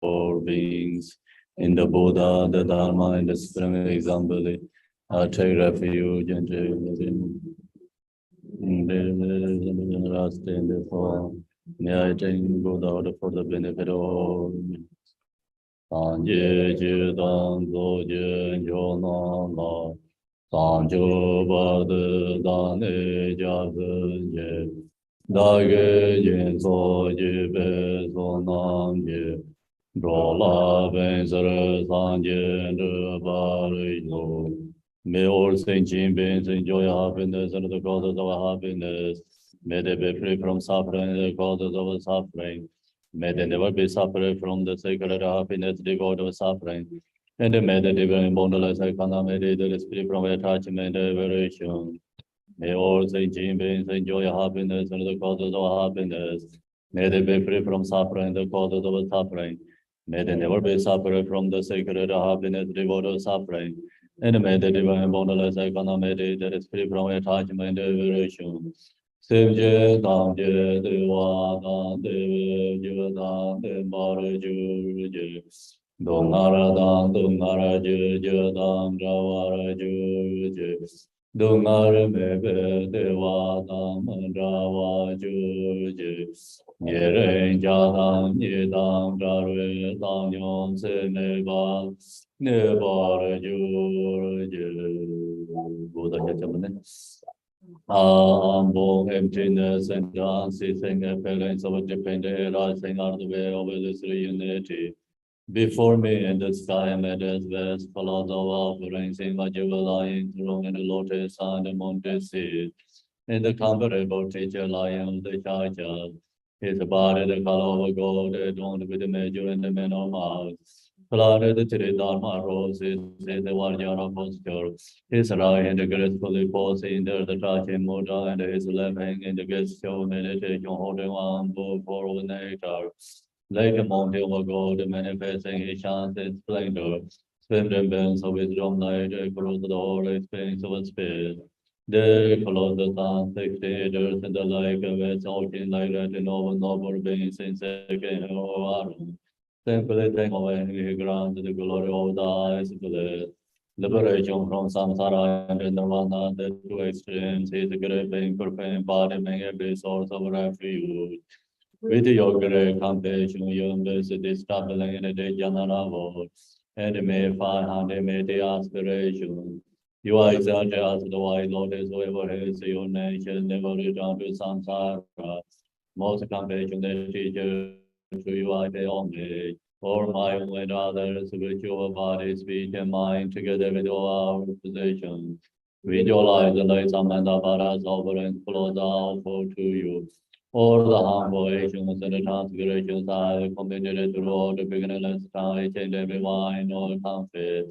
all beings. In the Buddha, the Dharma, and the Supreme Example, I take refuge and last in the form. May I take Buddha for the benefit of all. Sanje Jidan Gojen Jonama Sanjo Bad Dane Jazenje Dage Jen So Jibe So Nam Je Drola Ben Sere Sanje Barino. May all saints and beings enjoy happiness and the causes of happiness. May they be free from suffering and the causes of suffering. May they never be suffered from the sacred happiness devoid of suffering. And may the divine Mandala Sakana may they free from attachment and aversion. May all sentient beings enjoy happiness and the causes of happiness. May they be free from suffering and the causes of suffering. May they never be suffered from the sacred happiness devoid of suffering. And may the divine Mandala Sakana may they free from attachment and aversion. Sevje Damje Deva Dante Judan Dembara Jurje Dongara Dan Dongara Jurje Dan Ravara Jurje Dongara Mebe Deva Dam Rava Jurje Yeren Jadam Yedam Darwe Dan Yon Se Neba Nebara Jurje Buddha Jachamane emptiness and unceasing appearance of a dependent rising out of the way of this unity. Before me in the sky amid as vast clouds of offerings in my lying throne in the lotus and the mountain seat. In the comparable teacher lying the charger, his body the color of gold adorned with the measure and the men of mouth. Flooded the three Dharma roses in the Vajrayana posture. His right hand gracefully posing under the touching mudra, and his left hand in the gesture meditation holding one book for nectar. Like a mountain of gold manifesting his chance and splendor. Splendid bands of wisdom light across the whole expanse of space. They follow the sun, 60 years in the like of its ocean like that in over noble beings in second or simply think of any grant the glory of the eyes bliss. Liberation from samsara and nirvana, the two extremes, is gripping, perfect, embodying every source of refuge. With your great compassion, you embrace this stumbling in the general world, and may find ultimate aspiration. You are exalted as the white lotus, whoever has your nation, never return to samsara. Most compassionate teacher, to you I pay homage. For my own and others, with your body, speech, and mind, together with all our possessions. Visualize the light Samanta Paras offerings flows out to you. All the harmful actions and the transgressions I have committed throughout the beginningless time, and every wine or comfort.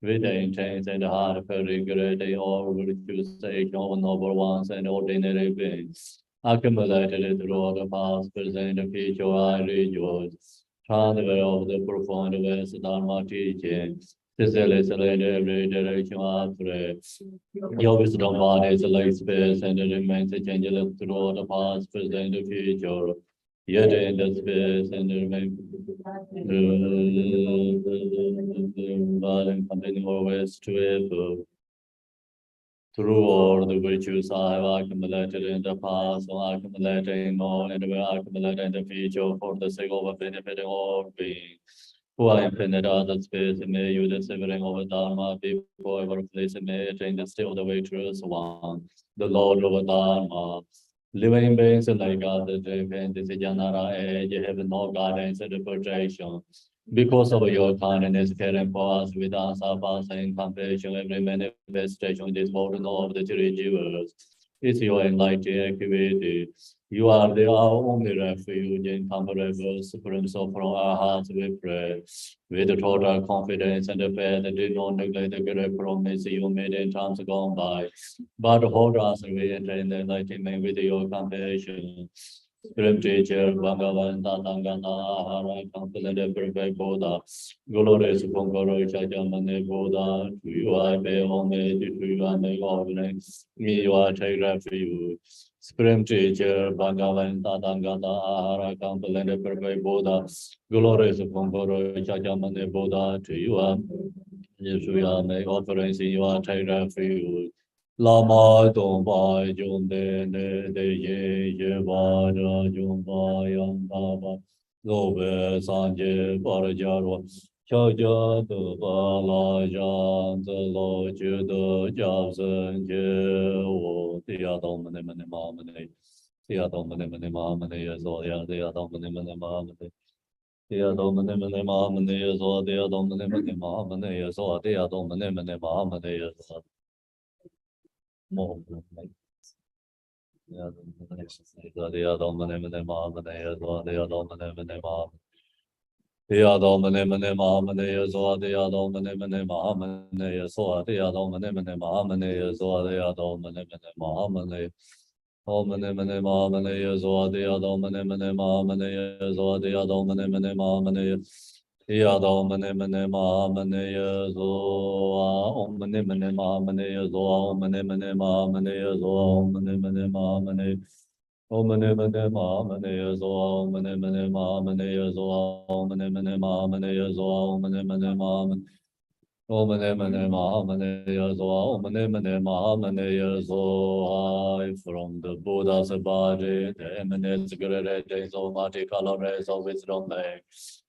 With the intent and the heart for regretting all virtues, sake of noble ones and ordinary beings. Accumulated throughout the past, present, and future, I rejoice. Transfer of the profound West Dharma teaching. Sincerely select every direction of prayer. Your wisdom body is like space and it remains changeless throughout the past, present, and future. Yet in the space and remain and continue always to ever. Through all the virtues I have accumulated in the past, or accumulating more, and will accumulate in the future for the sake of benefiting all beings. Who are infinite other space, may you the severing of Dharma be forever placed, may attain the state of the virtuous one, the Lord of Dharma. Living beings like God, the and this Janara age have no guidance and protection. Because of your kindness, caring for us with answer, passing compassion, every manifestation in this world of the three jewels is your enlightened activity. You are the only refuge and comfortable supreme. So from our hearts we pray with total confidence and faith that do not neglect the great promise you made in times gone by, but hold us in the enlightenment with your compassion. Supreme Teacher, Bhagavan, Tatangana, Hara, Complete Perfect Buddha, Glorious Conqueror, Chajamane Buddha, to you I pay homage, to you I make offerings, me you I take refuge. Supreme Teacher, Bhagavan, Tatangata, Ahara, Compelent, Perfect Buddha, glorious Kumbhuru, Chachamani Buddha, to you, Yeshuya, make offerings in your Taira for you. Lama, Domba, Jumde, De Ye, Jevada, Jumba, Yang Baba, Lobe, Sanje, Parajarwa. Cho cho tu ba la jan zi lo ju du jiao zhen jie wu di ya dong me ne ma me ne di ya dong me ne ma me ne ye zo ya di ya dong me ne ma me ne di ya dong me ne ma me ne ye zo di ya dong me ne ma me ne ye zo di ya dong me ne ma me ne ye zo mo me ya di ya dong me ne ma me ne ye zo di ya dong me ne ma Theodom Mene Mahamane Zoa Theodom Mene Mahamane Soa Theodom Mene Mahamane Zoa Theodom Mene Mahamane Om Mene Mahamane Zoa Theodom Mene Mahamane Zoa Theodom Mene Mahamane Theodom Mene Mahamane Zoa Om Mene Mahamane Zoa Om Mene Mahamane Zoa Om Mene Mahamane Om mane mane ma mane zoa om mane mane ma mane zoa om mane mane ma mane zoa om mane mane ma om mane mane ma mane zoa om mane mane ma mane zoa. From the Buddha's body, the emanates great days of multicolor rays of wisdom,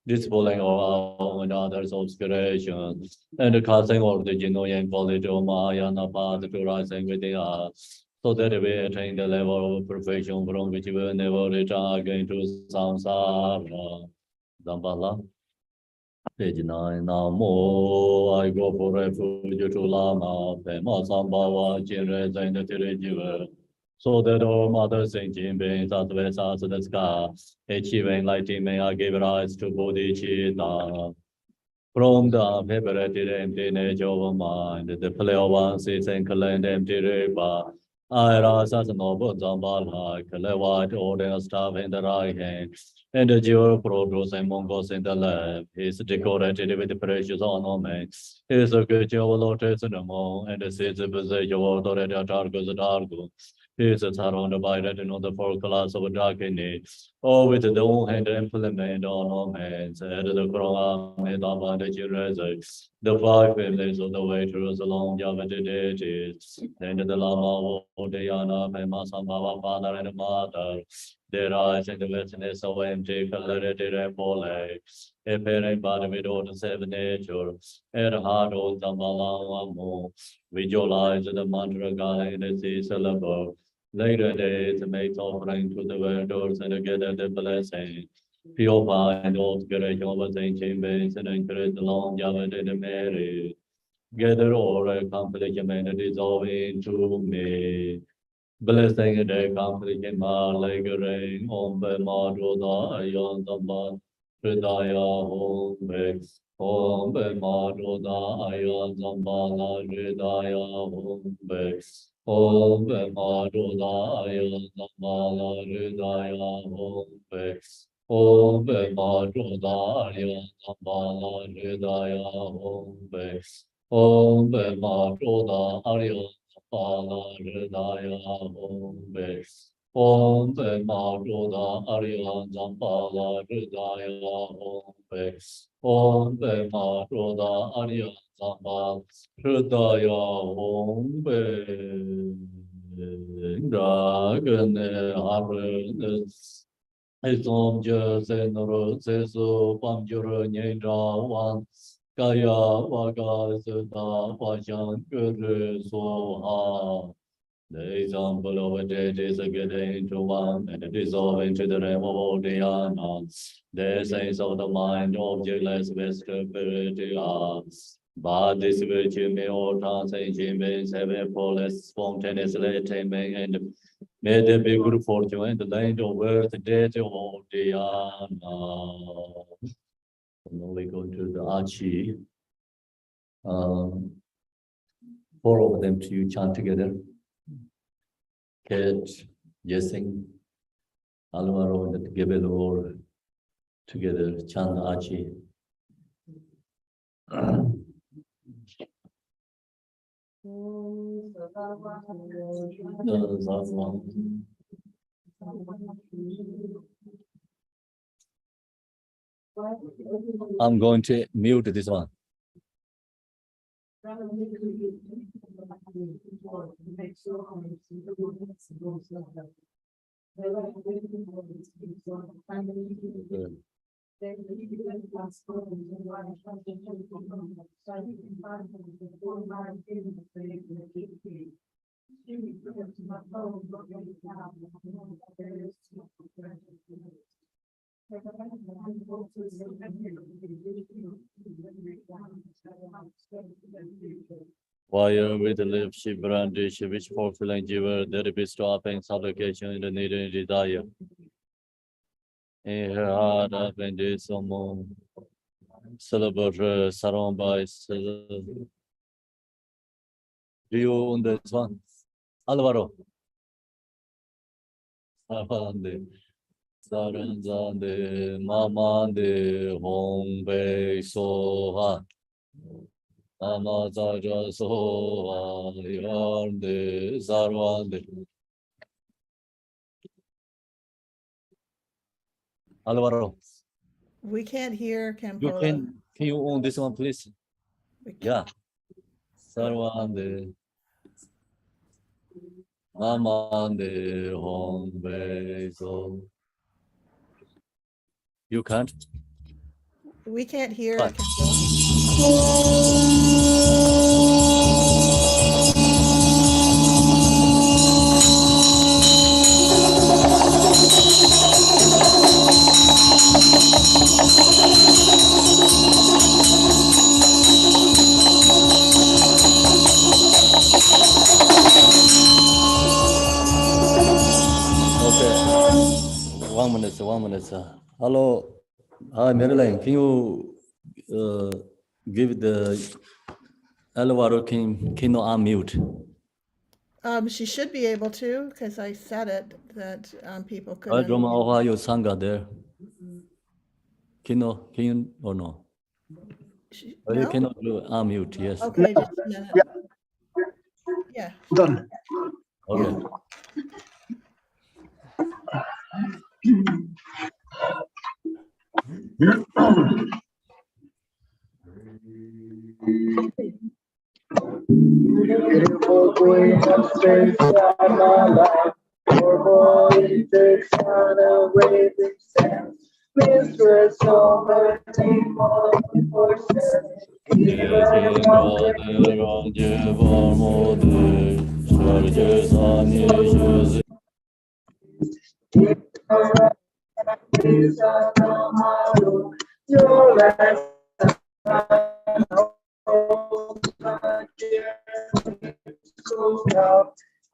dispelling all and others obscuration, and casting all the genuine quality of Mahayana path to rising within us, so that we attain the level of perfection from which we will never return again to samsara. Dambala. Page 9. Namo, I go for refuge to Lama, Pema Sambhava, Jinre Zain Tirijiva, so that all mother sentient beings as well as the sky, achieving enlightenment, I give rise to bodhicitta. From the liberated empty nature of mind, the play of one sees and clean empty river. I rise as a noble Zambala, Kalewat, order staff in the right hand, and the jewel produce and mongols in the left. He is decorated with precious ornaments. He is a good jewel lotus in the moon, and the seeds of the jewel the dark. He is surrounded by red and the four colors of darkness. Oh, with the hand implement ornaments, and the crown made of the children's, the five families of the way through the long Javati deities, and the Lama Odayana, Pema Sambhava, father and mother. Their eyes in the witness of empty, clarity and pole, appearing body with all the seven natures, and heart of the Malamu. Visualize the mantra guiding the sea syllable. Later days, make offering to the vendors and gather the blessing. Purify and obscurate over ancient beings and encourage the longevity and merit. Gather all accomplishment and dissolve into me. Blessing and accomplishment, like rain, Om Bema Doda, Ayon Damba, Hridaya Om Bex. Om Bema Doda, Ayon Damba, Hridaya Om Bex. Om Bema Doda, Ayon Damba, Hridaya Om Bex. Om Bema Doda, Ayon Damba, Hridaya Om Bex. Om Bema Doda, Ayon Pala Hridaya Om Bex. Om Bema Doda Arya Zampala Hridaya Om Bex. Om Bema Doda Arya Zampala Hridaya Om Bex. Dragane Arne Som je senoro sesu pamjuro nyendra wan kaya waga sutta pachan kuru soha. The example of a dead is a getting into one and dissolve into the realm of Dhyana. The essence of the mind, objectless vestibility are. But this virtue may all transcend beings have a fullest spontaneously attainment, and may there be good fortune in the land of earth, death of Dhyana. Now we go to the Achi. Four of them to chant together. Ket, Jessing, Alvaro, and Gebelor together, chant Achi. I'm going to mute this one. Wire with the lip, she brandish, which fulfilling giver, there be stopping supplication in the need and desire. In her heart, up in this syllable, surrounded by. Do you own this one? Alvaro. Sarande, Saranzande, Mamande, Hongbe, Soha. Amazaja Soha, Yarde, Sarvande. Alvaro. We can't hear You Campola. can you own this one, please? Yeah. Sarvande. Amande Hongbe, so. You can't? We can't hear What? Campola. Okay. 1 minute. Hello. Hi, Marilyn. Can you give the Alvaro can you unmute? She should be able to, because I said it, that people I couldn't. don't know how you sanga there. Can you or no? You No? cannot do unmute, yes. Okay, just a minute. Yeah. Done. Okay. Beautiful queen of space of my life. Your body takes on a waving sand. Mistress of the team of forces. Your last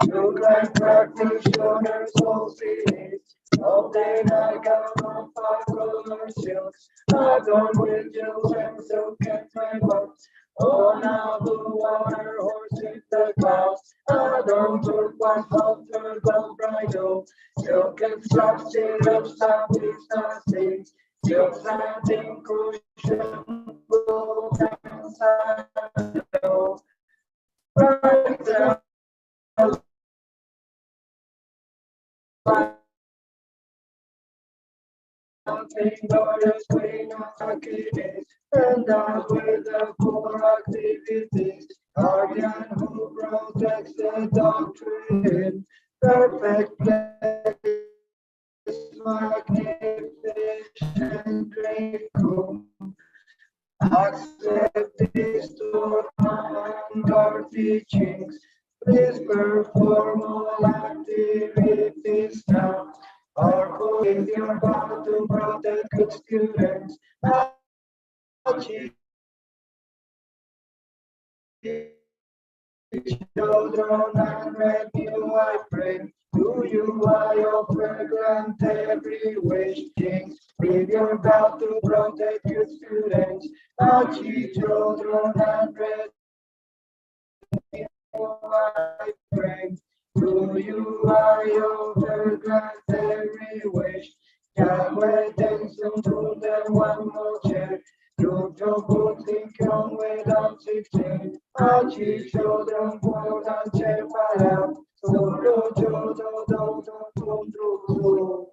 you can practitioners all cities. All day I got on 5 color silks. I don't with you and so can my boat. Oh, now the water horse in the clouds. I don't look one halter gone bridle. You can stop, sit up, stop, it's nothing. You're planting cushion, go down, right down. And out with the poor activities, guardian who protects the doctrine, perfect place, magnificent great room. Accept this to and our teachings. Please perform all activities now. Our goal is your God to protect good students. Achi, children and renew I pray. To you I offer grant every wish, kings. With your God to protect good students. Achi, children and renew I pray. To you I offer grant every wish. Yahweh thanks unto them one more chair. To trouble think on without 16. Achi children put on check out. solo yo todo controlo.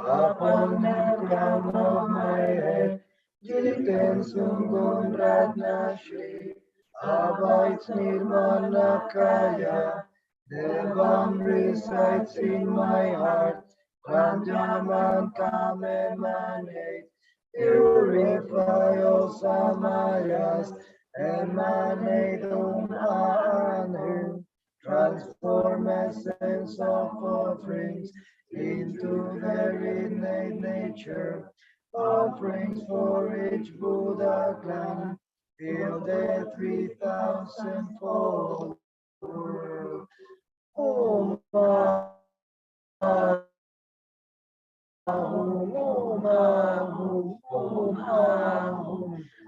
Upon the crown of my head, Jiten sunggun ratna shri, abides nirmanakaya, Devam resides in my heart, Ranjaman come emanate, purify all samayas, emanate transform essence of offerings into their innate nature, offerings for each Buddha clan, till the 3,000-fold world. Om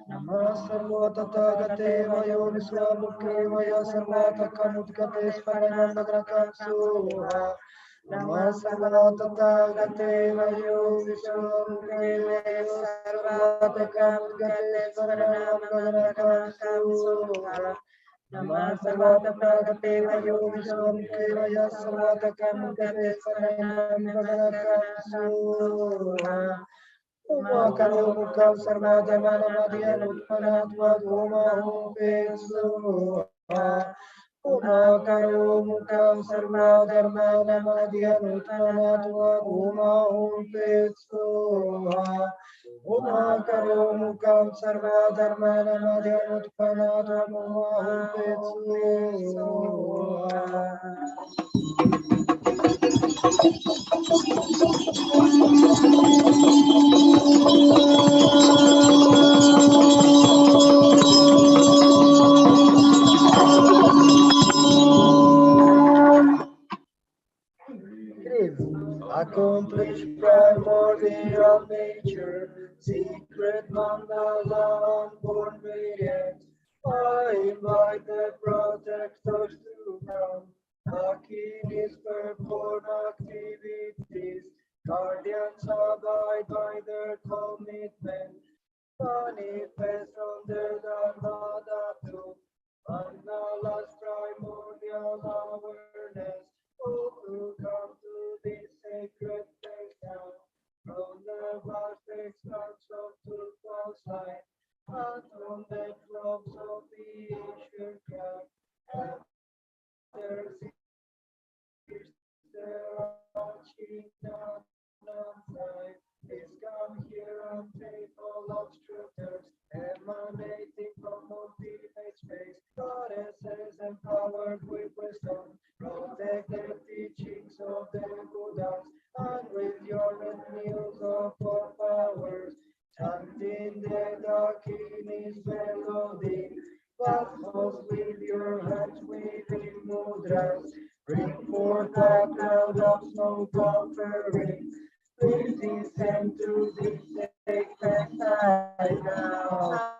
Namasarvatathagate Vayoniswamukevaya Sarvatakamudgate Sparanandagrakam Suha Namasarvatathagate Vayoniswamukevaya Sarvatakamudgate Sparanandagrakam Suha Namasarvatathagate Vayoniswamukevaya Sarvatakamudgate Sparanandagrakam Suha Umakaro sarvadhamana madhyan utpanatva goma umpesuha. Umakaro mukam sarvadhamana madhyan utpanatva goma umpesuha. Umakaro mukam sarvadhamana madhyan utpanatva goma umpesuha. Accomplished primordial nature, secret mandala unborn radiant. I invite the protectors to come. Akinis perform activities, guardians abide by their commitment. Manifest from their dharma dhatu, Mandala's primordial awareness. All who come to this sacred place now, from the vast expanse of truthful light, and from the drops of the ancient crack, and their sister Achi is come here on faithful obstructors, emanating from ultimate space, goddesses empowered with wisdom, protect the teachings of the Buddhas, and with your retinue of four powers, chanting the Dakinis melody, but hold with your hands within mudras, bring forth a cloud of snow offering. Please descend to this sacred side now.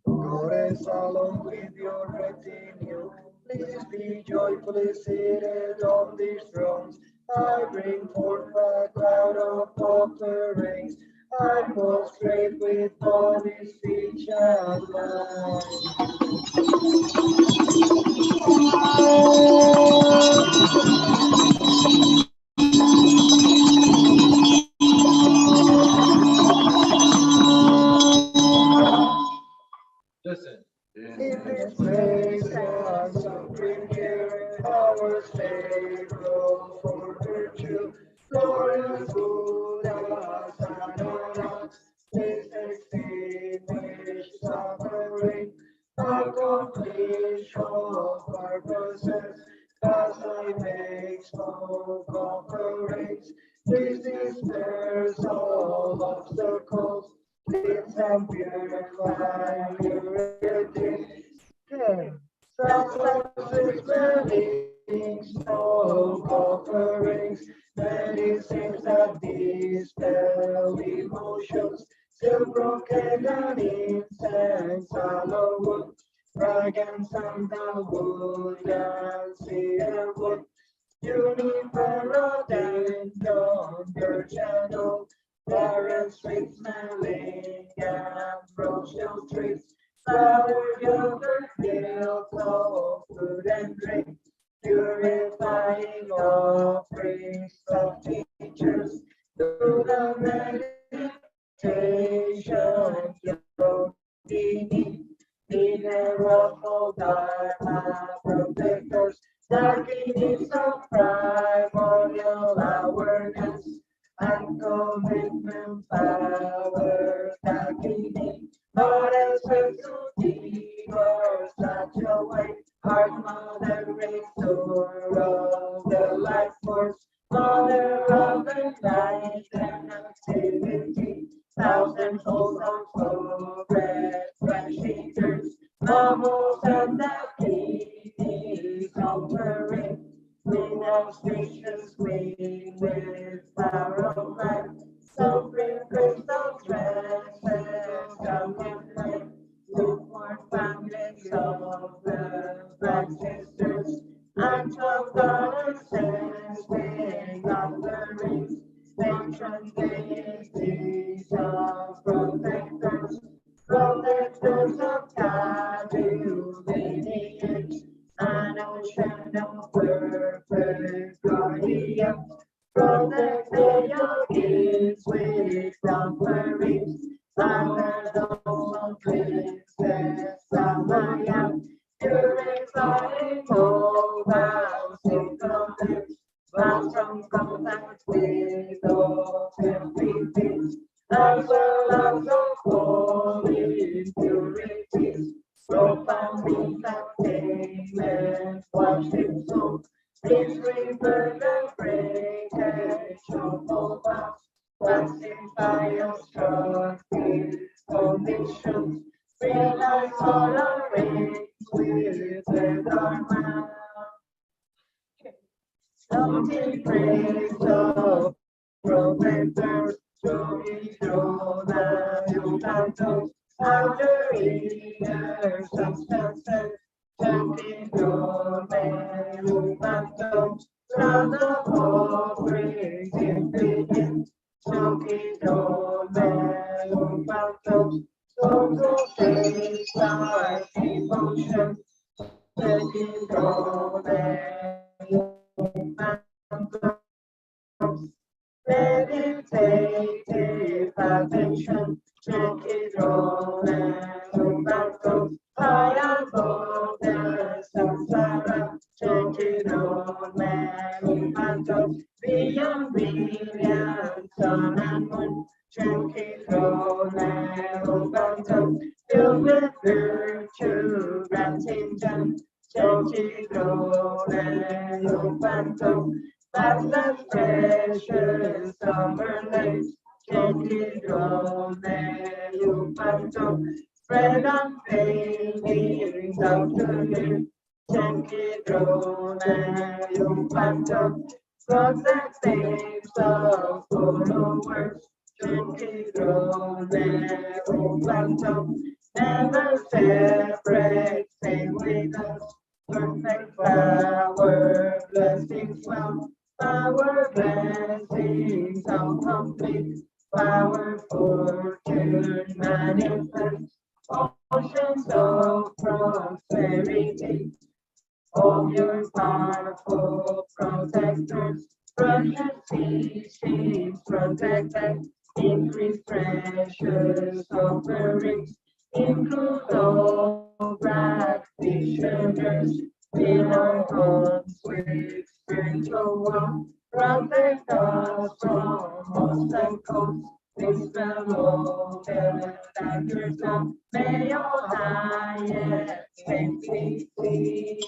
Goddess, along with your retinue, please be joyfully seated on these thrones. I bring forth a cloud of offerings. I prostrate with body, speech, and mind. Listen. In this place, one supreme care, our stable for virtue, glorious Buddha, Sanana, please extinguish things. Resistors all obstacles. Lives and purify purity. Sacrifices dwellings, smoke offerings, medicines that dispel emotions, still broken and incense, hollow wood, fragrance and the wood and cedar wood, juniper, rhododendron, birch and oak, barren sweet smelling ambrosial trees. Flower, yogurt, milk, of food and drink, purifying offerings of teachers, through the meditation, yogini, mineral dharma protectors, darkenings of primordial awareness, and commitment power, darkening. But as to divers such a way, heart mother restore of the life force, mother of the light and activity, thousand souls of progress, fresh eaters, mammals and the kidneys offering, with auspicious wing, with power of life. Suffering crystal dresses, coming flame, lukewarm families of the black sisters, and 12 goddesses with offerings, patron deities of protectors, protectors of Kadu lineage, an ocean of perfect guardians. Protect the yogis with offerings, honor those of princess Samaya, purifying all vows in contact, vows from contact with all entities, as well as of holy impurities, profound entertainment, worship soul. This river the breakage of all vows, pacify obstructive conditions, realize all our aims with the Dharma. Something praise of protectors, to withdraw the Yutantos, outer inner substances, chanting your Melubantos, sound of offerings infinite, chanting your Melubantos, songs of faith, our devotion, chanting your Melubantos. Meditative attention, check it all and back up. High above the samsara, check it all and back up. Beyond brilliant sun and moon, check it all and back up. Filled with virtue, granting them, check it all and back up. That's the precious summer nights, chanting drum and you panto, spread unfading down to here, chanting drum and you panto, cross the saints of followers, chanting drum and you panto, never separate, stay with us, perfect power, blessings well. Power blessings all complete, power fortune manifest, oceans of prosperity, of your powerful protectors, precious species protected, increase precious offerings, include all practitioners, fill our homes with spiritual wealth, protect us from obstacles, dispel all the daggers of, may your highest safety please.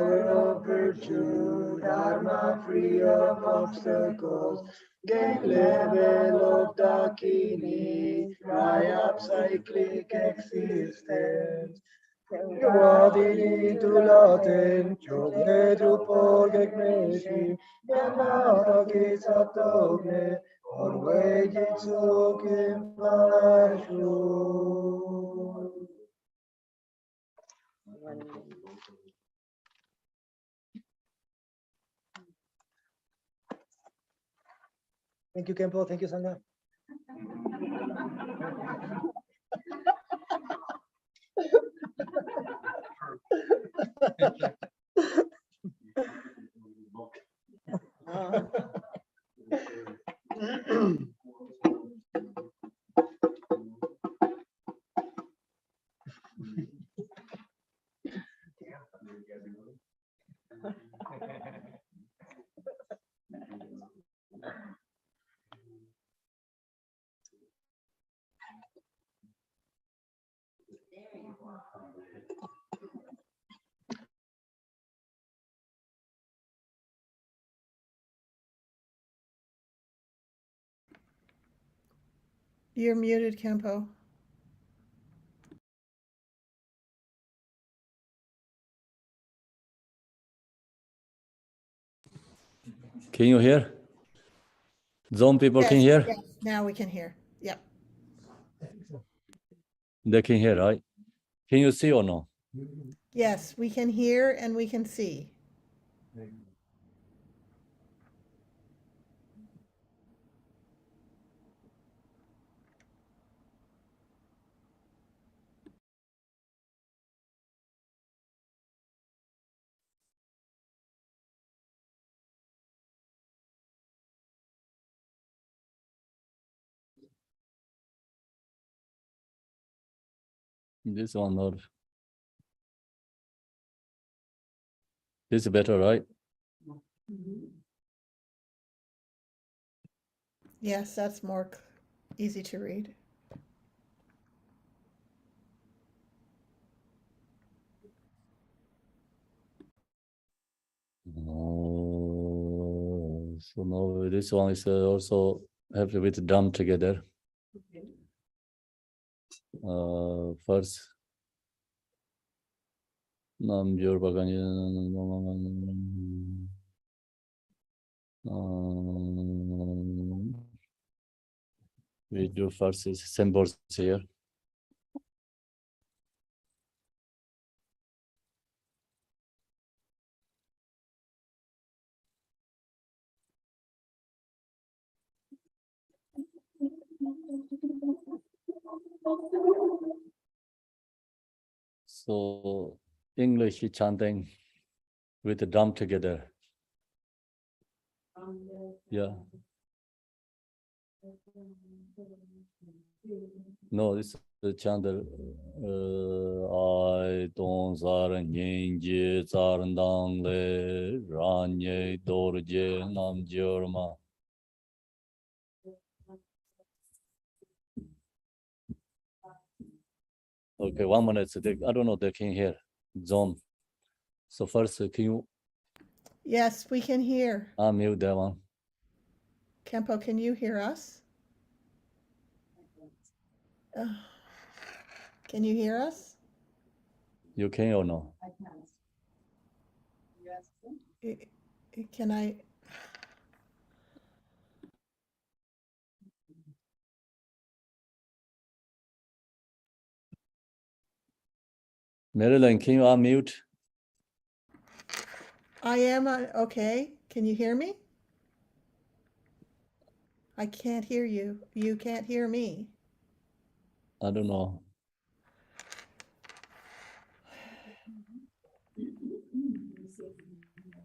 pure of virtue, Dharma free of obstacles, gain level of Dakini, dry up cyclic existence. Gavadini tulaten, chogne drupal gegneshi, yanapaki satogne, orwe jitsu kimbashu. Thank you, Kempo. Thank you, Sangha. You're muted, Kempo. Can you hear? Zone people can Yes, hear? yes, now we can hear. Yep. They can hear, right? Can you see or no? Yes, we can hear and we can see. This one not. This is better, right? Yes, that's more easy to read. Oh, so now this one is also have with drum together. First, Nam Jor we do first is symbols here. So English chanting with the drum together. Yeah. No, this is the chant. I don't zaran yinji zaran dang le ranye dorje nam jorma. Okay, 1 minute. I don't know they can hear. Zone. So first, can you Yes, we can hear. unmute that one? Kempo, can you hear us? Can you hear us? You can or no? Can I? Marilyn, can you unmute? I am, okay. Can you hear me? I can't hear you. You can't hear me. I don't know.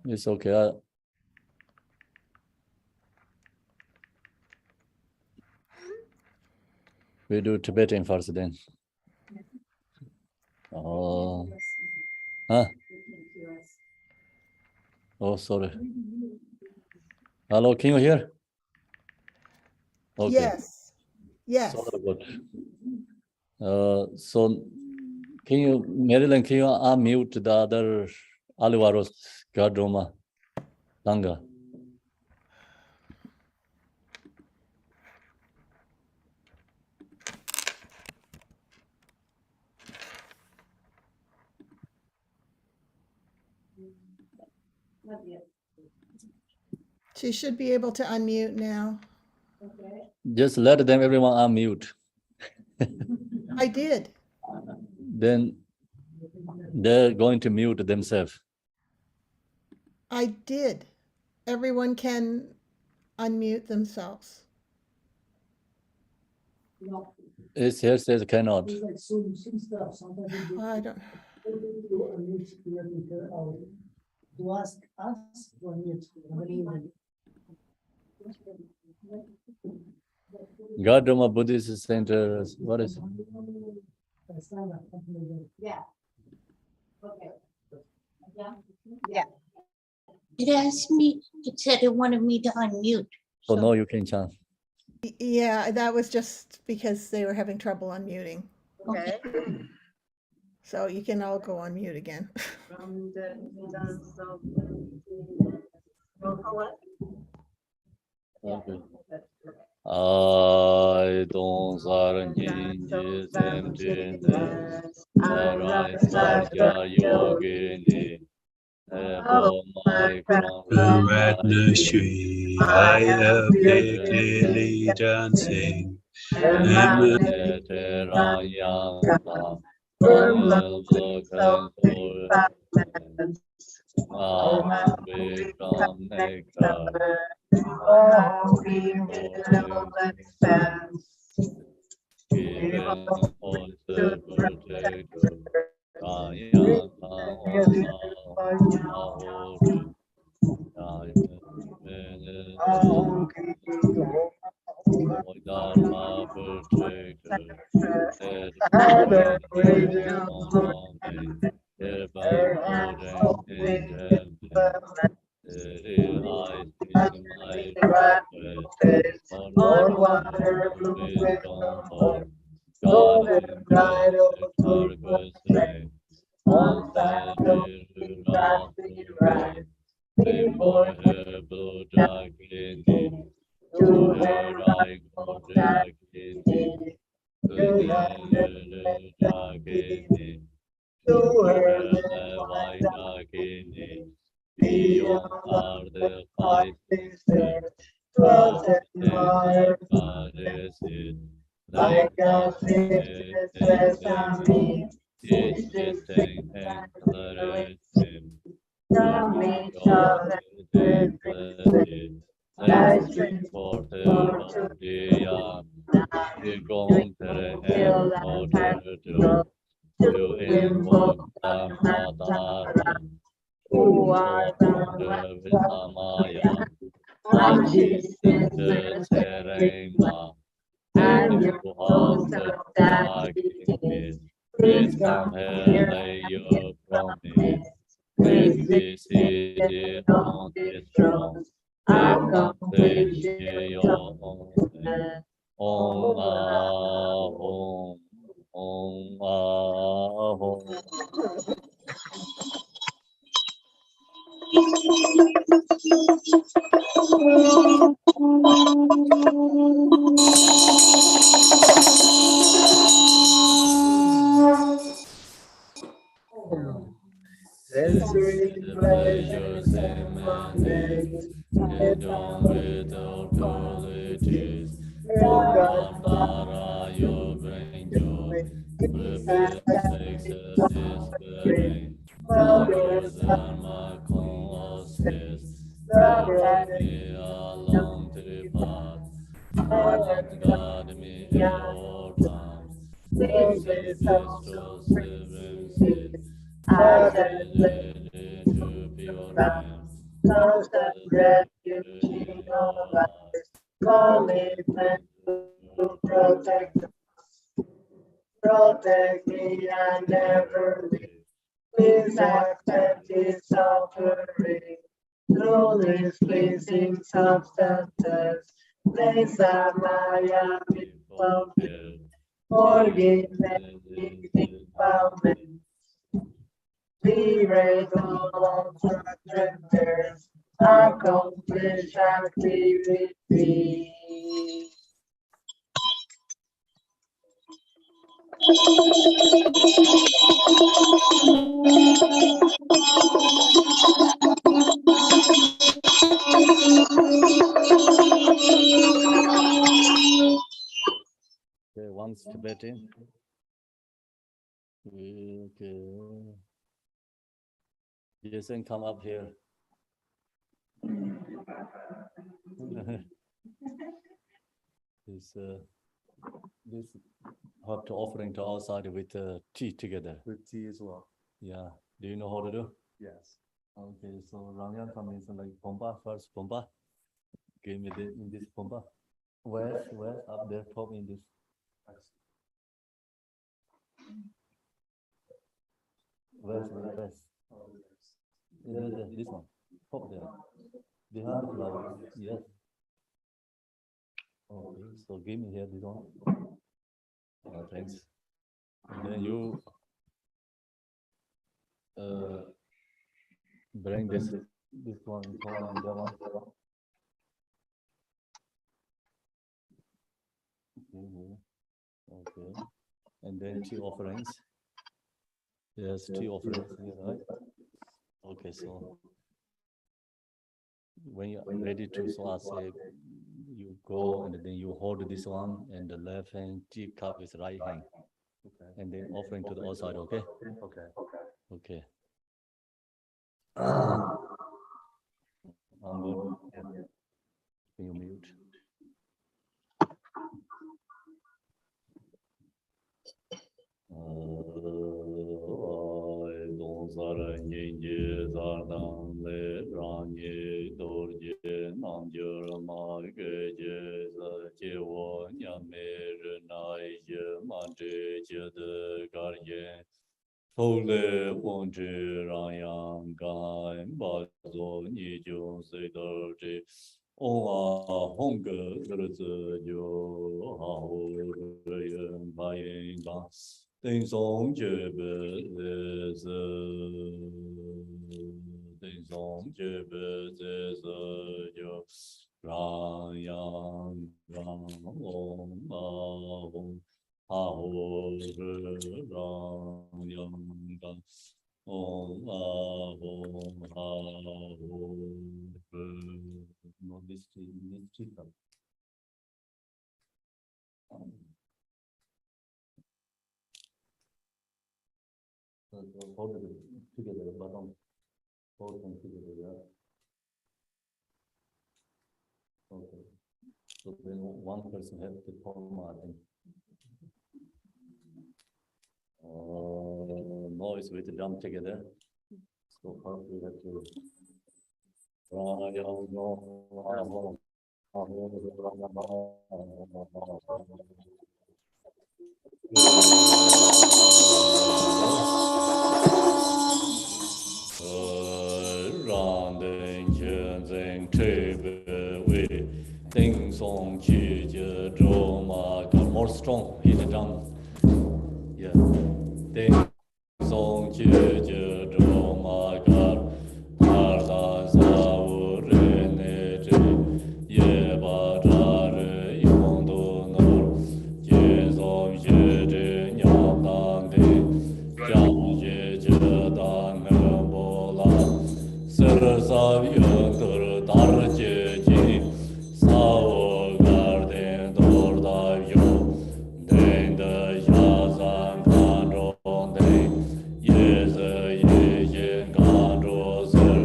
It's okay. We do Tibetan first then. Oh. Huh? Oh, sorry. Hello, can you hear? Okay. Yes. Yes. Sorry about. So can you, Marilyn, can you unmute the other Alivaros Gadroma Tanga. She should be able to unmute now. Just let them everyone unmute. I did. Then they're going to mute themselves. I did. Everyone can unmute themselves. It here says cannot. I don't. To ask us to unmute. Gadroma Buddhist Center. What is it? Yeah. Okay. It asked me, it said it wanted me to unmute. Oh So no, you can chant. Yeah, that was just because they were having trouble unmuting. Okay. So you can all go on mute again. Okay. I don't sarnji semtine sarai sarja yogini ebo mai Ratna Shri Ayapekili dancing. Emete rayanta Amelvokan Vikram Nektar Given all the protector Kayata Ahori Dharma protector I see my prophet on water wisdom for God in Christ carcass ray on Saturday rain before her blood agony to her I go agony agony to her the white agony beyond are the five sisters trust in my goddess like a sesame each distinct and clarity from each other blessed I speak forth of the Gomtere and water to invoke the Mandala, who are the Vitamaya, Achi Center Terema, and you host of that please come here, lay your promise. Please be seated on this throne. Accomplish your own. Om Ahom, Om Ahom. Sensory pleasures emanating, kingdom without qualities. God Para your brain joy, reflex despairing, others dharma conscious, guide me along the path, guide me in all times, ancestral severances, to pure hands, constant refuge of life, commitment to protect me and never leave. Please accept this offering through these pleasing substances. Place of my fulfilled. Forgive me, defilement. be raised along 100 pairs, accomplish activity. Okay, one's Tibetan. Okay. Jason, come up here. This have to offering to outside with tea together. With tea as well. Yeah. Do you know how to do? Yes. Okay, so Ramyan comes like pompa first, pompa. Give me in this pompa. Where up there, top in this. Where's this one, top there. Behind the flower. Yes. Okay, so give me here this one. Thanks. And then you bring this one, and that one. Okay. And then 2 offerings. Yes, 2 offerings here, right? Okay, so when you're ready to, so I say you go and then you hold this one and the left hand tea cup with right hand. Okay. And then offering to the outside, okay? Okay. Okay. I'm good. Yeah. Can you mute? Holy One Rayang Gan Bazo Nijun Siddharthi Om Honga Gurzu Jo Hao Ruyan Bayin Ba Ding Song Jebe Ding Song Jebe Jo Rayang Gan Om Ahong Ahong Rayang Gan Om Ahong Ahong no this come. Hold it together, bottom, hold them together, yeah. Okay. So then one person has to form, I think. Noise with the drum together. So first we have to. More strong in the drum. Yeah. Ding song my God. Parda ye ba yondo nor ye song nyam dan ye dan bola ser sa yondo dar ji sao garden dor da yo den de ya san kan ron de ye ze ye yin kan ro ser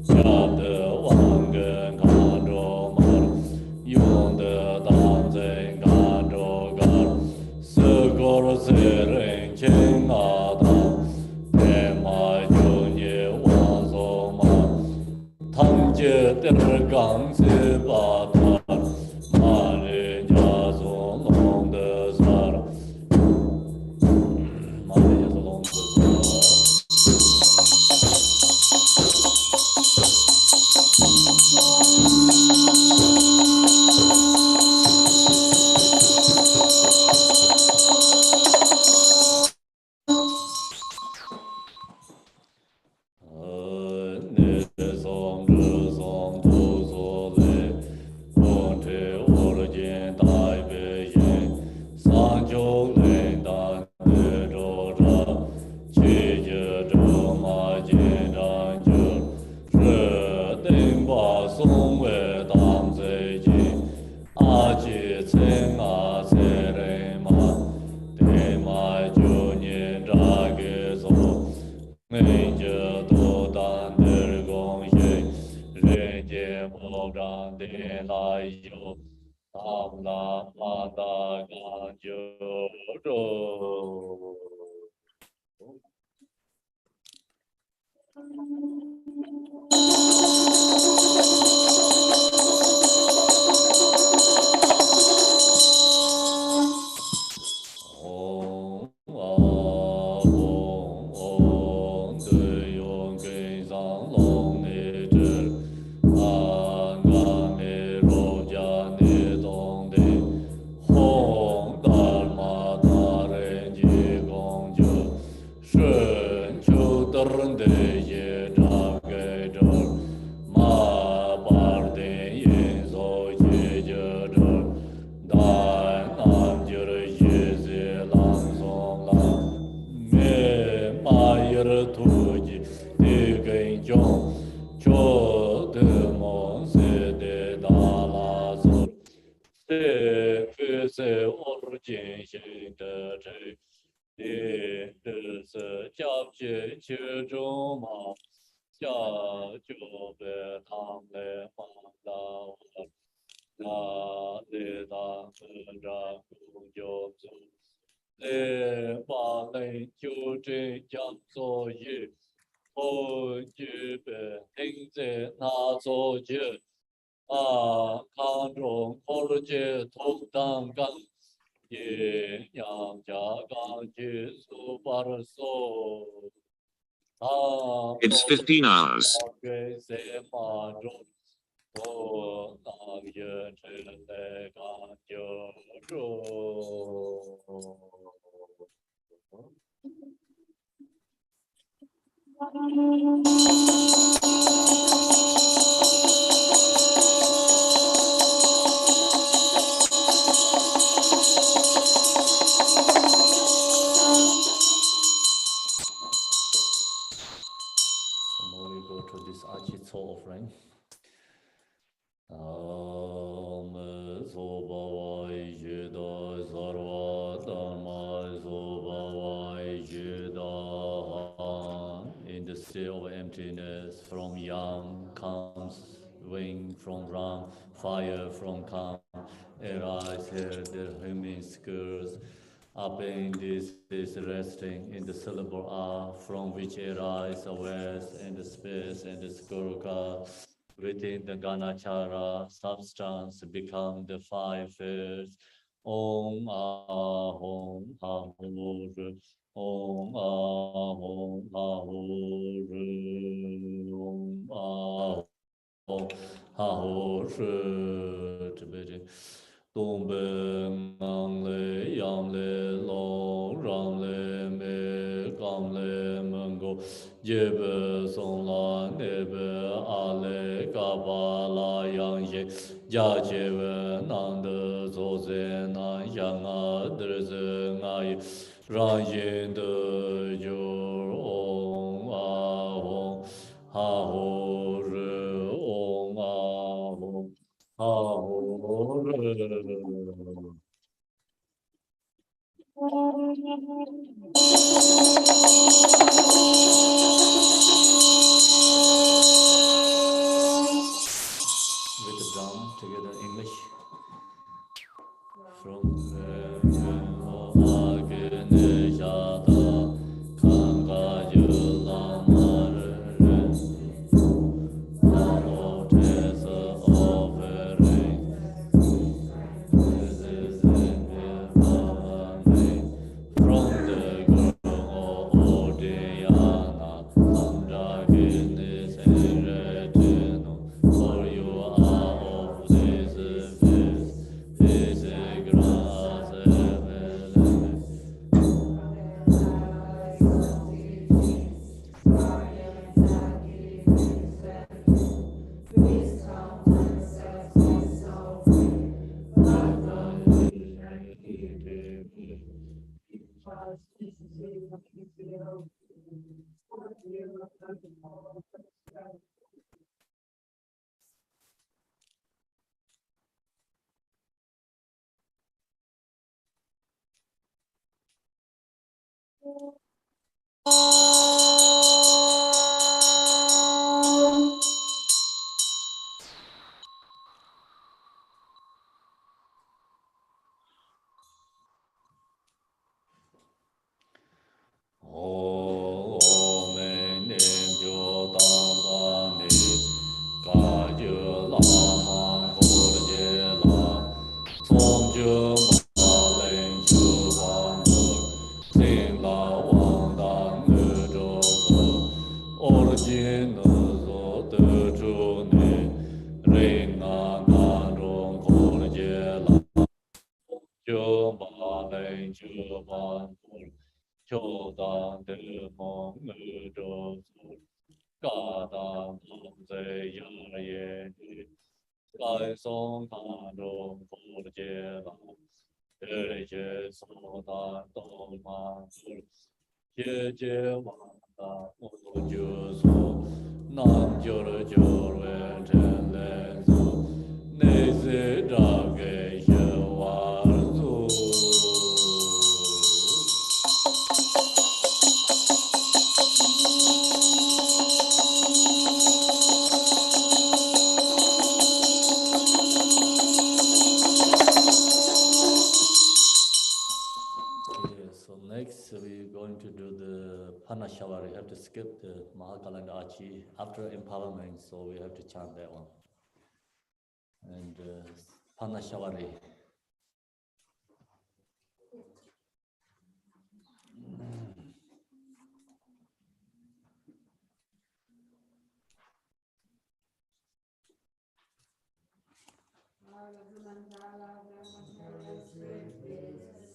ya de wang gen kan ro mar yong de dan zen kan ro gar se gor se ren chen a da pe ma yong ye wang so ma tang je de gang se ba ta ma re ja so long de sar ma re ja so long de sar 松为当贼己，阿吉称阿塞人马，对马就念扎给走，人家都当得公学，人间保障的来有，当那马达干就着。It's 15 hours. Now we go to this Achi offering. In the sea of emptiness, from yang comes wind from Ram, fire from Kam, arise here the human skirts. Up in this is resting in the syllable R, from which arise awares in the space and the skurka. Within the Ganachara substance become the five fears. Om Ahom Ahur. Om Ahom Ahur. Om Ahom Ahur. Dong Ben Ngang Le Yang Le Long Rang Le Me Gang Le Mengo Jebe Song La Nebe A Le Ka Ba La Yang Ye Ja Jebe Nang De Zo Ze Nan Yang A Der Ze Nga Ye Rang Yin De Jur Ong A Hong Ha Ho Re Ong A Hong with the drum together English from Om Nim Gyo Tam Pa Mi Ka Ju La Ma Ko Je La Song Ju Ma Len Ju Wang Gu Sing La Wang Dan Nu Zhou Zi Or Jin Nu Zo De Zhu Ni Ring Na Na Zhong Ko Je La Ju Ma Len Ju Wang Gu 秋当得梦日中出，嘎当同贼亚耶律，该松塔中不接了，日夜松塔东马出，夜间晚当无就说，南就了就了真来走，内是这个小娃子。So next we're going to do the Pana Shavari. You have to skip the Mahakal and Achi after empowerment, so we have to chant that one. And Pana Shavari.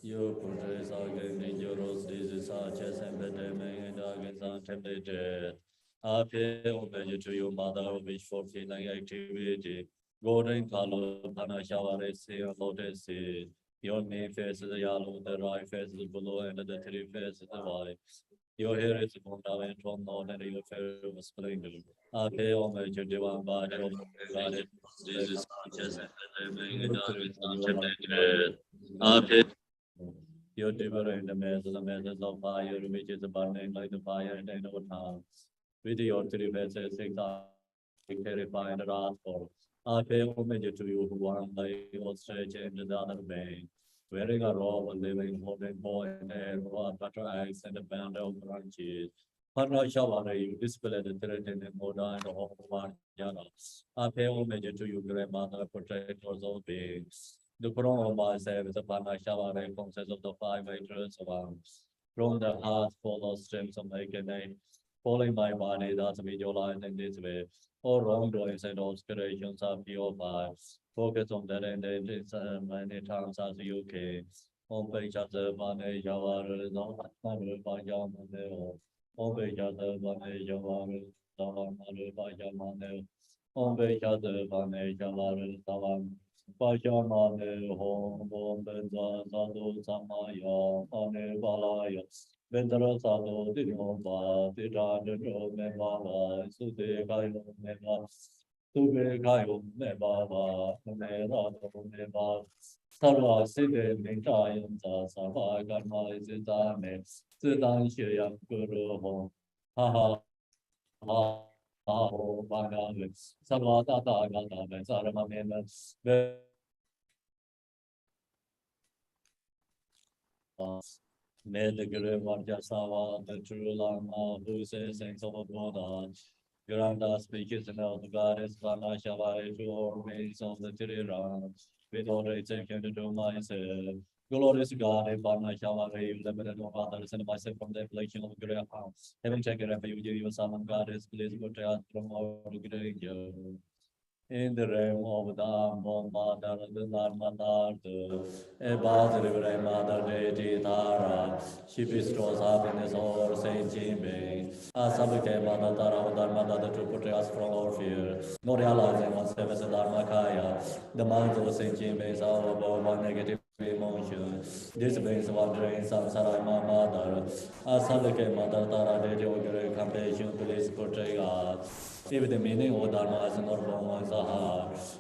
You portrays again dangerous diseases such as epidemic and against untempted. I pay homage to you, Mother, of which fulfilling activity. Golden color, Pana Shavari, see, lotus see. Your main face is yellow, the right face is blue, and the three face is white. Your hair is from from north, and your fair was splendid. I pay homage to divine body of God. Diseases such as epidemic and against untempted. I pay your river in the masses of fire, which is burning like the fire and our tongue. With your three faces, six are terrified and wrathful. I pay homage to you, who one leg was stretched into the other vein, wearing a robe of living, holding bow and arrow, a butter axe, and a band of branches. Panna Shavari, you display the threatening and Moda and the hope of Jana. I pay homage to you, grandmother, protectors of beings. The crown of myself is upon my shower consists of the five matrix arms. From the heart follows streams of awakening, falling my body thus visualized in this way. All wrongdoings and all aspirations are purified. Focus on that and it many times as you can. Om Pe Chata Bane Jawar Manu Pajamane Om Pe Chata Bane Jawar Manu Pajamane Om Pe Chata Bane Jawar Pajamane Hom Om Benza Sadu Samaya Ane Balaya Vendra Sadu Dinova Tidano Meva Sute Kayo Meva Sube Kayo Meva Mera Meva Sarva Siddhe Mintayan Sarva Karma Siddhane Siddhan Shiyam Guru Hom Ha Ha Ha Bhagavan Sarva Tata Gata Sarva Mena May the Guru Varjasava, the true Lama, who says things of Buddha, Granda speaks in the goddess Kana Shavari to all ways of the Tirira, with all exception to do myself. Glorious God, Ivana Shavari, limited of others and myself from the affliction of Great House. Having taken refuge in your Son of Goddess, please put us from all danger. In the realm of the Mother, the Dharma, the Mother deity Tara, she bestows happiness over Saint Jimmy. As I became Mother Tara, Dharma, to protect us from our fear. Not realizing oneself as a Dharmakaya, the minds of Saint Jimmy is our above one negative emotion. This brings wandering samsara, my mother. As I became Mother Tara, deity of great compassion, please protect us. If the meaning of Dharma is not born in the heart,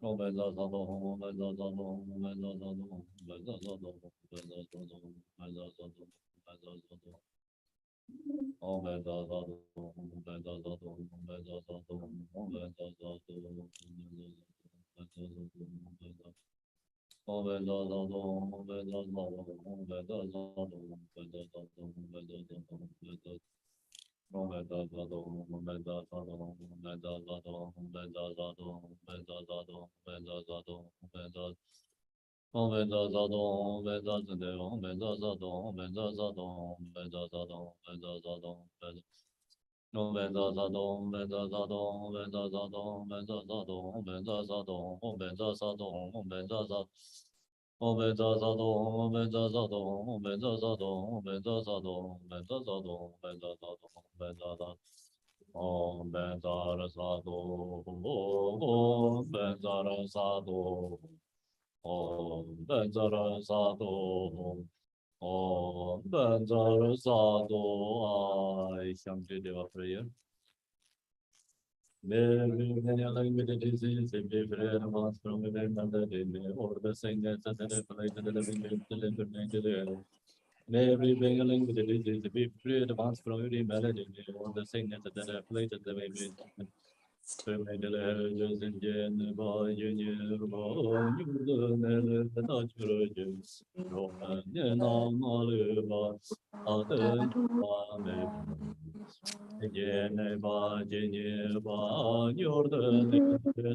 Om Prayer. Many other diseases, if they pray once from within another day, or the singers and the play to the living to the every bangling with the disease, if we pray once from every melody, or the singers and the play to the living. Just in Jen, boy, junior, boy, you the touch virgins, Roman, Maliba, other, Jen, ba, junior, ba, you're the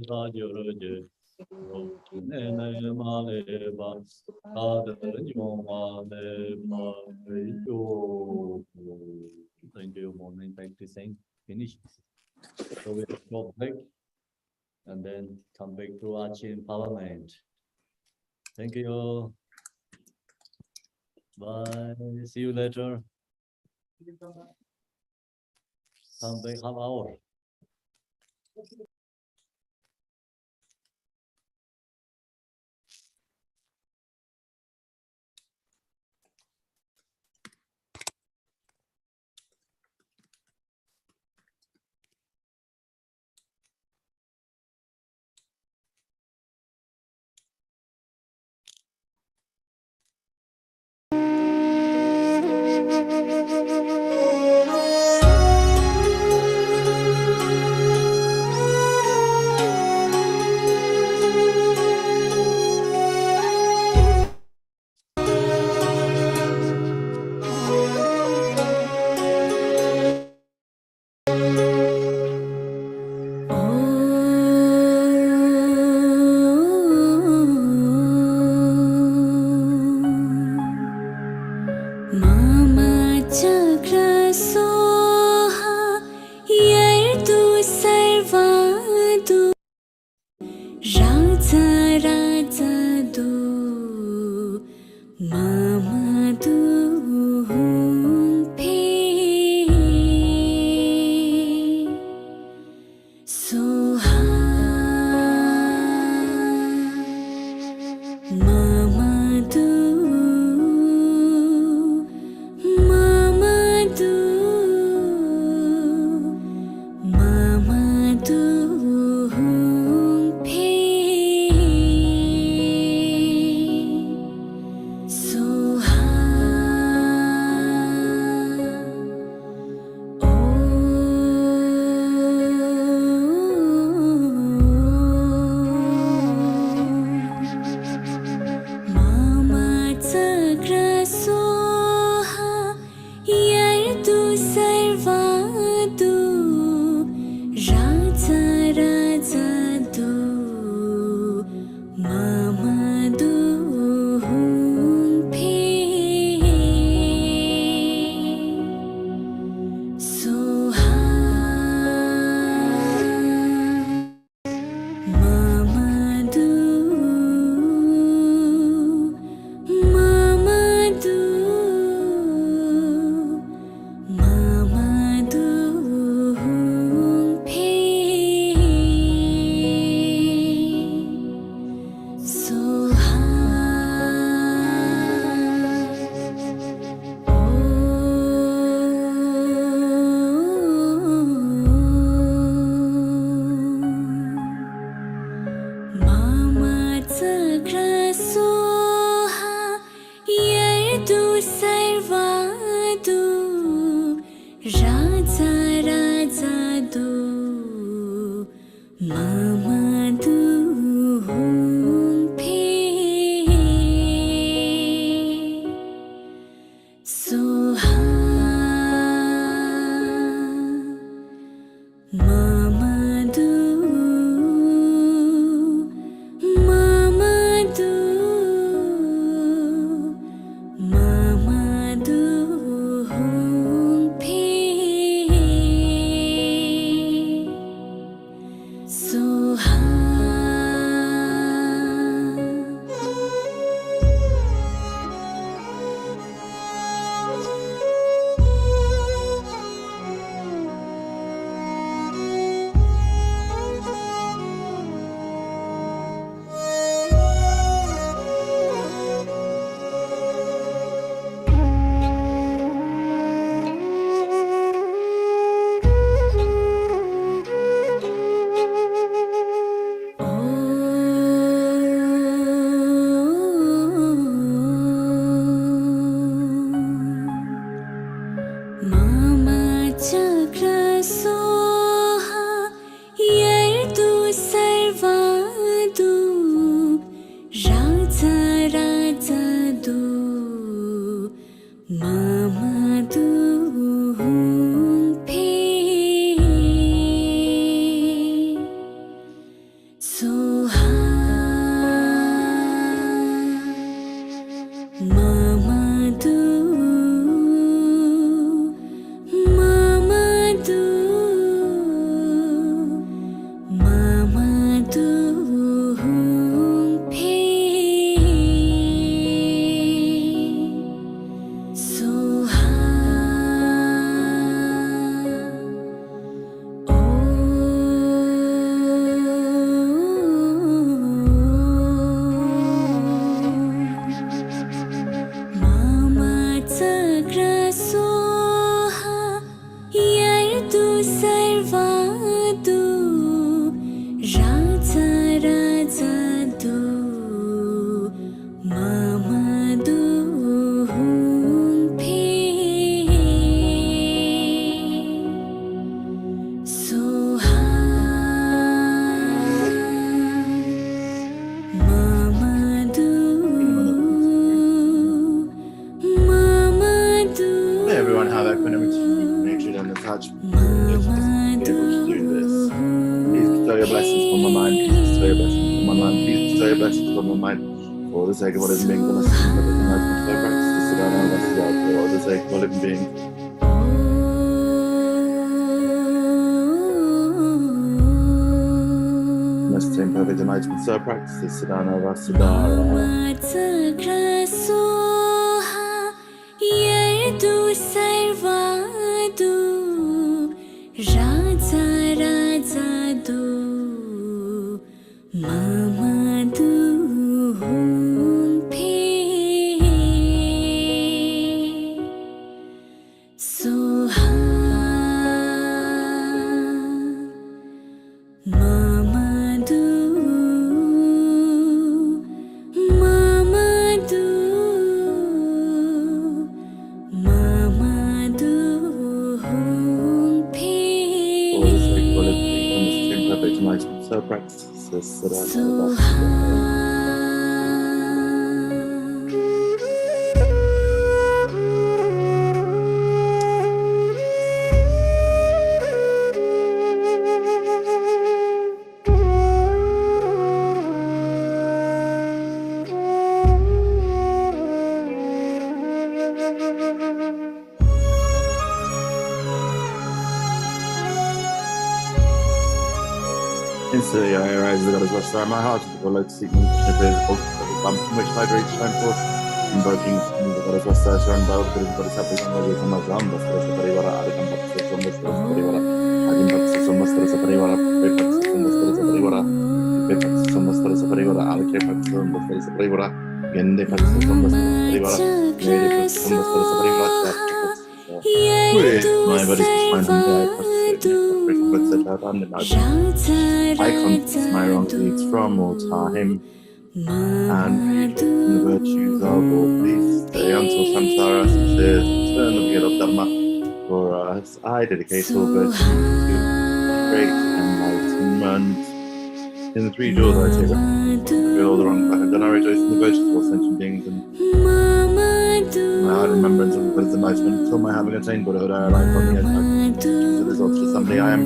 Tajurge, Roman, Maliba, other, you. Thank you, morning practicing. Finish. So we have no break and then come back to Achi empowerment. Thank you. Bye. See you later. Come back half hour. So For the sake of what is being done, practice to sit down and rest out for the sake of what is being. Necessary perfect enlightenment, so practice to sit down and rest out. So practice this sit down and rest out. Instantly I arise the goddess rest around my heart, the God light seek me, the bump from which my grace shine forth, invoking the goddess rest around by the goddess happy and the my drum, the stress of Parivara, Adikam Bhakti, from the stress of Parivara, Adim Bhakti, from the stress of Parivara, Pepaks, from the stress of Parivara, Pepaks, from the stress of Parivara, Alkepaks, from the stress of Parivara, Gende Paks, from the stress of Parivara, Lady Paks, from the stress of Parivara, my body's fine and I confess my wrong deeds from all time and the virtues of all peace. Stay until samsara says, turn the wheel of Dharma for us. I dedicate all virtues to great enlightenment. In the three jewels I say, with all the wrong I have done, I rejoice in the virtues of all sentient beings and my heart remembrance of Buddha's enlightenment. Until my having attained Buddhahood, I rely upon the enlightenment. The results to somebody I am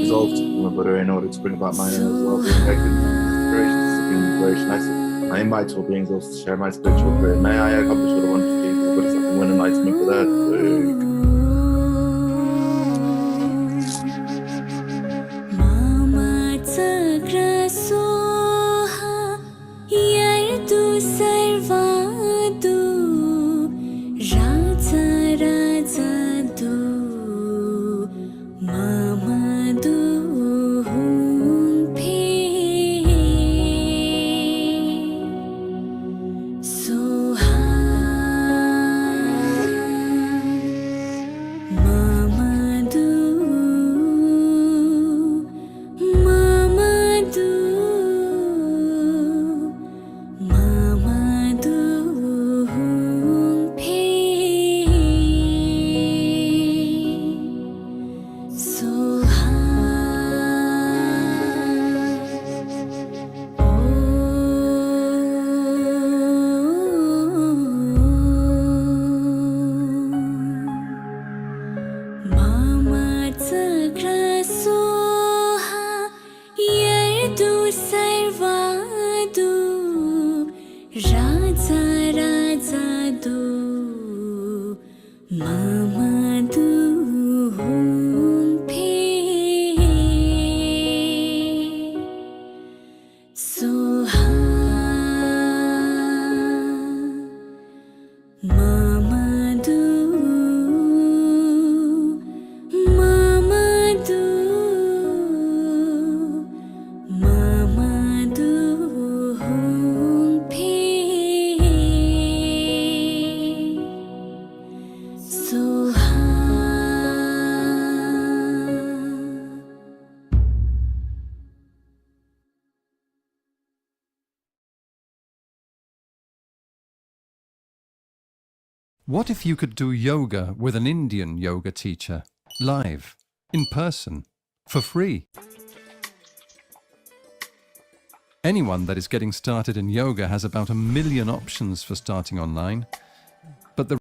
resolved from a Buddha in order to bring about my own well-being, inspiration, supreme liberation. I invite all beings also to share my spiritual career. May I accomplish what I want to do, the Buddha and win enlightenment for that. What if you could do yoga with an Indian yoga teacher, live, in person, for free? Anyone that is getting started in yoga has about 1 million options for starting online, but the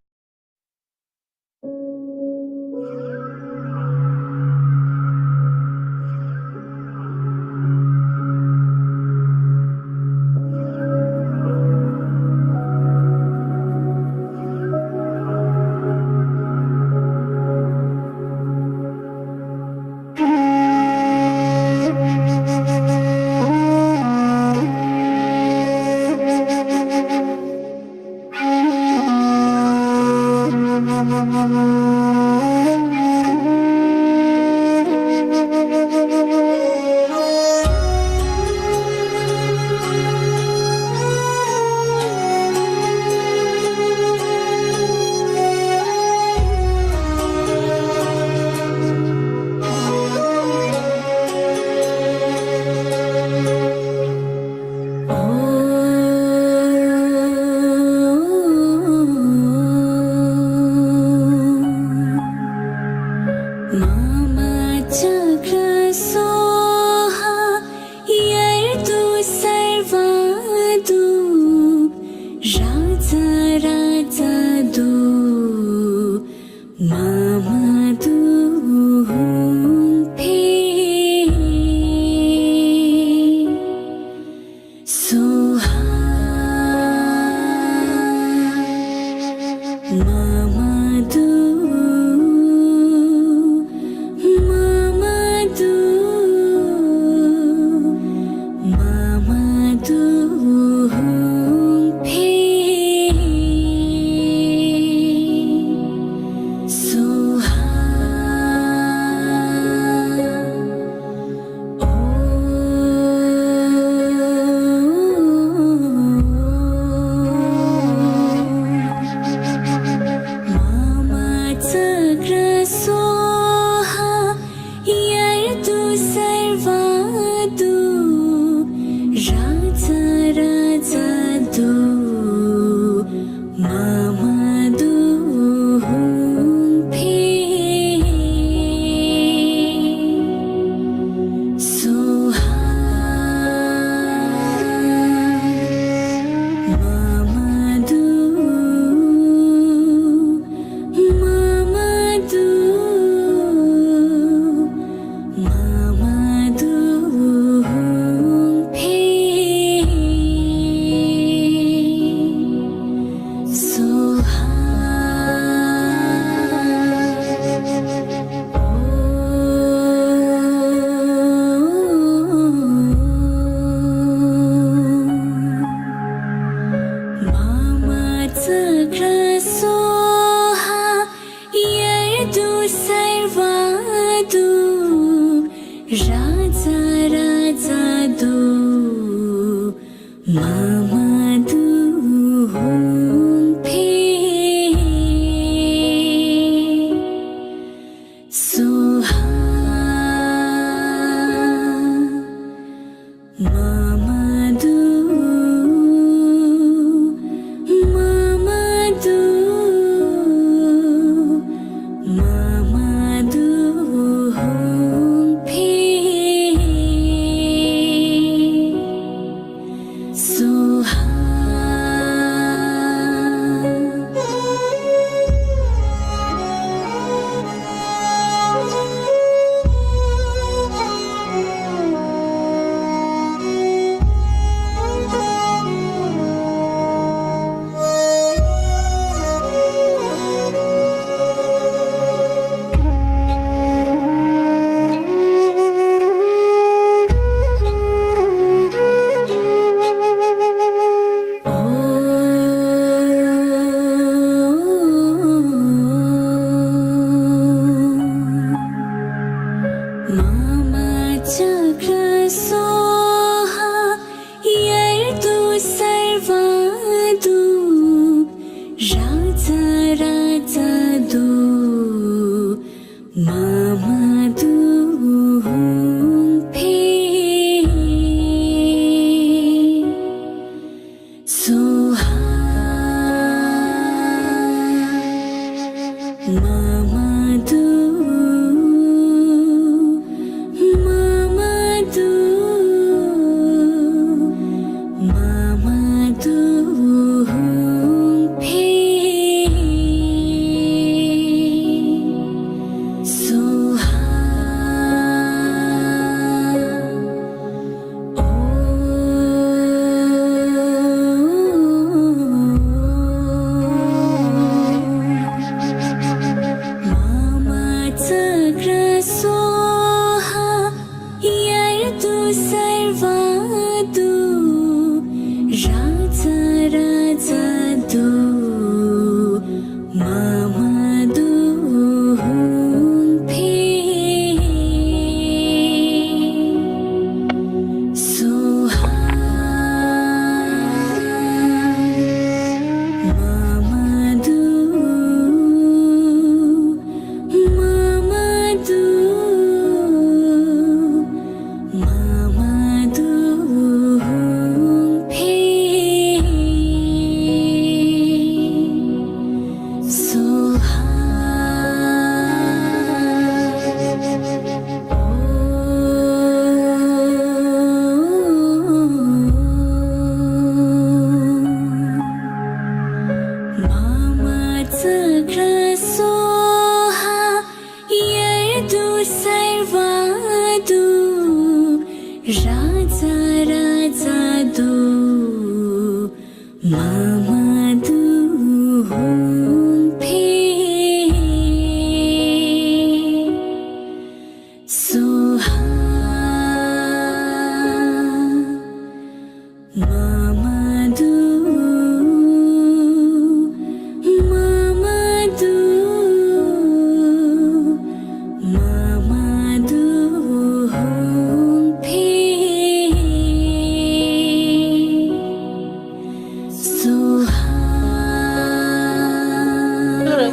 这个人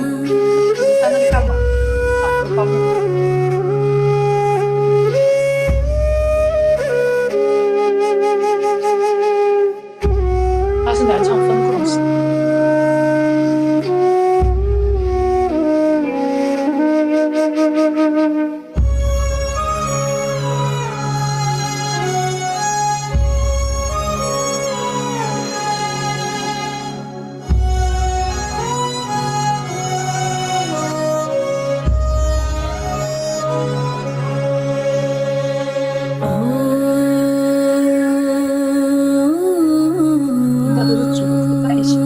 在那里干嘛？打个高木。他是来唱分控式。那都是组合在一起的。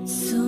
So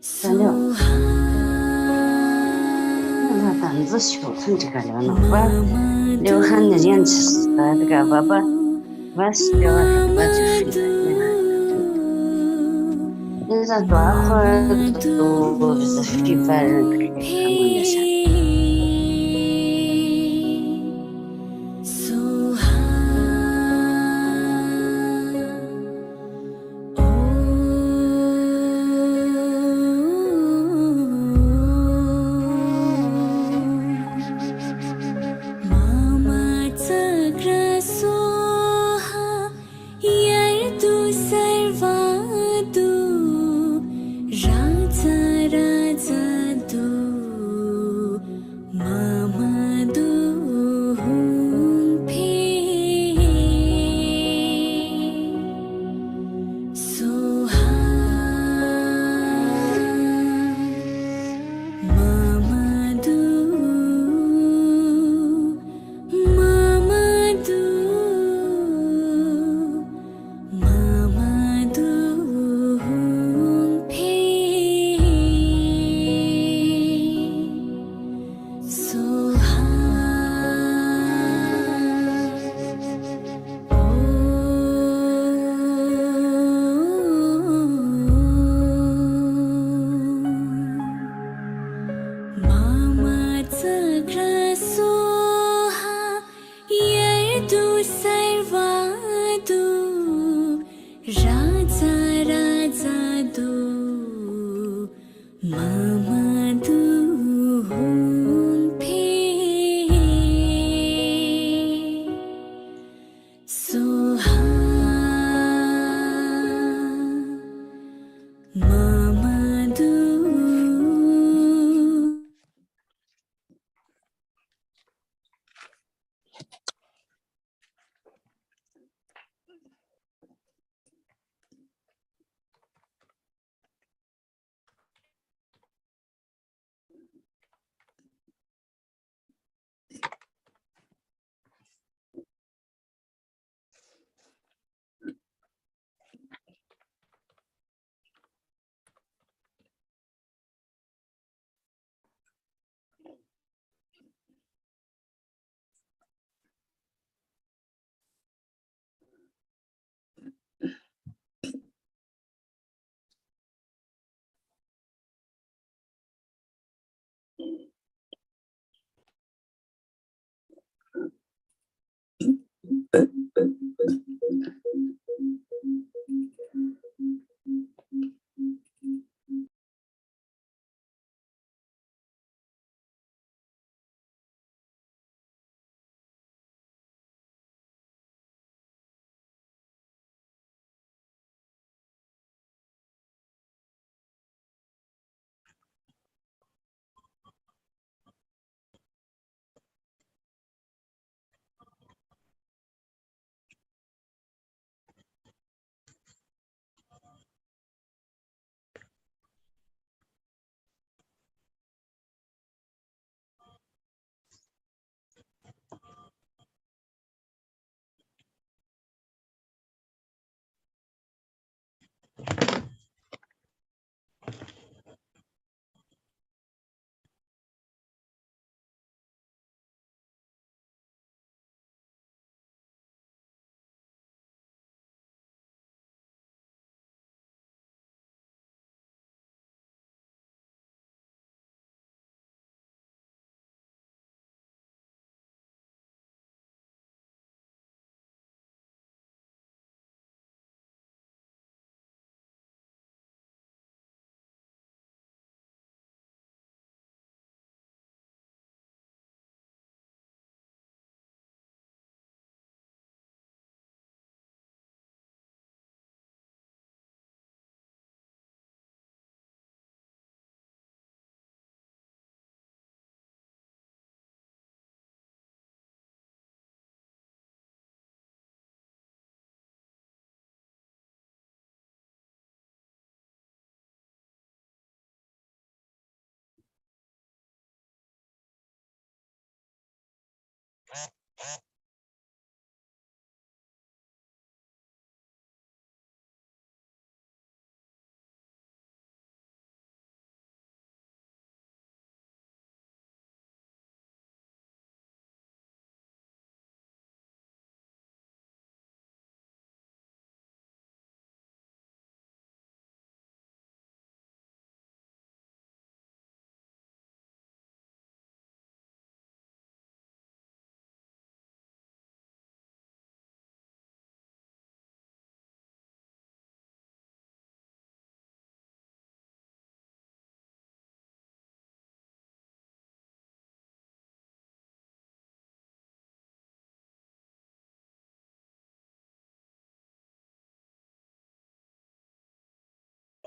36，那他胆子小成这个了呢？我刘汉的年纪是这个我死掉了，我就睡着了。你这多会儿都是睡饭人这个看我那啥。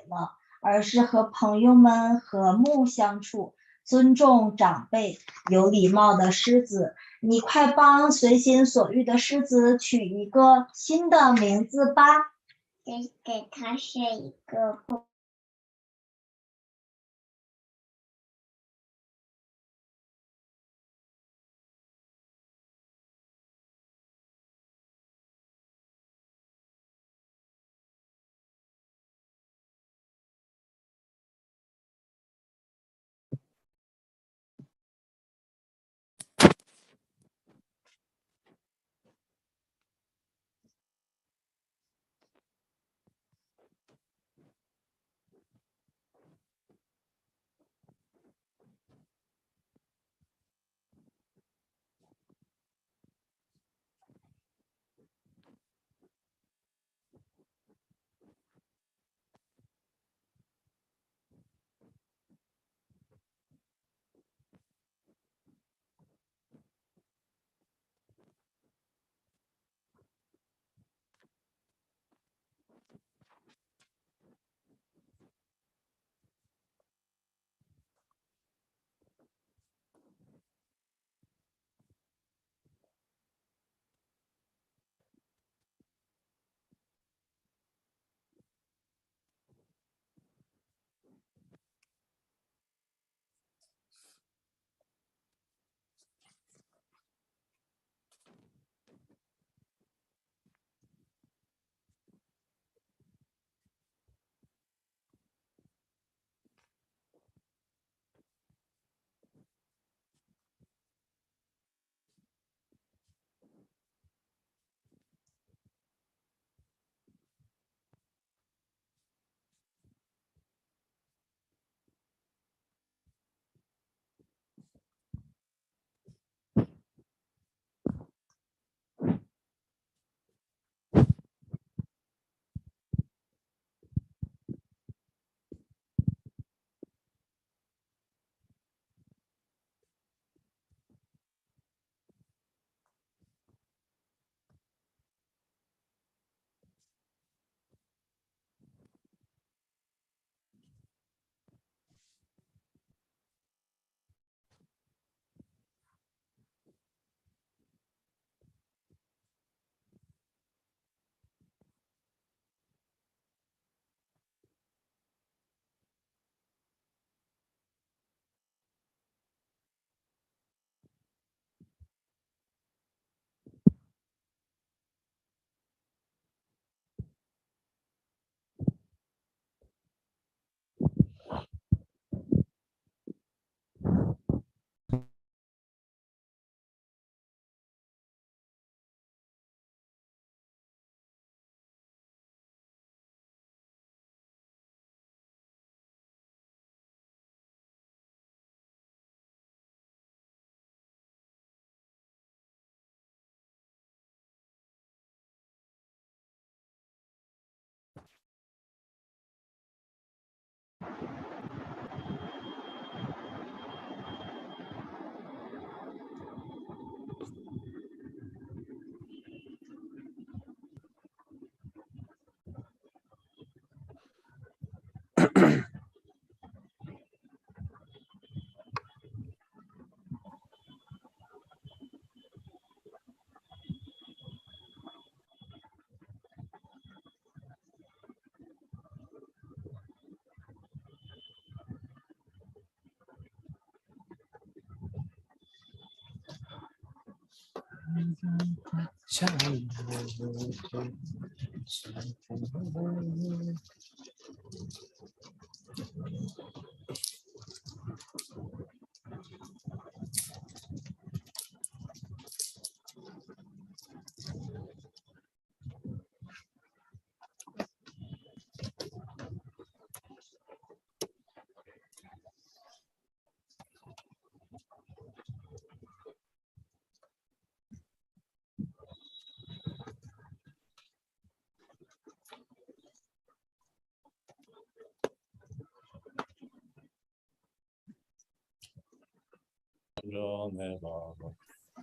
了，而是和朋友们和睦相处，尊重长辈，有礼貌的狮子。你快帮随心所欲的狮子取一个新的名字吧。给他写一个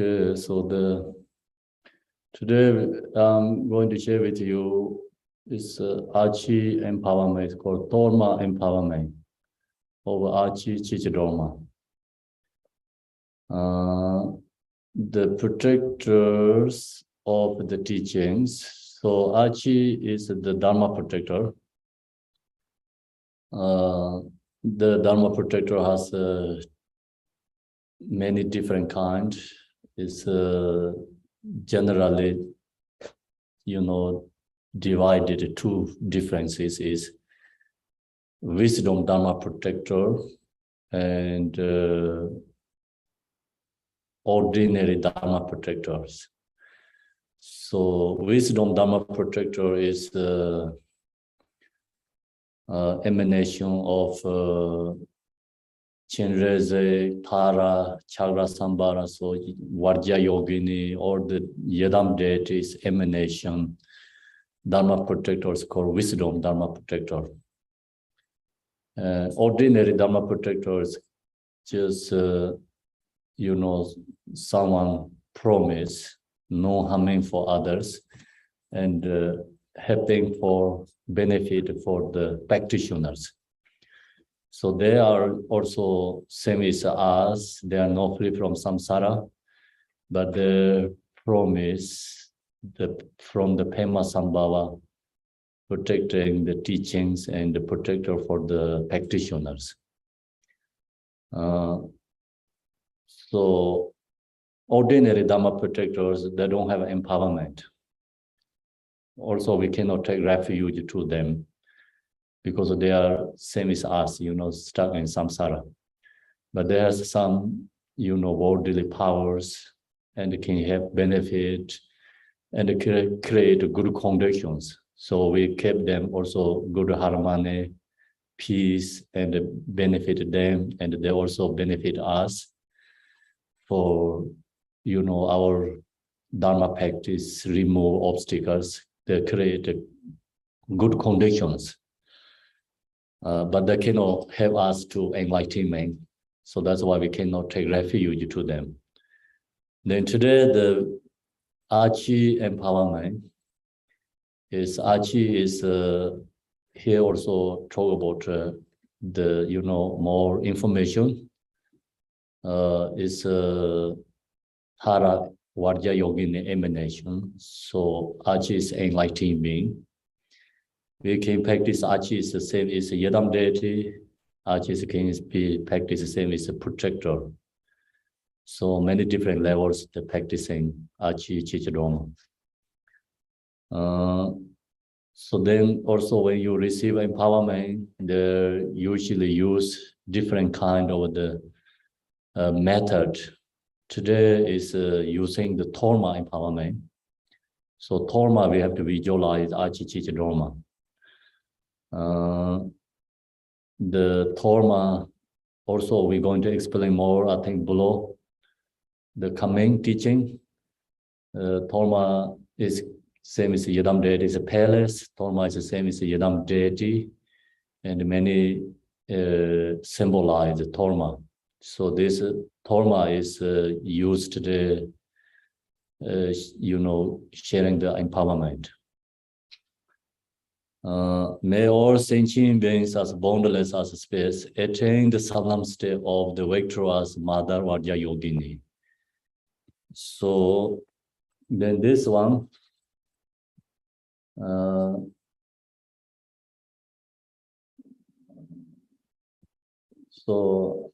Okay, so today I'm going to share with you is Achi empowerment. It's called Dharma empowerment of Achi Chichidharma. The protectors of the teachings. So Achi is the Dharma protector. The Dharma protector has many different kinds. It's generally, divided two differences is wisdom Dharma protector and ordinary Dharma protectors. So wisdom Dharma protector is the emanation of Chenreze, Tara, Chagra Sambhara, so Vajja Yogini, or the Yedam deities emanation. Dharma protectors called wisdom Dharma protector. Ordinary Dharma protectors just, someone promise no harming for others and helping for benefit for the practitioners. So they are also same as us. They are not free from samsara, but the promise from the Pema Sambhava, protecting the teachings and the protector for the practitioners. So ordinary Dharma protectors, they don't have empowerment. Also, we cannot take refuge to them because they are same as us, stuck in samsara. But there's some, worldly powers and can have benefit and create good conditions. So we keep them also good harmony, peace, and benefit them, and they also benefit us for, our Dharma practice, remove obstacles, they create good conditions. But they cannot help us to enlightenment. So that's why we cannot take refuge to them. Then today, the Achi empowerment is Achi is here also talk about the more information is Hara Vajja Yogini emanation. So Achi is enlightened being. We can practice Achi is the same as Yedam deity. Achi can be practiced the same as a protector. So many different levels to practicing Achi Chichidharma. So then also when you receive empowerment, they usually use different kind of the method. Today is using the Dharma empowerment. So Dharma, we have to visualize Achi Chichidharma. The Dharma, also we're going to explain more, I think, below the coming teaching. Dharma is same as the Yedam deity is a palace. Dharma is the same as the Yedam deity, and many symbolize the Dharma. So this Dharma is used to the, sharing the empowerment. May all sentient beings as boundless as space attain the sublime state of the victorious Mother Vajja Yogini. So then this one, so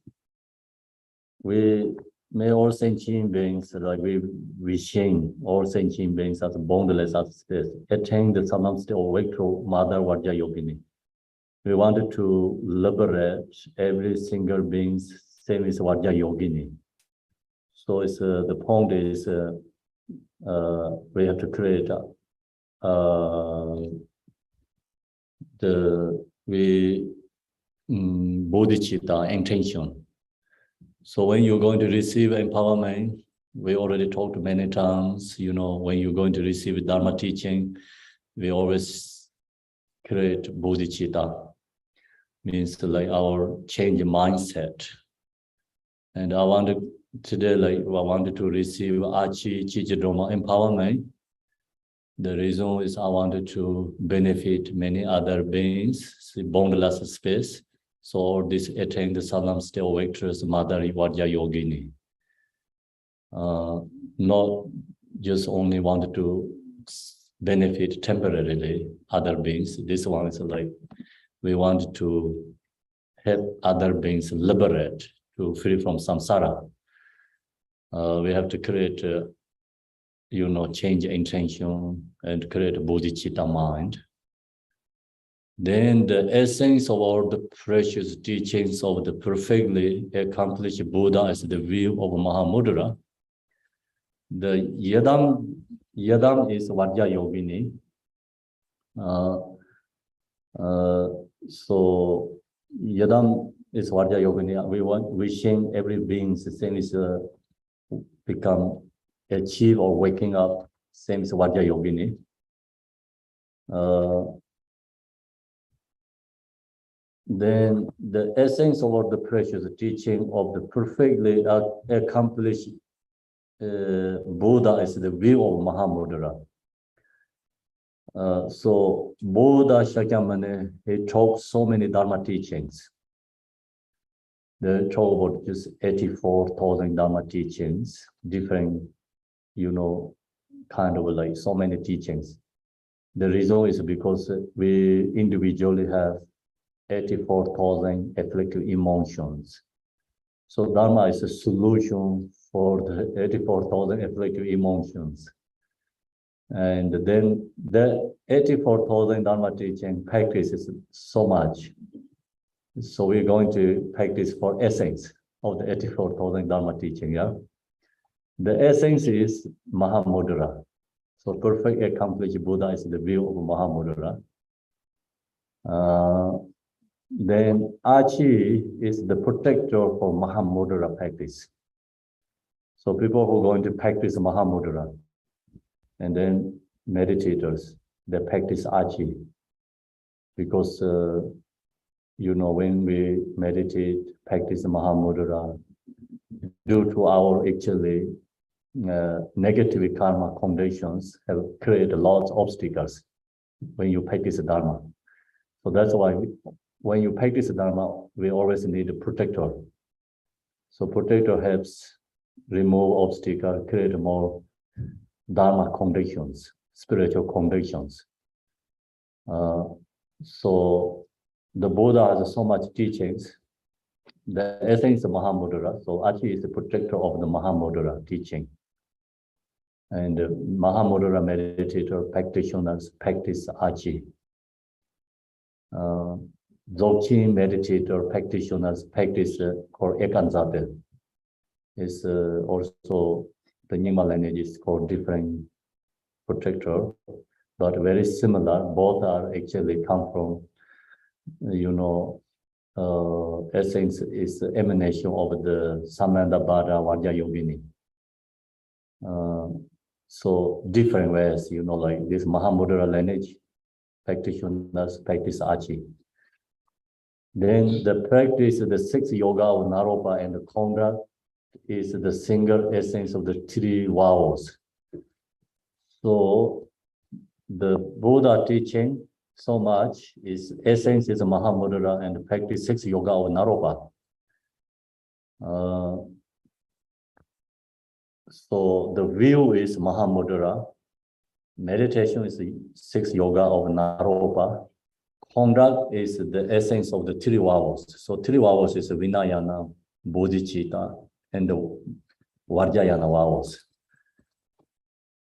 we may all sentient beings, like we shame all sentient beings as boundless as space, attain the sublime state of victorious Mother Vajja Yogini. We wanted to liberate every single being, same as Vajja Yogini. So it's the point is we have to create bodhicitta intention. So when you're going to receive empowerment, we already talked many times, when you're going to receive Dharma teaching, we always create bodhicitta, means like our change mindset. And I want to today, like, I wanted to receive Achi Chichidroma empowerment. The reason is I wanted to benefit many other beings, see boundless space. So this attain the Salam still victorious Mother Vajja Yogini. Not just only wanted to benefit temporarily other beings. This one is like, we want to help other beings liberate to free from samsara. We have to create, change intention and create a bodhicitta mind. Then the essence of all the precious teachings of the perfectly accomplished Buddha is the view of Mahamudra. The Yadam is Vajja Yogini. So Yadam is Vajja Yogini. Wishing every being the same is become achieve or waking up, same as Vajja Yogini. Then the essence of all the precious teaching of the perfectly accomplished Buddha is the view of Mahamudra. So Buddha Shakyamuni, he taught so many Dharma teachings. They taught about just 84,000 Dharma teachings, different, kind of like so many teachings. The reason is because we individually have 84,000 afflictive emotions. So Dharma is a solution for the 84,000 afflictive emotions. And then the 84,000 Dharma teaching practices so much. So we're going to practice for essence of the 84,000 Dharma teaching, yeah? The essence is Mahamudra. So perfect accomplished Buddha is the view of Mahamudra. Then Achi is the protector for Mahamudra practice. So people who are going to practice Mahamudra, and then meditators, they practice Achi. Because, when we meditate, practice Mahamudra, due to our actually negative karma conditions have created lots of obstacles when you practice Dharma. So that's why when you practice Dharma, we always need a protector. So protector helps remove obstacles, create more Dharma conditions, spiritual conditions. So the Buddha has so much teachings. The essence of Mahamudra. So Achi is the protector of the Mahamudra teaching. And Mahamudra meditator practitioners practice Achi. Dzogchen meditator practitioners practice called Ekanzate. Is also the Nyingma lineage is called different protector, but very similar. Both are actually come from, essence is the emanation of the Samandabhara Vajja Yogini. So different ways, like this Mahamudra lineage practitioners practice Achi. Then the practice of the 6 yoga of Naropa and the Kongra is the single essence of the 3 vows. So the Buddha teaching so much is essence is Mahamudra and practice 6 yoga of Naropa. So the view is Mahamudra, meditation is the 6 yoga of Naropa, conduct is the essence of the 3 vows. So 3 vows is Vinayana, Bodhicitta, and the Vajrayana vows.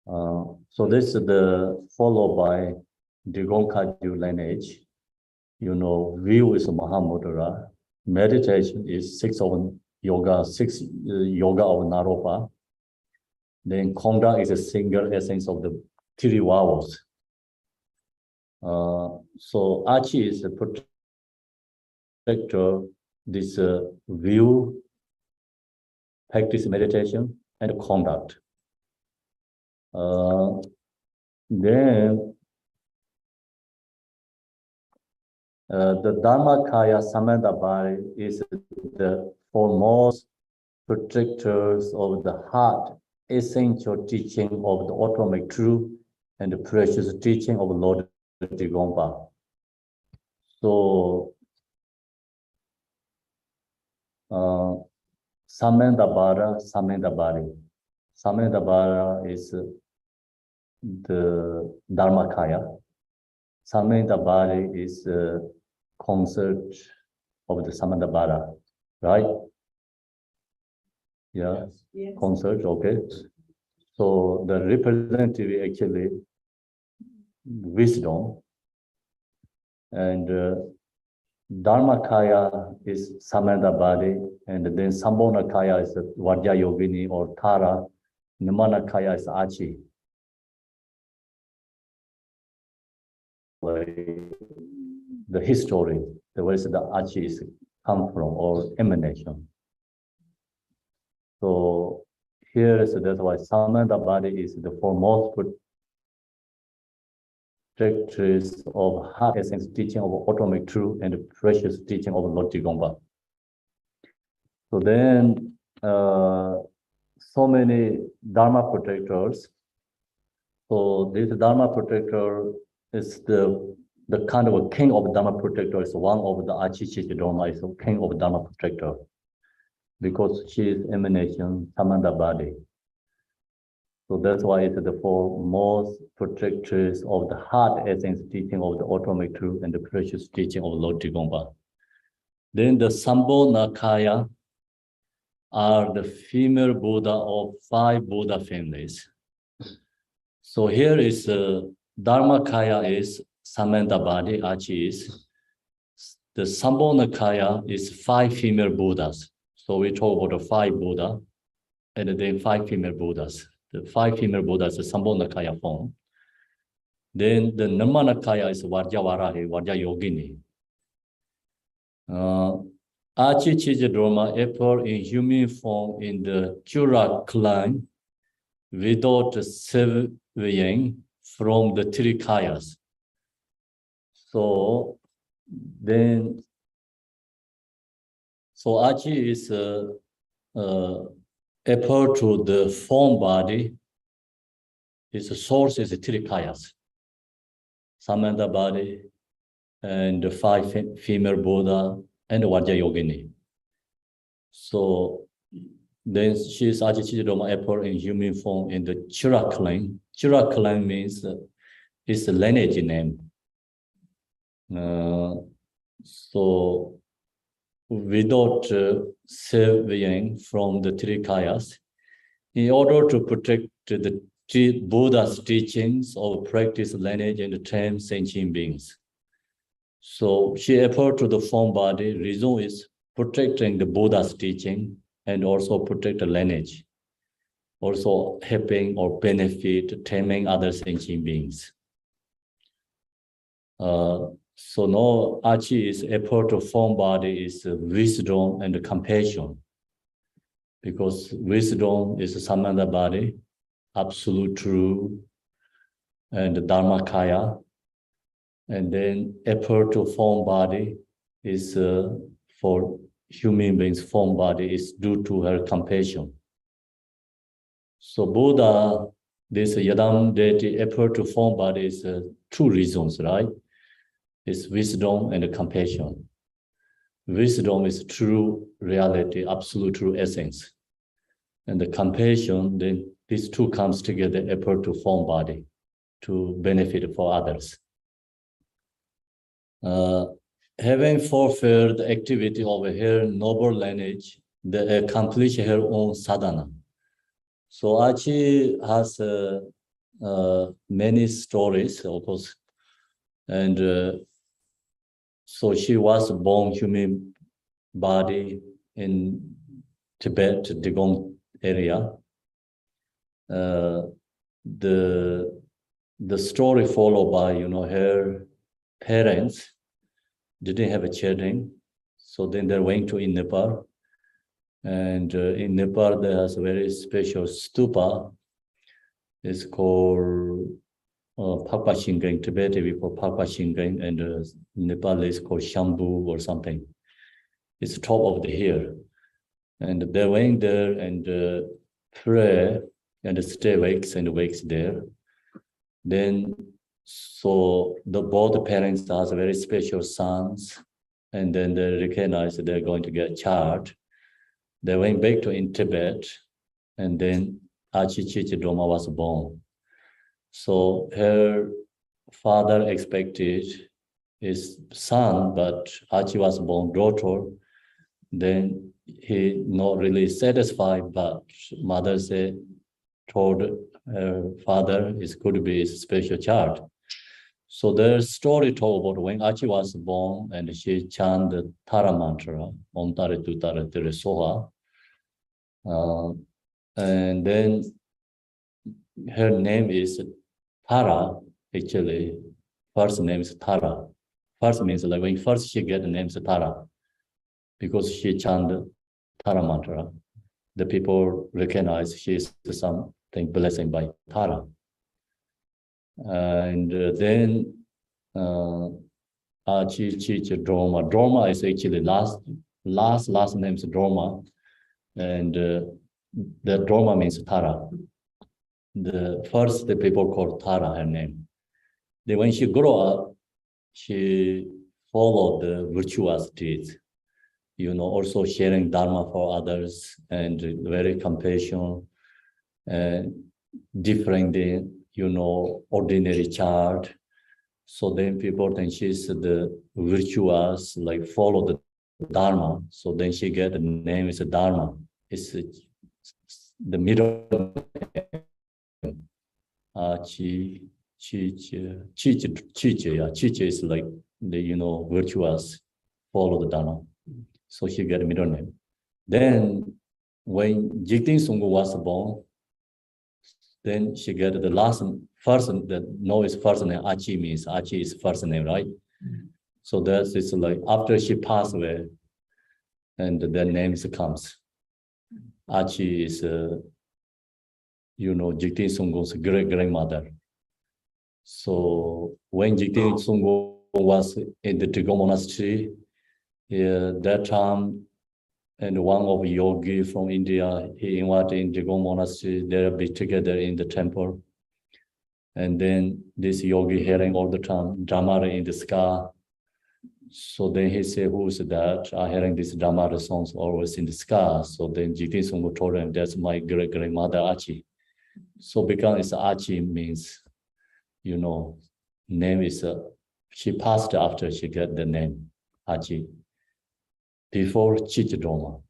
So this is the followed by Digonkaju lineage. View is Mahamudra, meditation is 6 yoga of Naropa. Then conduct is a single essence of the 3 vows. So Achi is the protector, this view, practice meditation, and conduct. Then the Dharmakaya Samandabhari is the foremost protectors of the heart, essential teaching of the ultimate truth, and the precious teaching of Lord Digompa. So, Samendabara. Samendabara is the Dharmakaya. Samendabara is a concert of the Samendabara, right? Yeah, yes. Concert, okay. So the representative actually wisdom, and Dharmakaya is Samendabari, and then Sambhonakaya is Vajja Yogini or Tara, Nimanakaya is Achi. The history, the way the Achi is come from or emanation. So here is that's why Samendabari is the foremost protectress of heart essence teaching of ultimate truth and the precious teaching of Lord Digompa. So then so many Dharma protectors. So this Dharma protector is the kind of a king of Dharma protector is one of the Achi Dharma is a king of Dharma protector because she is emanation Samendabari. So that's why it's the foremost protectress of the heart essence teaching of the ultimate truth and the precious teaching of Lord Digompa. Then the Sambhonakaya are the female Buddha of 5 Buddha families. So here is Dharmakaya is Samendabari, Achi is. The Sambhonakaya is 5 female Buddhas. So we talk about the 5 Buddha and then 5 female Buddhas. The 5 female Buddhas is Sambhonakaya form. Then the Nirmanakaya is Vajja Varahi, Vajja Yogini. Achi Chijadroma appear in human form in the Chura clan without surveying from the 3 kayas. So then, so Achi is appear to the form body. Its source is the 3 kayas. Samendabari and the 5 female Buddha and Vajja Yogini. So then she is Achi Chijadroma appear in human form in the Chura clan. Chura clan means it's a lineage name. So without surveying from the 3 kayas, in order to protect the Buddha's teachings or practice lineage and train sentient beings. So she appeared to the form body. Reason is protecting the Buddha's teaching and also protect the lineage. Also helping or benefit taming other sentient beings. So now Achi is appeared to form body is wisdom and compassion. Because wisdom is Samendabari, absolute truth, and Dharmakaya. And then appeared to form body is for human beings, form body is due to her compassion. So Buddha, this Yadam deity appeared to form body is 2 reasons, right? It's wisdom and compassion. Wisdom is true reality, absolute true essence. And the compassion, then these 2 comes together, appear to form body to benefit for others. Having fulfilled the activity of her noble lineage, they accomplish her own sadhana. So Achi has many stories, of course, and so she was born human body in Tibet, Digong area. The story followed by, her parents didn't have a children, so then they went to in Nepal, and in Nepal there's a very special stupa. It's called Pakpa Shingang, Tibetan we call Pakpa Shingang, and Nepal is called Shambhu or something. It's top of the hill, And they went there and pray and stay weeks there. Then, so both parents has very special sons, and then they recognized they're going to get child. They went back to in Tibet, and then Achi Droma was born. So her father expected his son, but Achi was born daughter. Then he not really satisfied, but mother told her father it could be a special child. So there's story told about when Achi was born and she chanted Tara mantra, Om Tare Tu Tare Tere Soha. And then her name is Tara, actually. First name is Tara. First means like when first she get the name is Tara, because she chanted Tara mantra. The people recognize she is something blessing by Tara. And then Achi Droma. Droma is actually last name is Droma, and the Droma means Tara. The people called Tara her name. Then when she grew up, she followed the virtuous deeds. Also sharing Dharma for others and very compassion, different than, ordinary child. So then people think she's the virtuous, like follow the Dharma. So then she get the name is Dharma. It's the middle name. Chi is like the, virtuous, follow the Dharma. So she get a middle name. Then when Jigten Sunggu was born, then she get the first name. Achi means Achi is first name, right? So that's it's like after she passed away, and the names comes. Achi is Jigten Sunggu's great grandmother. So when Jigten Sunggu was in the Tigon monastery, that time, and one of yogi from India, he invited in Tigon monastery. They'll be together in the temple. And then this yogi hearing all the time Dhamara in the sky. So then he said, "Who's that? I'm hearing this Dhamara songs always in the sky." So then Jigten Sunggu told him, "That's my great grandmother Achi." So because it's Achi means, name is she passed after she got the name Achi. Before Chichidroma.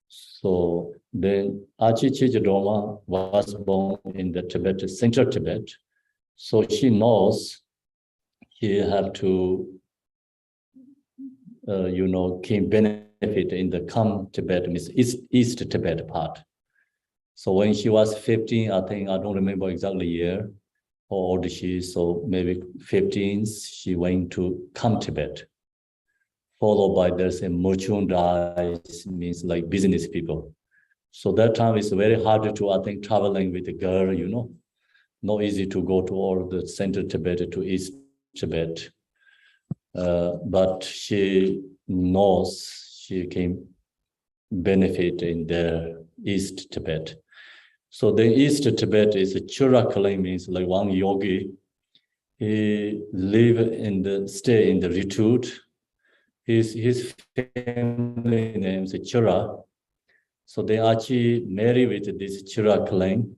So then Achi Chichidroma was born in the Tibet, central Tibet. So she knows he have to, gain benefit in the Kham Tibet, means East Tibet part. So when she was 15, I think, I don't remember exactly year, how old she is, so maybe 15, she went to Kham Tibet. Followed by there's a merchandise, means like business people. So that time is very hard to, I think, traveling with a girl, not easy to go to all the central Tibet to East Tibet. But she knows she can benefit in the East Tibet. So the East Tibet is a Chura means like one yogi. He stay in the retreat. His family name is Chura. So they actually married with this Chura clan,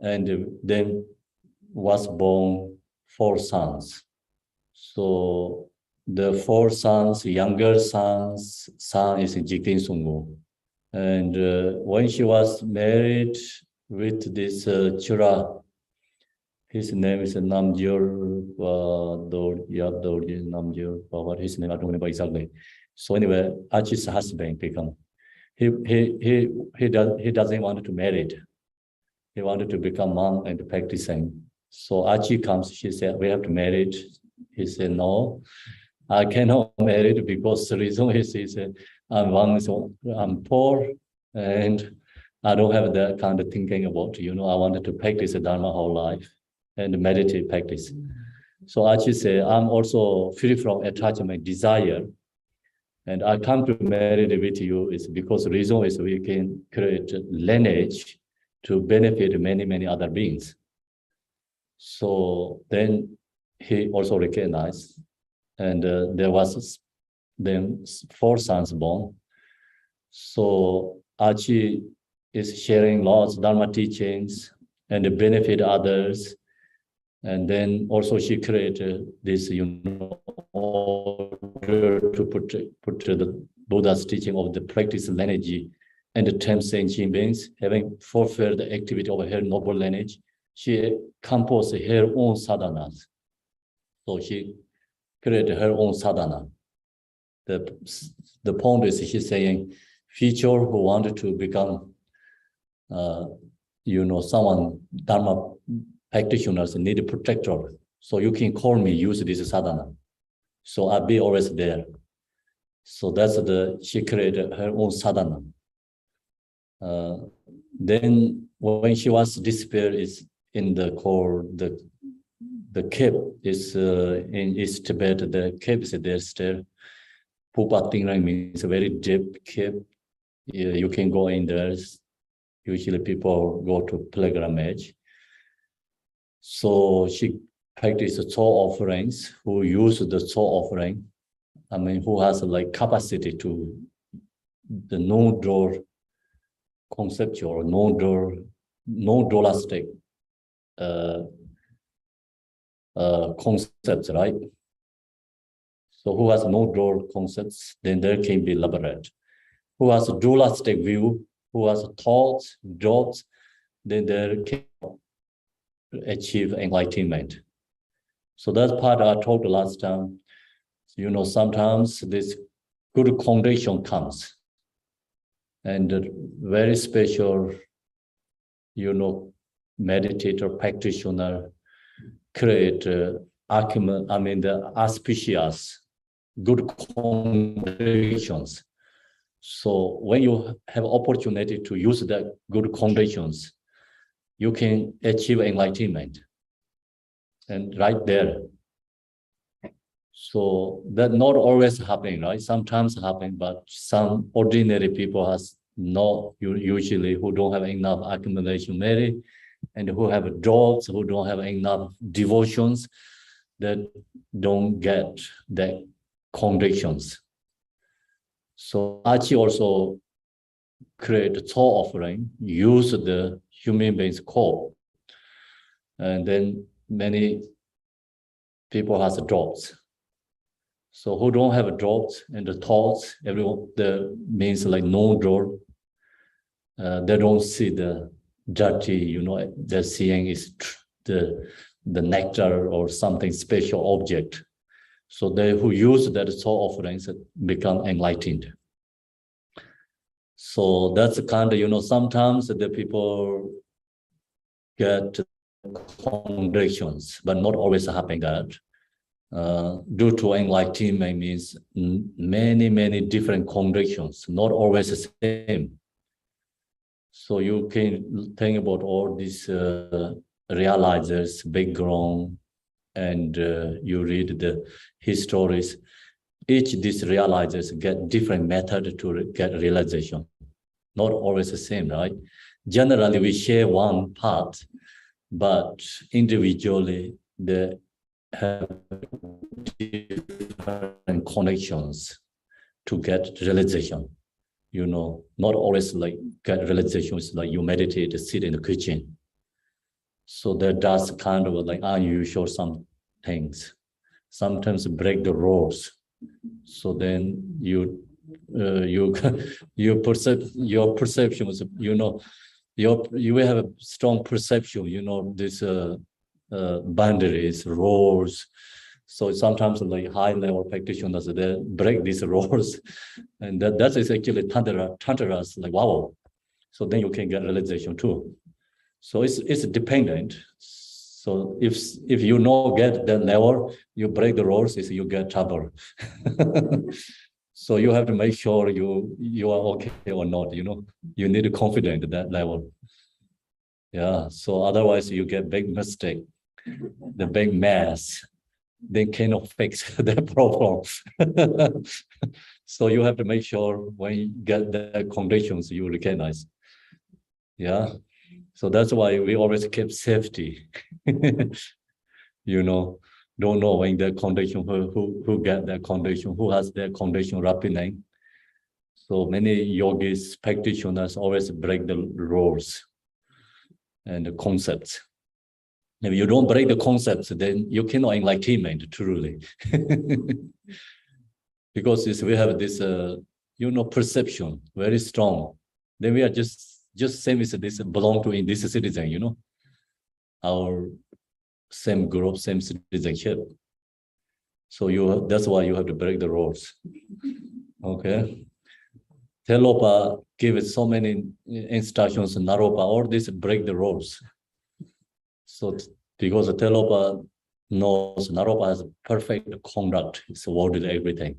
and then was born 4 sons. So the 4 sons, younger son is Jigten Sunggu. And when she was married with this Chura, his name is Namjur Namjur, what his name, I don't remember exactly. So anyway, Achi's husband become. He doesn't want to marry. He wanted to become monk and practicing. So Achi comes, she said, "We have to marry." He said, "No, I cannot marry because the reason is he said, I'm poor and I don't have that kind of thinking about, I wanted to practice the Dharma whole life and meditate practice." So Achi said, "I'm also free from attachment, desire. And I come to married with you is because the reason is we can create lineage to benefit many other beings. So then he also recognized, and there was then 4 sons born. So Achi is sharing lots of Dharma teachings and benefit others. And then also she created this, order to put the Buddha's teaching of the practice lineage and the 10 sentient beings, having fulfilled the activity of her noble lineage, she composed her own sadhanas. So she created her own sadhana. The point is she's saying, future who wanted to become, someone Dharma practitioners need a protector. So you can call me, use this sadhana. So I'll be always there. So that's she created her own sadhana. Then when she was despair is in the core, the cave is in East Tibet, the cave is there still. Pupa Tinglang means a very deep cave. You can go in there. Usually people go to pilgrimage. So she practiced soul offerings, who use the soul offering. Who has like capacity to the non-door conceptual, non-dualistic concepts, right? So who has no-door concepts, then there can be liberated. Who has a dualistic view, who has thoughts, jobs, then there can achieve enlightenment. So that's part I told last time. Sometimes this good condition comes, and a very special, meditator, practitioner create the auspicious good conditions. So when you have opportunity to use that good conditions, you can achieve enlightenment. And right there. So that not always happening, right? Sometimes happen, but some ordinary people has not usually who don't have enough accumulation merit, and who have jobs, who don't have enough devotions, that don't get the conditions. So Achi also create a soul offering, use the human being's core, and then many people has jobs. So who don't have jobs and the thoughts, everyone, the means like no door, they don't see the dirty, they're seeing is the nectar or something special object. So they who use that soul offerings become enlightened. So that's the kind of, sometimes the people get conditions, but not always happen that. Due to enlightenment means many different conditions, not always the same. So you can think about all these realizers, background, and you read the histories. Each of these realizers get different method to get realization. Not always the same, right? Generally, we share one path, but individually, they have different connections to get realization. Not always like get realizations like you meditate, sit in the kitchen. So that does kind of like unusual some things. Sometimes break the rules. So then your perceptions, you will have a strong perception, this boundaries, rules. So sometimes like high level practitioners, they break these rules, and that is actually tantaras, like wow. So then you can get realization too. So it's dependent. So if you get that level, you break the rules, you get trouble. So you have to make sure you are okay or not. You need to confident at that level. Yeah. So otherwise you get big mistake, the big mess. They cannot fix that problem. So you have to make sure when you get the conditions you recognize. Yeah. So that's why we always keep safety. You know, don't know when the condition, who get that condition, who has that condition happening. So many yogis, practitioners always break the rules and the concepts. If you don't break the concepts, then you cannot enlightenment truly. Because we have this, perception very strong. Then we are just same as this belong to in this citizen, our same group, same citizenship. So that's why you have to break the rules. Okay. Telopa gives so many instructions, Naropa, all this break the rules. So because Telopa knows Naropa has perfect conduct, he's awarded everything.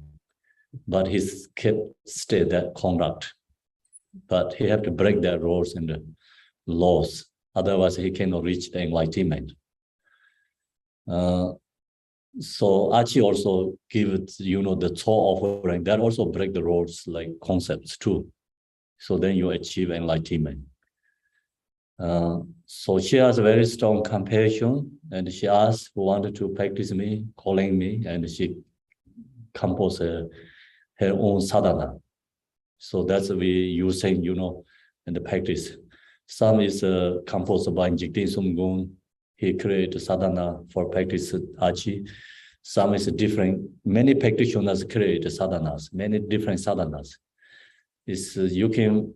But he's kept stay that conduct. But he have to break the rules and the laws. Otherwise he cannot reach the enlightenment. So Achi also gives, the Cho offering, that also break the rules like concepts too. So then you achieve enlightenment. So she has a very strong compassion, and she asked who wanted to practice me, calling me, and she composed her own sadhana. So that's we using, in the practice. Some is composed by Jigten Sumgung. He created sadhana for practice Achi. Some is different. Many practitioners create sadhanas, many different sadhanas. You can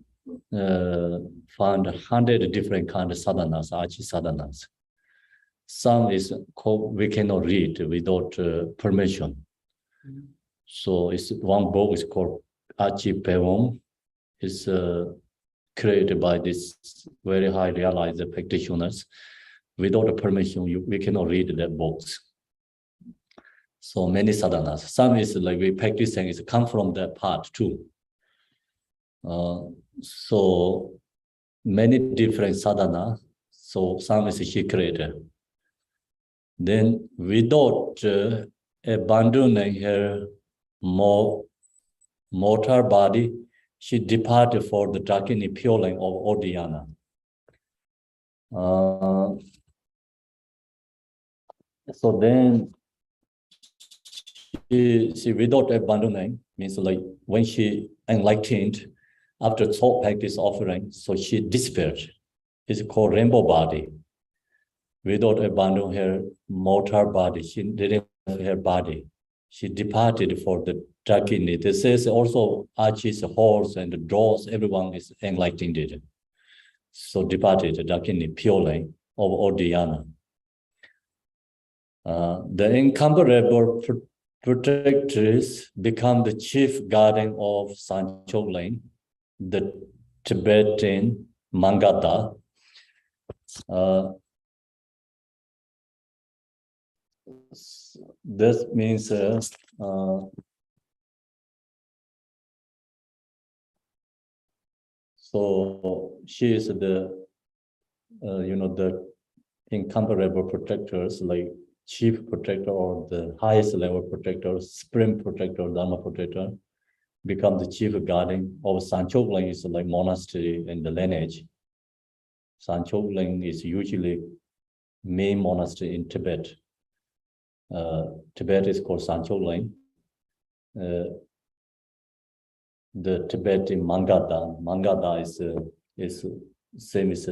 find 100 different kind of sadhanas, Achi sadhanas. Some is called, we cannot read without permission. So it's one book is called Achi Pevom. It's created by this very high realized practitioners. Without a permission, we cannot read that books. So many sadhanas. Some is like we practicing is come from that part too. So many different sadhana. So some is she created. Then without abandoning her mortal body, she departed for the Dakini Pure Land of Odhyana. So then she without abandoning means like when she enlightened after thought practice offering, so she disappeared. It's called rainbow body. Without abandoning her mortal body, she didn't have her body. She departed for the Dakini. This is also Achi's horse and the doors, everyone is enlightened. So departed the Dakini Pure Land of Odhyana. The incomparable protectress become the chief guardian of Sanchok Lane, the Tibetan Mangata. This means so she is the the incomparable protectors, like chief protector or the highest level protector, supreme protector, Dharma protector, become the chief guardian of Sanchok Lane is like monastery in the lineage. Sanchok Lane is usually main monastery in Tibet. Tibet is called Sanchok Lane. The Tibetan Mangata is same as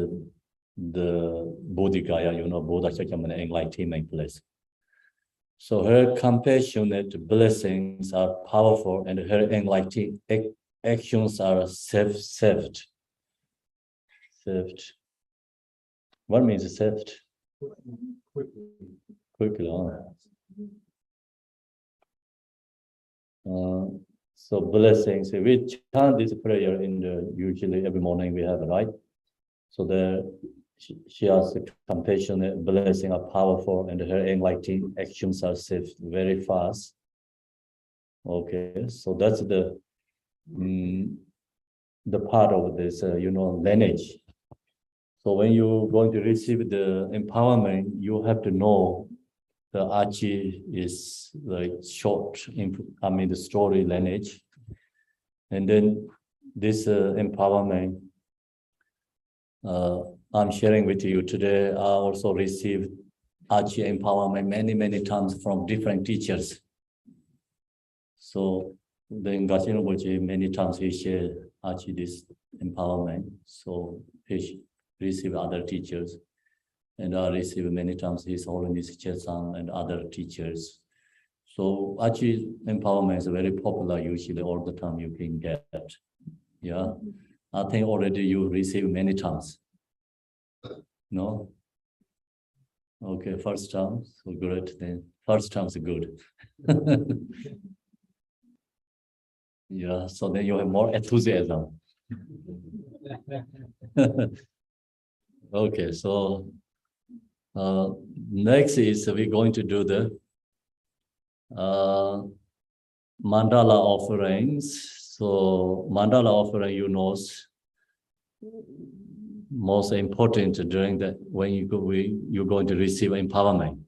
the Bodhigaya, Buddha Shakyamuni enlightenment place. So her compassionate blessings are powerful, and her enlightened actions are saved. What means saved? Quickly. So blessings. We chant this prayer in the usually every morning we have, right? So she has a compassionate blessing are powerful, and her enlightened actions are saved very fast. Okay, so that's the part of this, lineage. So when you're going to receive the empowerment, you have to know the Achi is like short, the story lineage. And then this empowerment I'm sharing with you today, I also received Achi empowerment many times from different teachers. So then Gachinobochi, many times he shared Achi this empowerment. So he received other teachers. And I received many times His Holiness Chesan and other teachers. So Achi empowerment is very popular usually all the time you can get. Yeah. I think already you received many times. No? Okay, first time, so great then. First time is good. Yeah, so then you have more enthusiasm. Okay, so next is we're going to do the Mandala offerings. So Mandala offering, you know, most important during that when you're going to receive empowerment.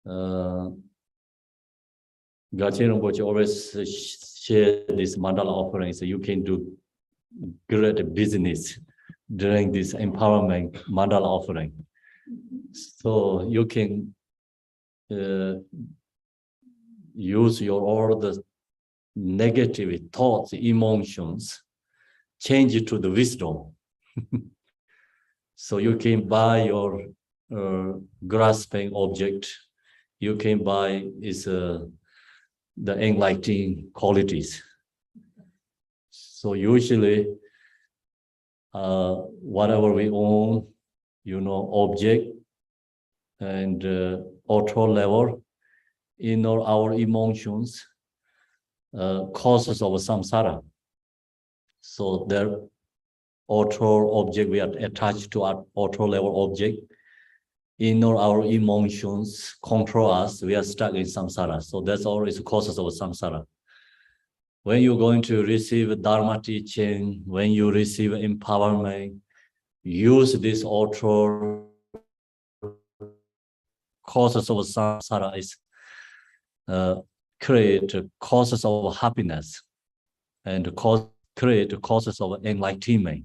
Gachen Rinpoche always share this Mandala offering, so you can do great business during this empowerment Mandala offering. So you can use all the negative thoughts, emotions, change it to the wisdom. So you can buy your grasping object. You can buy is the enlightening qualities. So usually, whatever we own, you know, object and auto level, in our emotions, causes of samsara. So there auto object, we are attached to our auto level object. In our emotions control us, we are stuck in samsara. So that's always causes of samsara. When you're going to receive Dharma teaching, when you receive empowerment, use this auto causes of samsara is create causes of happiness and create causes of enlightenment.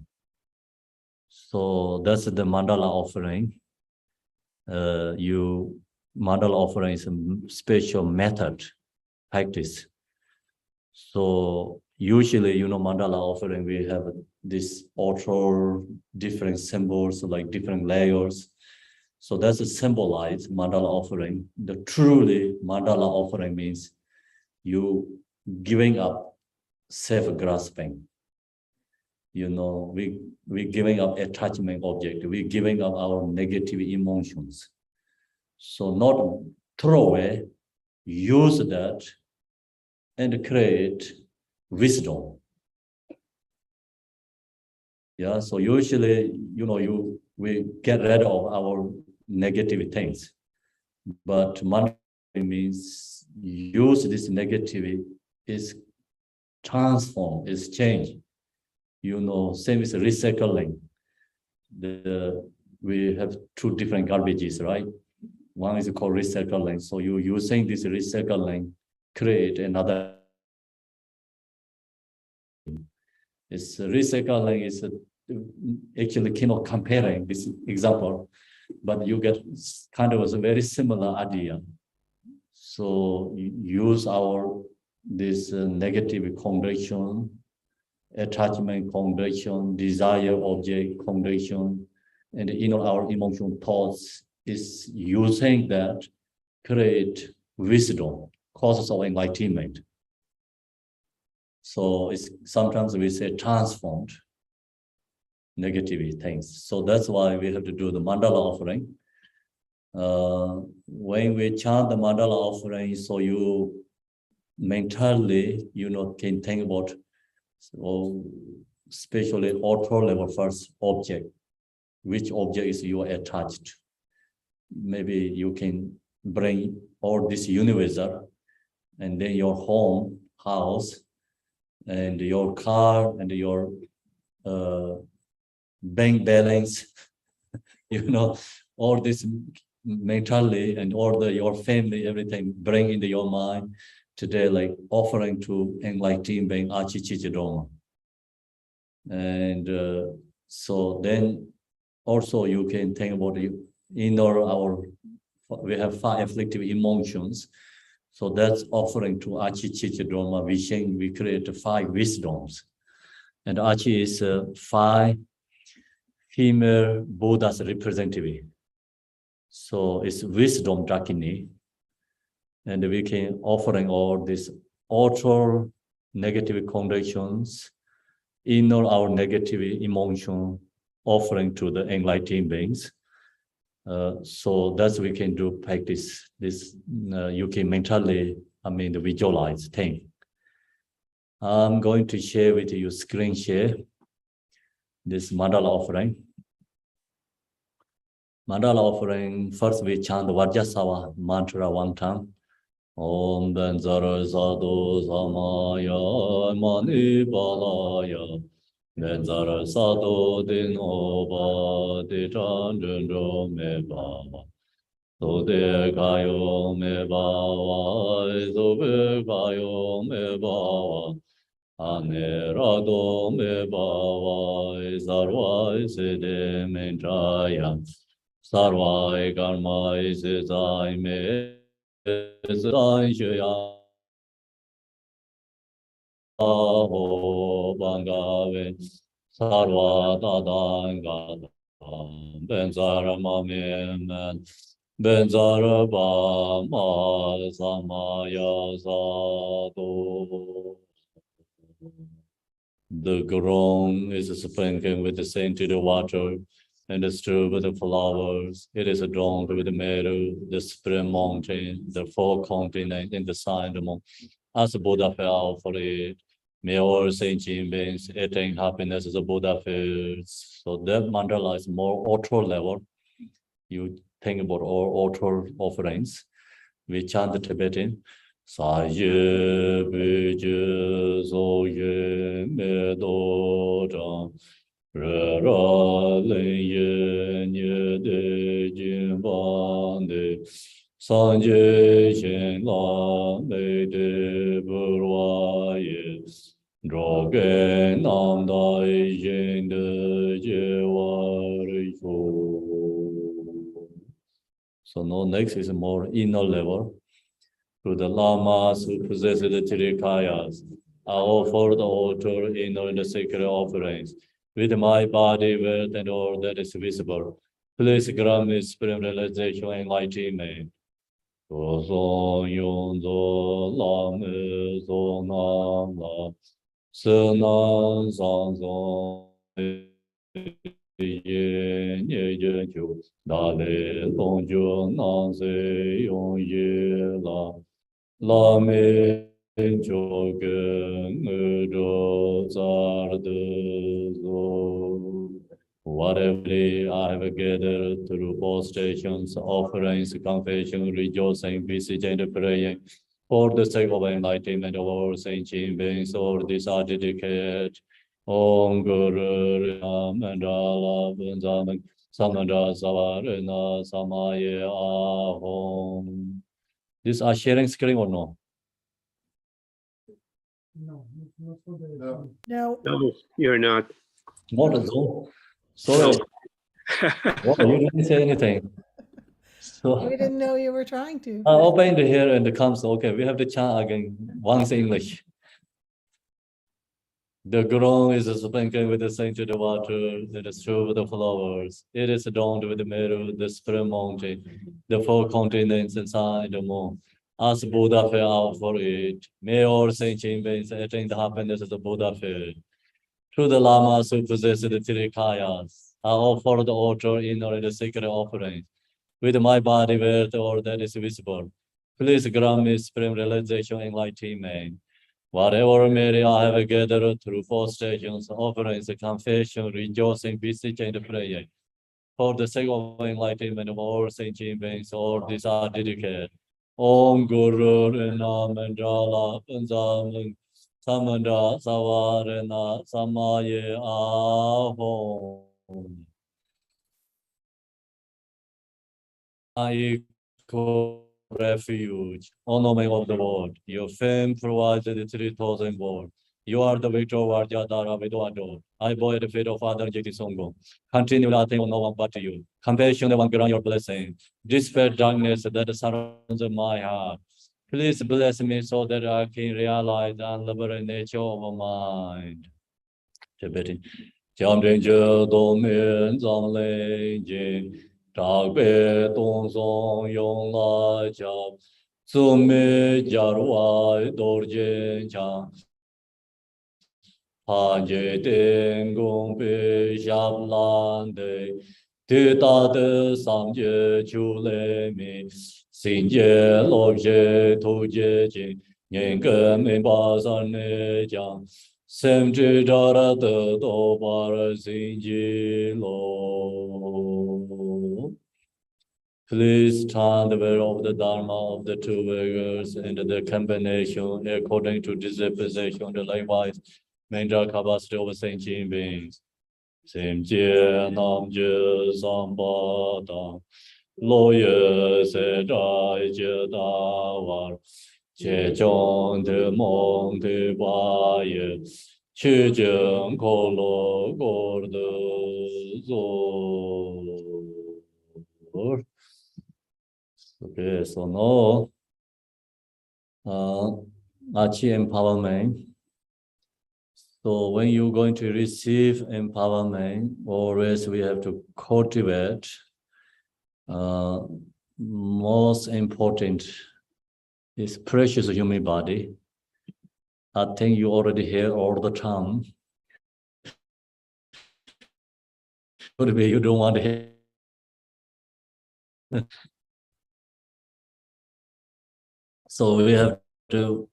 So that's the Mandala offering. Mandala offering is a special method practice. So usually, you know, Mandala offering, we have this auto different symbols, like different layers. So that's a symbolized Mandala offering. The truly Mandala offering means you giving up self-grasping. You know, we giving up attachment object. We giving up our negative emotions. So not throw away, use that and create wisdom. Yeah, so usually, you know, we get rid of our negative things. But Mandala means use this negativity is transform, is change. You know, same as recycling. We have two different garbages, right? One is called recycling. So you using this recycling, create another. It's recycling is actually cannot comparing this example, but you get kind of a very similar idea. So you use this negative congregation, attachment congregation, desire object congregation, and our emotional thoughts is using that create wisdom, causes of enlightenment. So it's sometimes we say transformed negative things. So that's why we have to do the Mandala offering. When we chant the Mandala offering, so you mentally, you know, can think about, so especially auto level first object. Which object is you attached? Maybe you can bring all this universal, and then your home, house, and your car, and your bank balance, you know, all this mentally, and all your family, everything, bring into your mind, today, like offering to enlightened being Achi Chichidoma. And so then also you can think about we have 5 afflictive emotions. So that's offering to Achi Chichidoma. We create 5 wisdoms. And Achi is 5 female Buddha's representative. So it's wisdom Dakini. And we can offering all these outer negative conditions, inner our negative emotion, offering to the enlightened beings. So that's we can do practice this. You can mentally, visualize thing. I'm going to share with you screen share this mandala offering. Mandala offering, first we chant the Vajrasattva mantra 1 time. Om Benzara Sadhu Samaya Mani Balaya Benzara Sadhu Dinoba Dichandro Me Baba Sode Kayo Me Baba Sobe Kayo Me Baba Anerado Me Baba Sarvai Sede Mentraya Sarvai Karma Isai Me Bangave Sarva Dadanga Benzara Mamin Benzara Bama Samaya Sado. The Gurung is sprinkling with the scented water and the strewn with the flowers. It is adorned with the meadow, the spring mountain, the 4 continents in the sign of the moon. As a Buddha fell for it, may all sentient beings attain happiness as a Buddha feels. So that mandala is more outer level. You think about all outer offerings. We chant the Tibetan. Saye Beje Zoye Medo Re Ra Len Ye Nye De Jin Ban De Sanje Shen La Me De Burwa Ye Droge Nam Dai Jen De Je Wa Ri Fu. So now next is a more inner level. To the lamas who possess the Tirikayas, I offer the altar in the sacred offerings, with my body, wealth, and all that is visible. Please grant me supreme realization and enlightenment. So yon zo lam zo nam la senan san zo ye nye ye ju da le long ju nan se yon ye la. La me whatever I have gathered through all stations, offerings, confession, rejoicing, beseech, and praying, for the sake of enlightenment of all sentient beings, all these are dedicated. Om Guru Mandala Bunzaman Samandra Savarana Samaye Ahom. These are sharing screen or no? No. No, you're not. Not at all. Sorry. Well, you didn't say anything. So We didn't know you were trying to. I opened here and it comes. Okay, we have to chant again once English. The ground is sprinkled with the scented water, it is strewn with the flowers. It is adorned with the meadow, the spring mountain, the 4 continents inside the moon. As Buddha fell out for it, may all sentient beings attain the happiness of the Buddha feel. To the lamas who possess the Tirikayas, I offer the altar in the sacred offering. With my body where all that is visible. Please grant me supreme realization and enlightenment. Whatever merit I have gathered through 4 stations, offerings, confession, rejoicing, beseech, and prayer. For the sake of enlightenment of all sentient beings, all these are dedicated. Om Guru Rina Mandala Panzamang Samandra Savarana Samaye Ahom. Aiko refuge, O name of the Lord. Your fame provides the 3,000 world. You are the victor of Arjadara Vidwado. I boy the feet of Father Jiti Songo. Continue nothing on no one but you. Compassion, the one grant your blessing. Dispel darkness that surrounds my heart. Please bless me so that I can realize and liberate nature of my mind. Tibetan. Jiang Zhe Dong Min Zang Lei Jing. Trạc bê tông song yong la chab. Su mi jar wai dor jen chang. Han je ten gong bê shab lan de. Tê ta de sam je chu le mi. Xin je lo je tu je jing. Nyen ge min ba san ne chang. Sem je jara de do bar xin ji lo. Please turn the way of the Dharma of the two beggars into the combination according to disposition, the likewise mental capacity of sentient beings. Sim Jie Nam Jie Samba Dang Lo Ye Se Zhai Jie Da War Jie Zhong De Mong De Ba Ye Qi Jing Ko Lo Gor De Zo. Okay, so now, Achi empowerment. So when you're going to receive empowerment, always we have to cultivate. Most important is precious human body. I think you already hear all the time. Could be you don't want to hear. So we have to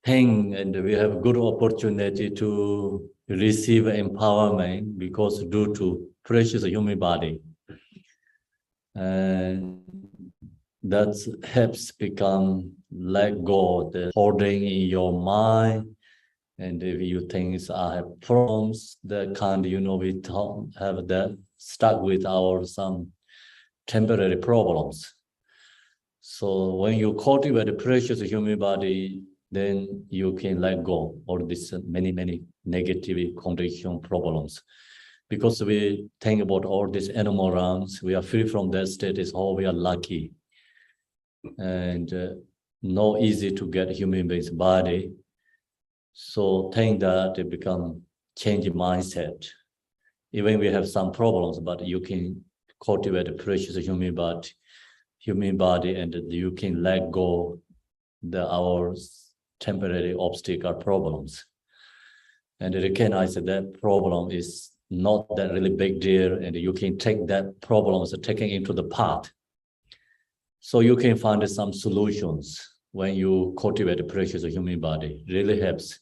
think, and we have good opportunity to receive empowerment because due to precious human body. And that helps become let go the holding in your mind. And if you think I have problems, that kind, we don't have that stuck with our some temporary problems. So when you cultivate a precious human body, then you can let go all these many negative condition problems. Because we think about all these animal realms, we are free from that state is how we are lucky. And not easy to get human being's body. So think that it become change mindset. Even we have some problems, but you can cultivate a precious human body, and you can let go our temporary obstacle problems. And recognize that problem is not that really big deal, and you can take that problem as taking into the path. So you can find some solutions when you cultivate a precious human body. Really helps.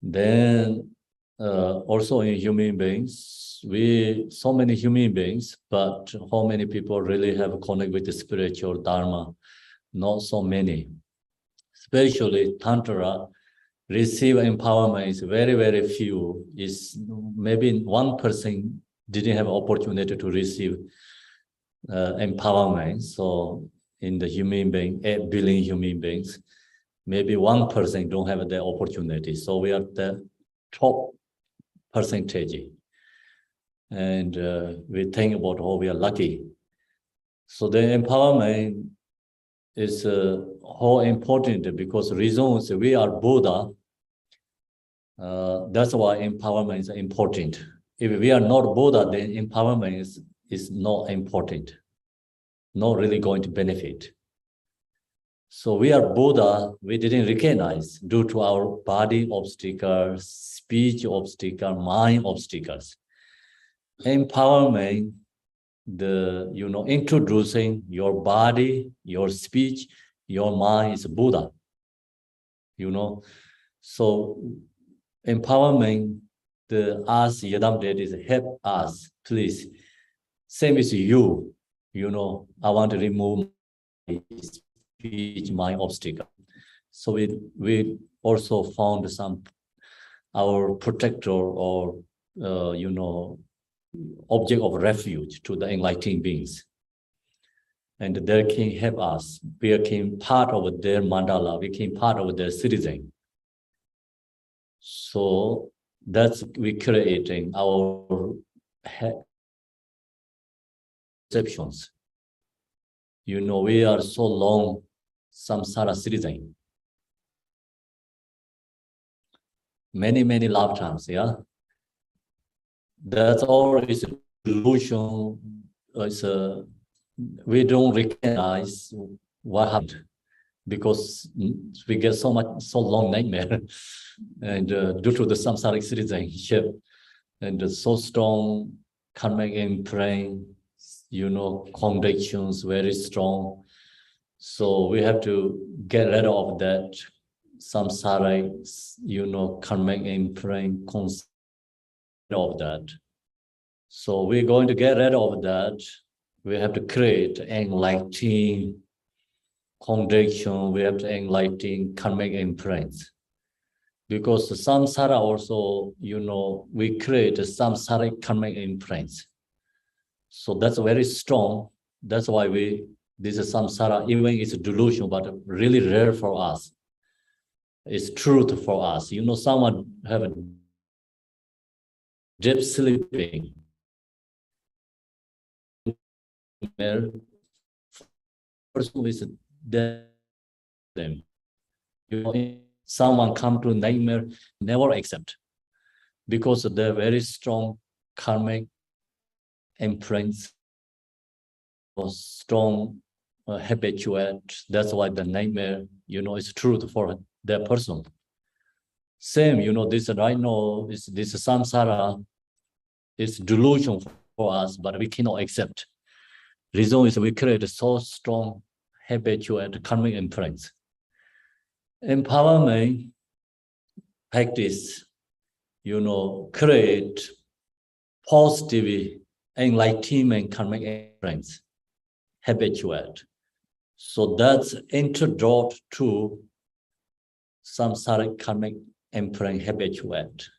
Then also in human beings, so many human beings, but how many people really have a connect with the spiritual Dharma? Not so many. Especially Tantra, receive empowerment is very few. Is maybe 1% didn't have opportunity to receive empowerment. So in the human being, 8 billion human beings, maybe 1% don't have the opportunity. So we are the top percentage. And we think about how we are lucky. So the empowerment is how important, because reasons we are Buddha. That's why empowerment is important. If we are not Buddha, then empowerment is not important, not really going to benefit. So we are Buddha, we didn't recognize due to our body obstacles, speech obstacles, mind obstacles. Empowerment, introducing your body, your speech, your mind is Buddha. So empowerment, us Yadam deities help us, please. Same as you, I want to remove my speech, my obstacle. So we also found our protector or object of refuge to the enlightened beings. and they can help us. We became part of their mandala, we became part of their citizen. So that's we creating our perceptions. You know, we are so long samsara citizen. Many lifetimes, yeah. That's all is illusion. We don't recognize what happened because we get so long nightmare, and due to the samsaric citizenship and so strong karmic imprint, you know, convictions very strong. So we have to get rid of that samsaric, you know, karmic imprint, concept of that. So we're going to get rid of that. We have to create enlightening conviction. We have to enlighten karmic imprints. Because the samsara also, you know, we create samsaric karmic imprints. So that's very strong. That's why this is samsara, even it's a delusion, but really rare for us. It's truth for us. You know, someone have a deep sleeping. Person is them. You know, someone come to nightmare, never accept, because they're very strong karmic imprints, or strong habituate. That's why the nightmare, you know, is truth for that person. Same, you know, this right now is this samsara is delusion for us, but we cannot accept. Reason is we create so strong habituate karmic imprints. Empowerment practice, you know, create positive enlightenment karmic imprints, habituate. So that's introduced to samsaric karmic imprint habituate.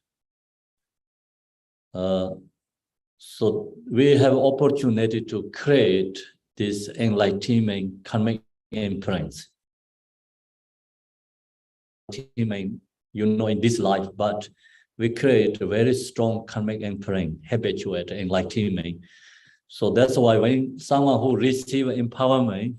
So we have opportunity to create this enlightenment karmic imprints. You know, in this life, but we create a very strong karmic imprint, habituate enlightenment. So that's why when someone who receive empowerment,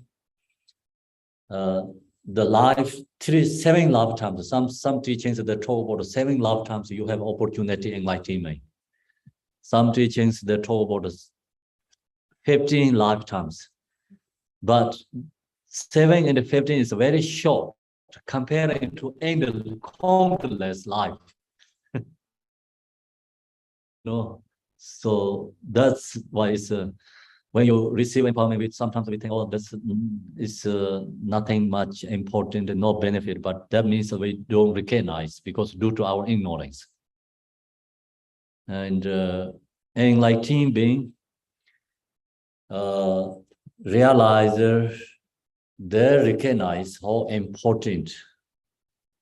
the life 7 lifetimes, some teachings that talk about 7 lifetimes you have opportunity enlightenment. Some teachings that talk about 15 lifetimes, but 7 and 15 is very short comparing to endless, countless life. No, so that's why it's when you receive empowerment, sometimes we think, oh, this is nothing much important and no benefit, but that means that we don't recognize because due to our ignorance. And enlightened being realize they recognize how important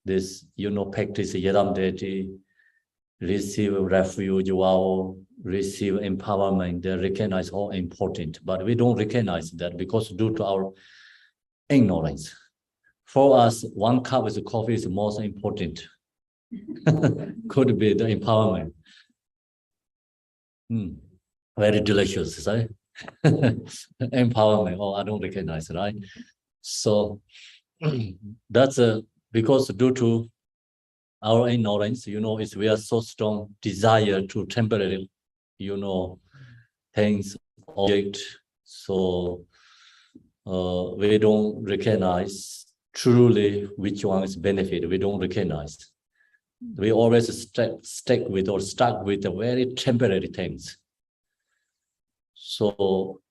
this, you know, practice Yadam deity, receive refuge, wow, receive empowerment. They recognize how important, but we don't recognize that because due to our ignorance. For us, 1 cup with coffee is most important. Could be the empowerment. Very delicious, right? Empowerment. Oh, I don't recognize, right? So that's because due to our ignorance, you know, we are so strong desire to temporary, you know, things, object. So we don't recognize truly which one is benefit. We don't recognize. We always stick with or stuck with the very temporary things. So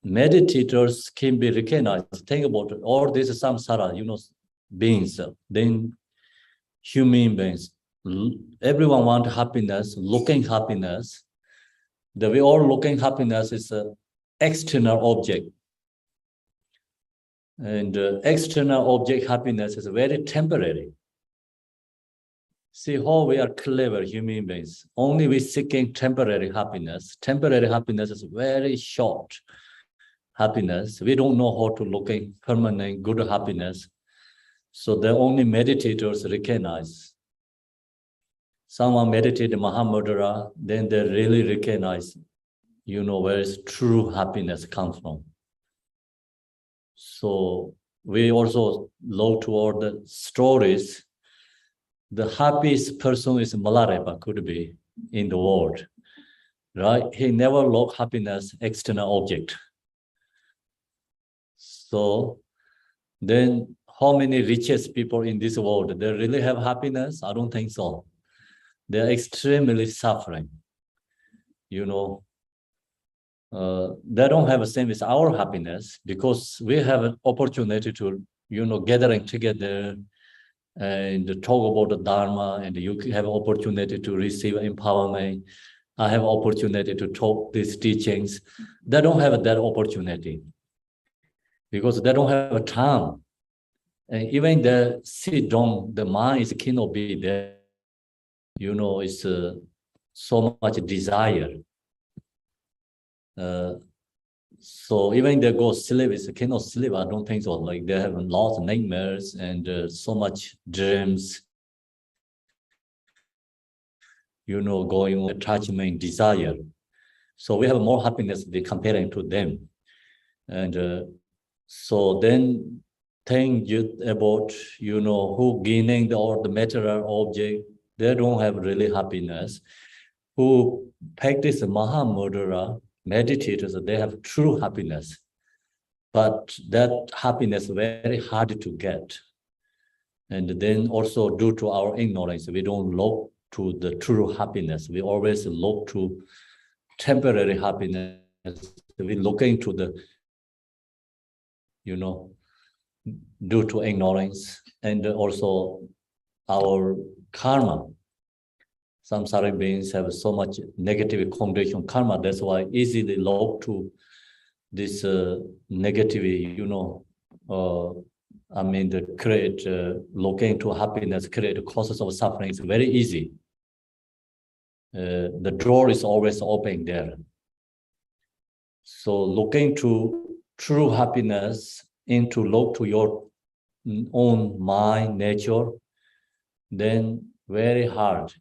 meditators can be recognized. Think about it. All this samsara, you know, beings, then human beings. Everyone wants happiness, looking happiness. The way all looking happiness is an external object. And external object happiness is very temporary. See how we are clever human beings. Only we seeking temporary happiness. Temporary happiness is very short. happiness. We don't know how to locate permanent good happiness. So the only meditators recognize. Someone meditated Mahamudra, then they really recognize, where is true happiness comes from. So we also look toward the stories. The happiest person is Malarepa, could be, in the world, right? He never looked happiness external object. So then how many richest people in this world, they really have happiness? I don't think so. They're extremely suffering. They don't have the same as our happiness, because we have an opportunity to, gathering together and talk about the Dharma, and you have an opportunity to receive empowerment. I have opportunity to talk these teachings. They don't have that opportunity because they don't have a time. And even the sit down, the mind cannot be there. It's so much desire. So even they go sleep, it cannot sleep. I don't think so. Like they have lots of nightmares and so much dreams. Going on attachment, desire. So we have more happiness comparing to them. And so then think about, who gaining all the material object, they don't have really happiness. Who practice Mahamudra, meditators, they have true happiness. But that happiness is very hard to get. And then also due to our ignorance, we don't look to the true happiness. We always look to temporary happiness. We look into the, due to ignorance and also our karma. Samsaric beings have so much negative condition karma. That's why easily look to this negative, the create, looking to happiness, create causes of suffering is very easy. The door is always open there. So looking to true happiness, into look to your own mind, nature, then very hard.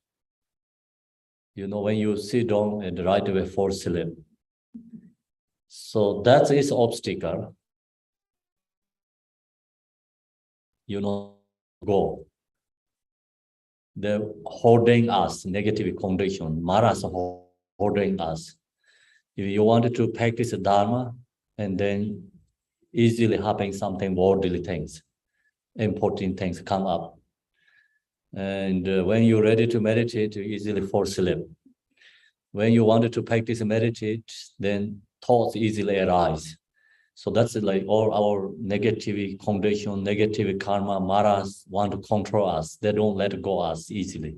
When you sit down and right away fall asleep. So that is obstacle. Go. They're holding us, negative condition, maras holding us. If you wanted to practice Dharma, and then easily happen something worldly things, important things come up. And when you're ready to meditate, you easily fall asleep. When you wanted to practice meditate, then thoughts easily arise. So that's like all our negative condition, negative karma, maras want to control us. They don't let go us easily.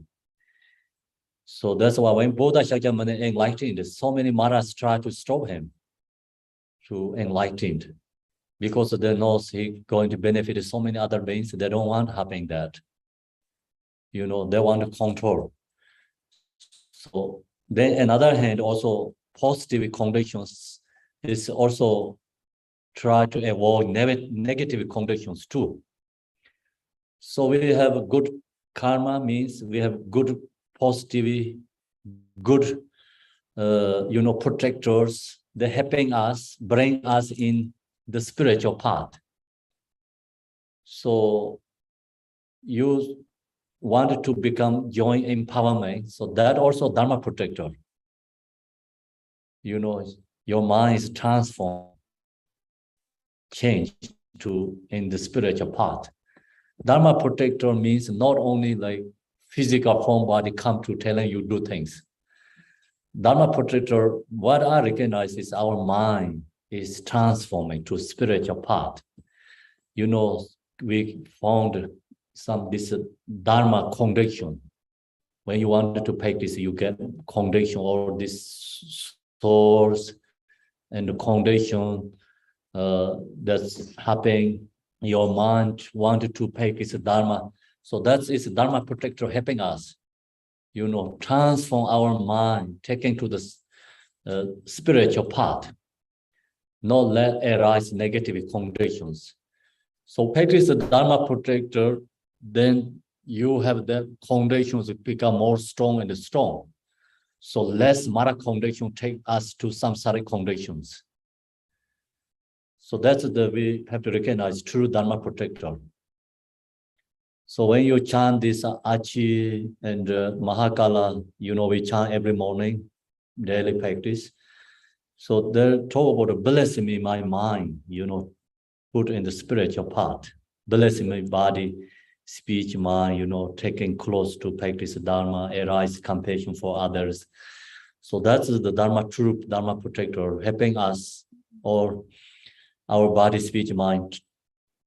So that's why when Buddha Shakyamuni enlightened, so many maras try to stop him to enlightened, because they know he's going to benefit so many other beings. They don't want having that. They want to control. So then another hand, also positive conditions is also try to avoid negative conditions too. So we have good karma, means we have good positivity, good, protectors. They're helping us, bring us in the spiritual path. So you wanted to become joint empowerment. So that also Dharma protector. Your mind is transformed, changed to in the spiritual path. Dharma protector means not only like physical form body come to telling you do things. Dharma protector, what I recognize is our mind is transforming to spiritual path. We found this Dharma condition. When you want to practice, you get condition or this source and the condition that's happening. Your mind wanted to practice Dharma. So that is Dharma protector helping us, transform our mind, taking to the spiritual path. not let arise negative conditions. So practice the Dharma protector, then you have the conditions become more strong and strong. So less Mara condition take us to samsaric conditions. So that's we have to recognize true Dharma protector. So when you chant this Achi and Mahakala, we chant every morning, daily practice. So they talk about blessing me my mind, put in the spiritual part, blessing my body, speech, mind, taking close to practice Dharma, arise compassion for others. So that's the Dharma true Dharma protector, helping us or our body, speech, mind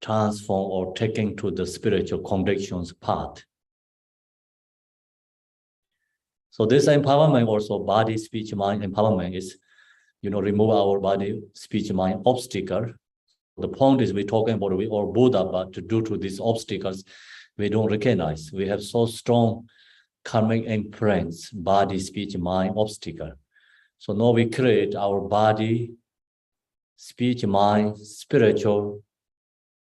transform or taking to the spiritual convictions part. So this empowerment also body, speech, mind empowerment is, remove our body, speech, mind obstacle. The point is we're talking about we are Buddha, but due to these obstacles, we don't recognize. We have so strong karmic imprints, body, speech, mind obstacle. So now we create our body, speech, mind, spiritual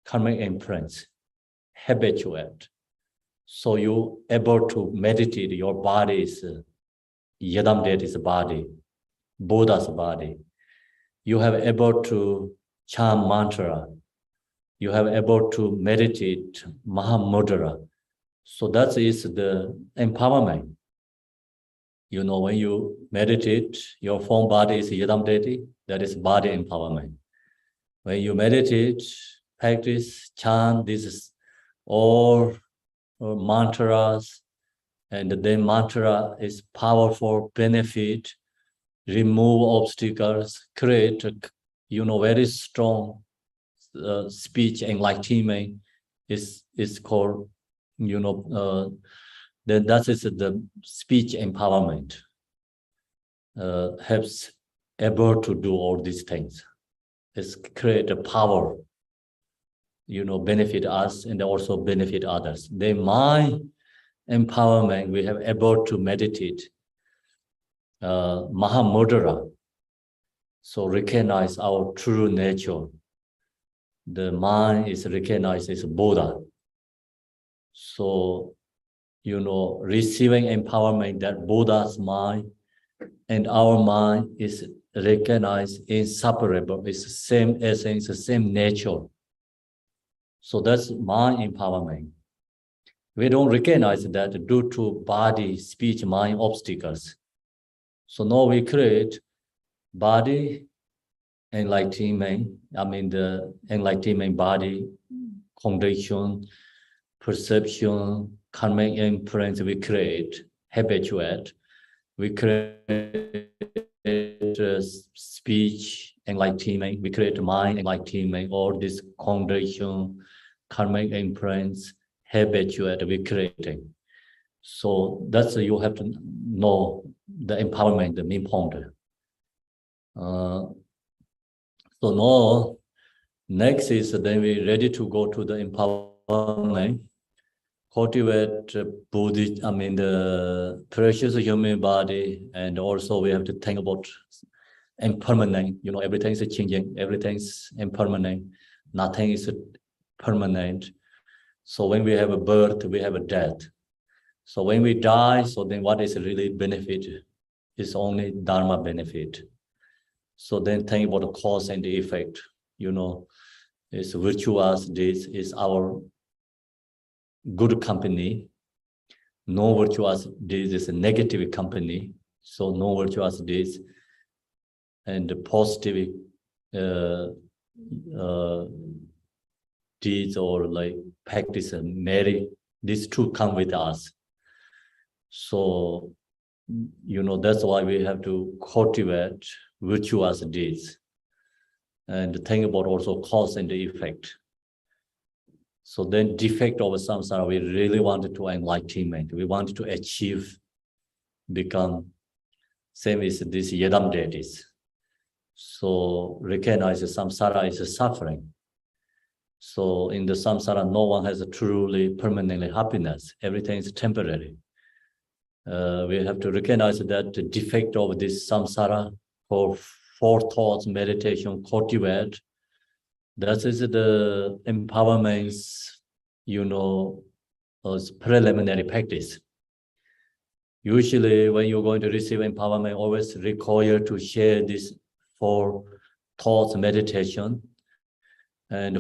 karmic imprints, habituate. So you able to meditate, your body is Yadam deity's body, Buddha's body. You have able to chant mantra. You have able to meditate Mahamudra. So that is the empowerment. When you meditate, your form body is Yadam deity, that is body empowerment. When you meditate, practice, chant, this is all mantras, and then mantra is powerful benefit, remove obstacles, create, very strong speech enlightenment is called, then that is the speech empowerment, helps able to do all these things. It's create a power, benefit us and also benefit others. Then mind empowerment, we have able to meditate Mahamudra. So recognize our true nature. The mind is recognized as Buddha. So, receiving empowerment that Buddha's mind and our mind is recognized inseparable. It's the same essence, the same nature. So that's mind empowerment. We don't recognize that due to body, speech, mind obstacles. So now we create body enlightenment, the enlightenment body, condition, perception, karmic imprints we create, habituate. We create speech enlightenment, we create mind enlightenment, all this condition, karmic imprints, habituate we creating. So that's you have to know the empowerment, the main point. So now, next is then we're ready to go to the empowerment. Cultivate Buddhist, the precious human body, and also we have to think about impermanent. Everything's changing, everything's impermanent, nothing is permanent. So when we have a birth, we have a death. So when we die, so then what is really benefit? It's only Dharma benefit. So then think about the cause and the effect. It's virtuous deeds is our good company. No virtuous deeds is a negative company. So no virtuous deeds and the positive deeds or like practice and merit, these two come with us. So, that's why we have to cultivate virtuous deeds and think about also cause and the effect. So then defect of samsara, we really wanted to enlightenment. We wanted to achieve, become same as these Yadam deities. So recognize samsara is a suffering. So in the samsara, no one has a truly permanently happiness. Everything is temporary. We have to recognize that the defect of this samsara for four thoughts meditation cultivate. That is the empowerment's, as preliminary practice. Usually when you're going to receive empowerment, always require to share this four thoughts meditation. And,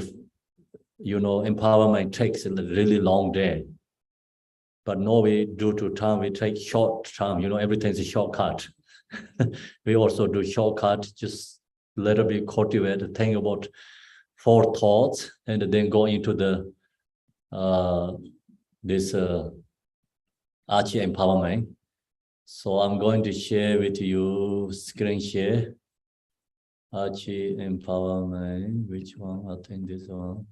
empowerment takes a really long day. But no, due to time, we take short time, everything's a shortcut. We also do shortcut, just let it be cultivated, think about four thoughts, and then go into the this Achi empowerment. So I'm going to share with you screen share. Achi empowerment, which one? I think this one.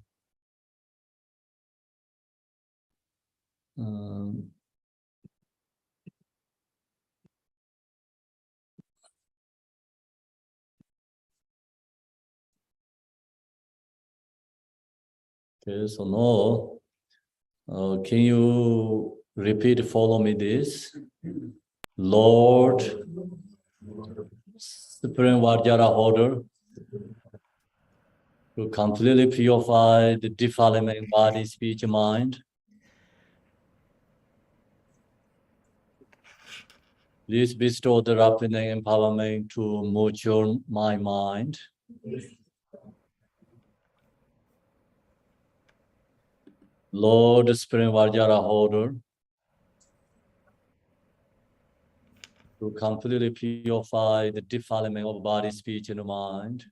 Okay, so now, can you repeat, follow me this? Lord, Supreme Vajra holder, to completely purify the defilement body, speech, mind. Please bestow the rapid empowerment to mature my mind. Lord, Supreme Vajra holder, to completely purify the defilement of body, speech, and mind.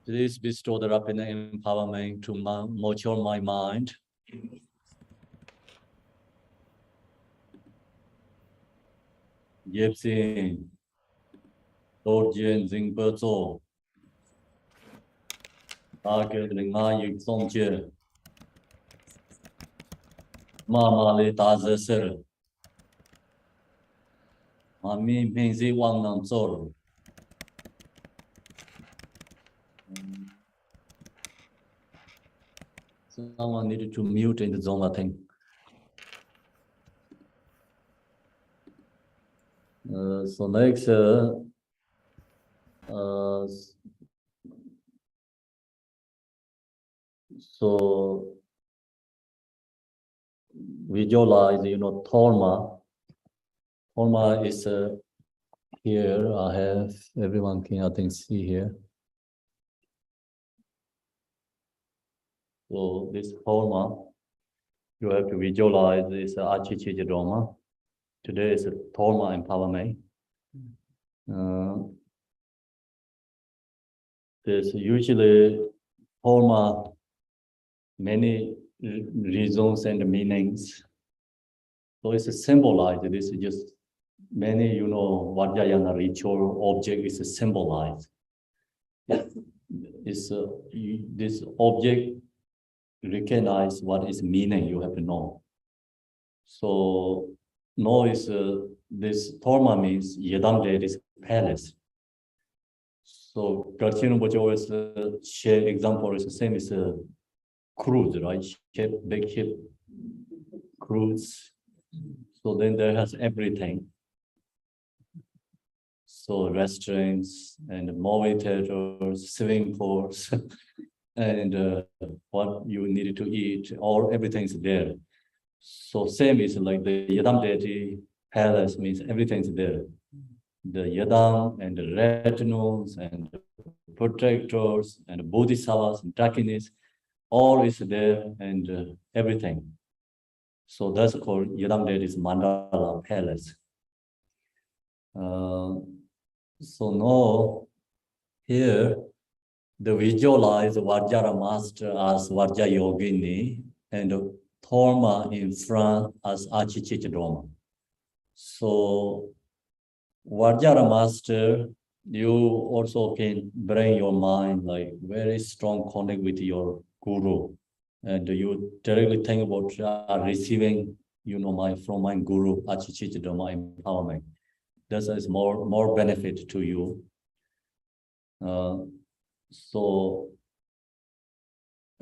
Please bestow the rapid empowerment to mature my mind. Yepsin, Lord Jen Zing Berzo, Target Linga Yik Song Jie, Mama Le Tazer, Mami Pingzi Wang Nam Zoro. Someone needed to mute in the Zoom, I think. So next, so visualize, Tholma. Tholma is here. I have, everyone can, I think, see here. So this Tholma, you have to visualize this Achi Chijidoma. Today is a Tholma empowerment. There's usually Tholma, many reasons and meanings. So it's a symbolized. This is just many, Vajrayana ritual object is a symbolized. It's this object recognize what is meaning. You have to know. So no is this Tholma means Yedam is palace. So Garchino Bojo always share example is the same as a cruise, right? Ship, big ship, cruise. So then there has everything. So restaurants and movie theaters, swimming pools, and what you needed to eat, or everything's there. So same is like the Yedam deity palace means everything's there. The Yedam and the retinues and the protectors and the bodhisattvas and dakinis, all is there and everything. So that's called Yedam deity's Mandala palace. So now here the visualize Vajra master as Vajra Yogini and Tholma in front as Achi Chichidoma. So Vajra master, you also can bring your mind like very strong connect with your guru, and you directly think about receiving, from my guru Achi Chichidoma empowerment. That is more benefit to you. So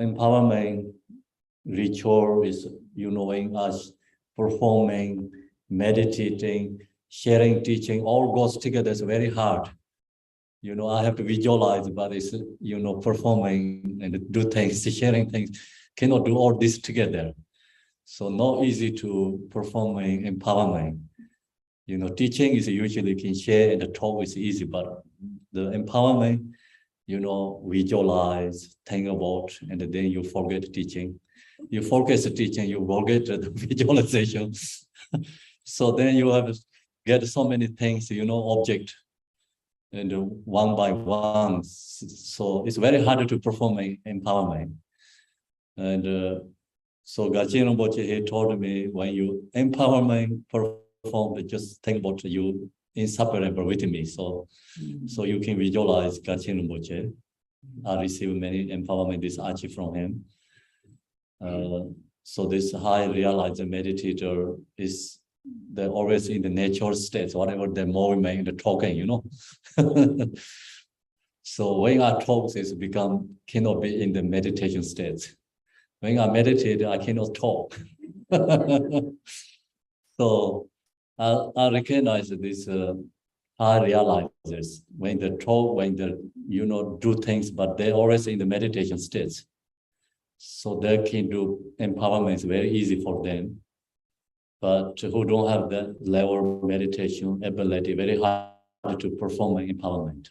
empowerment ritual is, as performing meditating, sharing, teaching, all goes together. It's very hard. I have to visualize, but it's, performing and do things, sharing things, cannot do all this together. So not easy to performing empowerment. Teaching is usually can share and the talk is easy, but the empowerment, visualize, think about, and then you forget teaching. You focus the teaching, you forget the visualization. So then you have to get so many things, object, and one by one. So it's very hard to perform empowerment. And so Gachi Rinpoche, he told me, when you empowerment perform, just think about you inseparable with me. So you can visualize Gachi Rinpoche. I received many empowerment, this Achi from him. So this high realizer meditator they're always in the natural states, whatever the movement, the talking, So when I talk, it's cannot be in the meditation state. When I meditate, I cannot talk. So I recognize this high realizers when they talk, when they do things, but they're always in the meditation states. So they can do empowerment. It's very easy for them. But who don't have that level of meditation ability, very hard to perform empowerment.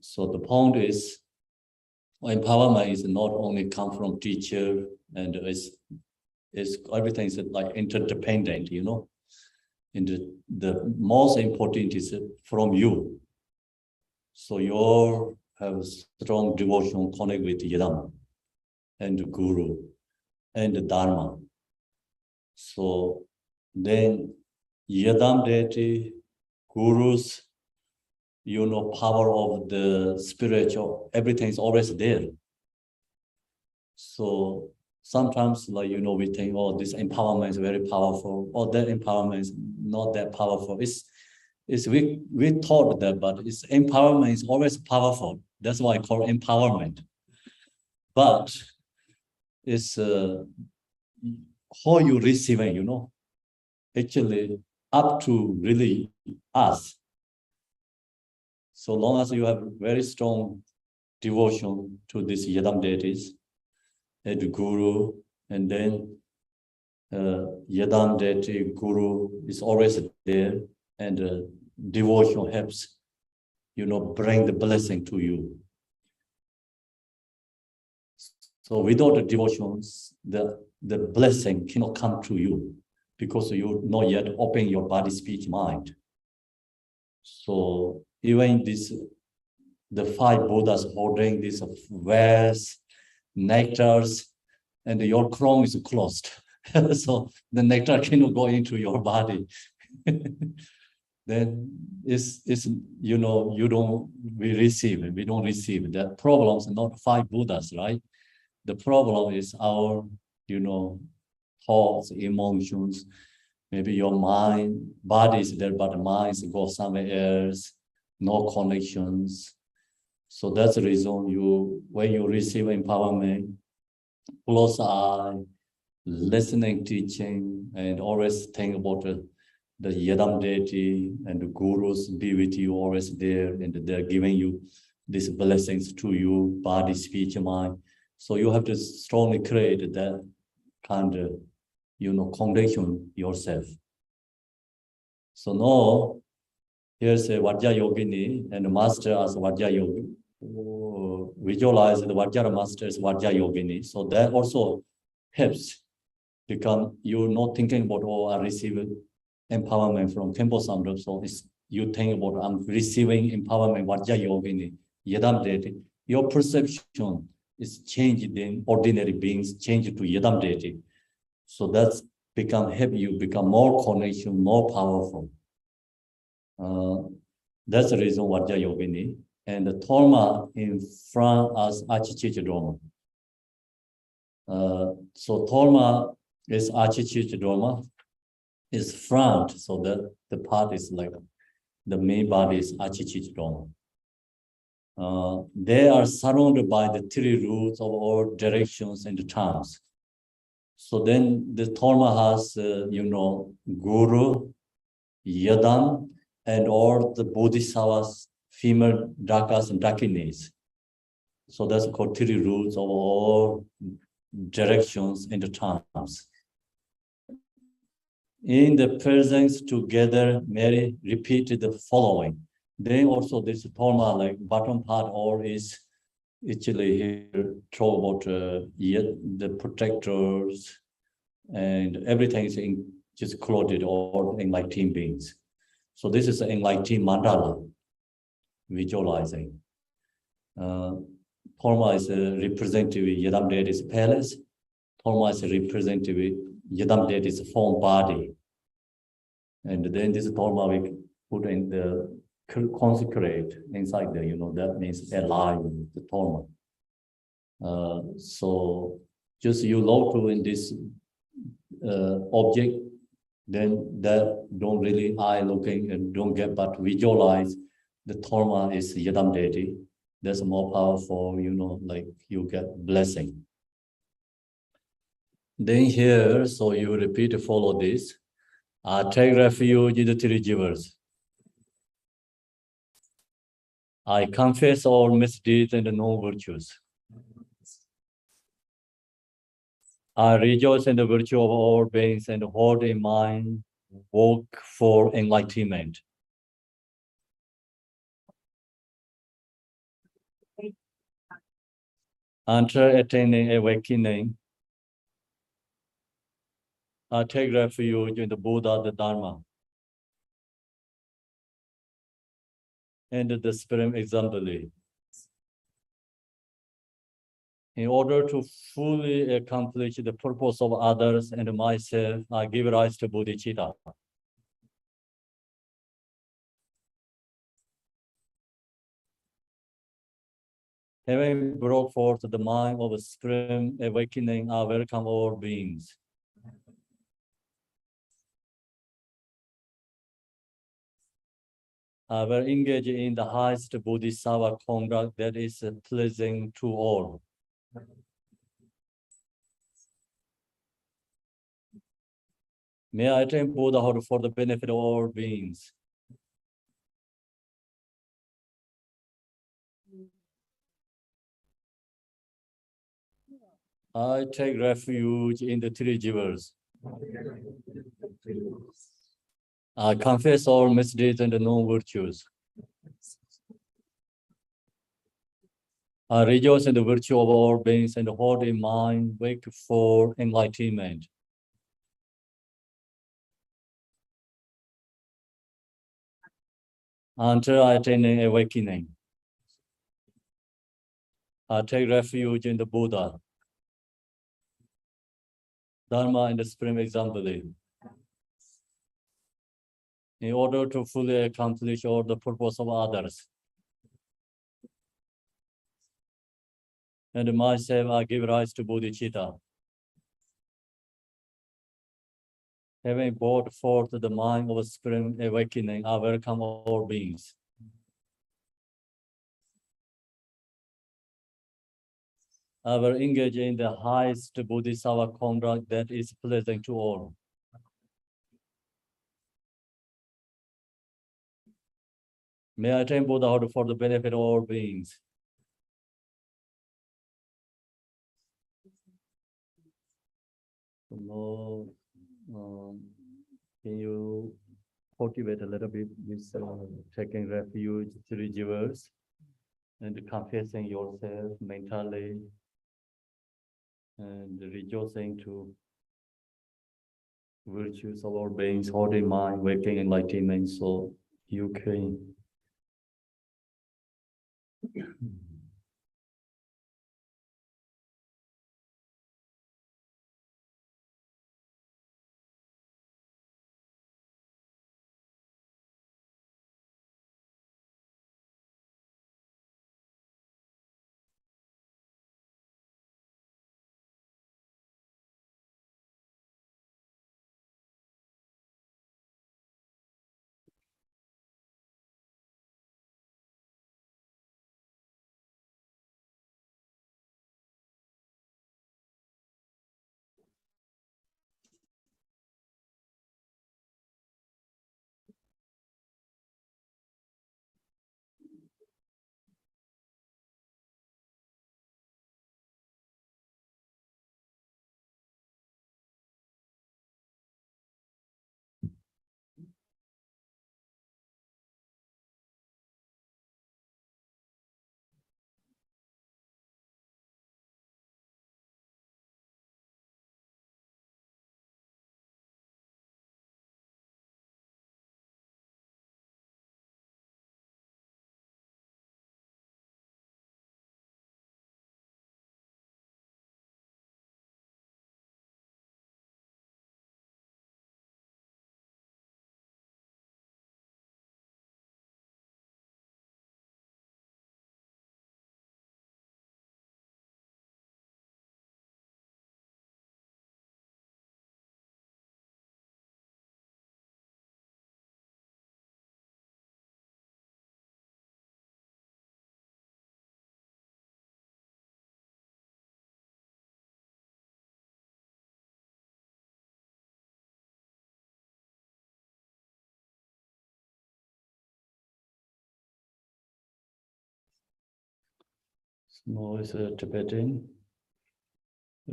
So the point is, empowerment is not only come from teacher, and it's everything is like interdependent, And the most important is from you. So you have strong devotion connect with Yidam and Guru and Dharma. So then Yidam deity, Gurus, power of the spiritual, everything is always there. So sometimes, we think, oh, this empowerment is very powerful, or that empowerment is not that powerful. We thought that, but empowerment is always powerful. That's why I call empowerment. But it's how you receive it, actually up to really us. So long as you have very strong devotion to these Yidam deities, and Guru, and then Yidam deity, Guru is always there, and devotion helps, bring the blessing to you. So without the devotions, the blessing cannot come to you because you not yet open your body, speech, mind. So even the 5 Buddhas holding these wares, nectars, and your crown is closed. So the nectar cannot go into your body. Then we don't receive. The problem is not 5 Buddhas, right? The problem is our, thoughts, emotions, maybe your mind, body is there, but the mind goes somewhere else, no connections. So that's the reason when you receive empowerment, close eye, listening, teaching, and always think about the Yidam deity and the Gurus be with you, always there, and they're giving you these blessings to you, body, speech, mind. So you have to strongly create that kind of, condition yourself. So now, here's a Vajra Yogini, and the master as Vajra Yogi. Visualize the Vajra master as Vajra Yogini. So that also helps become, you're not thinking about, oh, I receive empowerment from Temple Samdra. So you think about, I'm receiving empowerment, Vajra Yogini, Yidam deity. Your perception is changed in ordinary beings, changed to Yidam deity. So that's help you become more connection, more powerful. That's the reason Vajra Yogini. And the Torma in front as Achi Dharma. So Torma is Achi Dharma, is front, so that the part is like the main body is Achi Dharma. They are surrounded by the 3 roots of all directions and terms. So then the Dharma has, Guru, Yadam, and all the Bodhisattvas, female Dakas and Dakinis. So that's called three rules of all directions and the terms. In the presence together, Mary repeated the following. Then also this Dharma, like bottom part, all is actually here talk about the protectors and everything is just clothed all enlightened beings. So this is an enlightened mandala visualizing. Dharma is representative Yadam deity's palace. Dharma is representative Yadam deity's form body. And then this Dharma we put in the consecrate inside the, that means alive the Dharma. So just you local in this object, then that don't really eye looking and don't get, but visualize the Dharma is Yadam deity. That's more powerful, like you get blessing. Then here, so you repeat, follow this. I take refuge in the three rivers. I confess all misdeeds and no virtues. I rejoice in the virtue of all beings and hold in mind work for enlightenment. After attaining awakening, I take refuge in the Buddha, the Dharma, and the Supreme Assembly. In order to fully accomplish the purpose of others and myself, I give rise to bodhicitta. Having brought forth the mind of a supreme awakening, I welcome all beings. I will engage in the highest bodhisattva conduct that is pleasing to all. May I attain Buddhahood for the benefit of all beings. I take refuge in the three rivers. I confess all misdeeds and no virtues. I rejoice in the virtue of all beings and hold in mind wake for enlightenment. Until I attain awakening, I take refuge in the Buddha, Dharma, and the Supreme Assembly. In order to fully accomplish all the purpose of others. And myself, I give rise to bodhicitta. Having brought forth the mind of supreme awakening, I welcome all beings. I will engage in the highest bodhisattva conduct that is pleasing to all. May I attain Buddhahood for the benefit of all beings. So, can you cultivate a little bit with taking refuge, three rivers, and confessing yourself mentally, and rejoicing to virtues of all beings, holding mind, waking enlightenment, so you can No, it's Tibetan.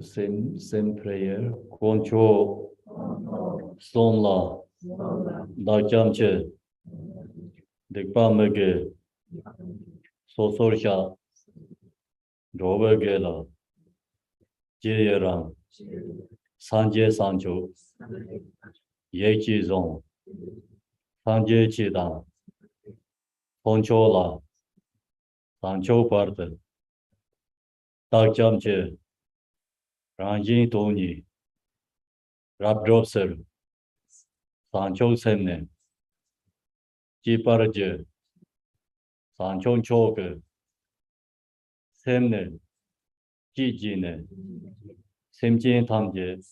Same prayer. Koncho Somla Dachamche Dikpamege Sosorsha Drovegela Jeyeram Sanje Sancho Yechi Zong Sanje Chidan Konchola Sancho Parte Dachamche Ranjin Tony Rabdropser Sancho Semne Jiparje Sancho Choke Semne Jijine Semjin Tamje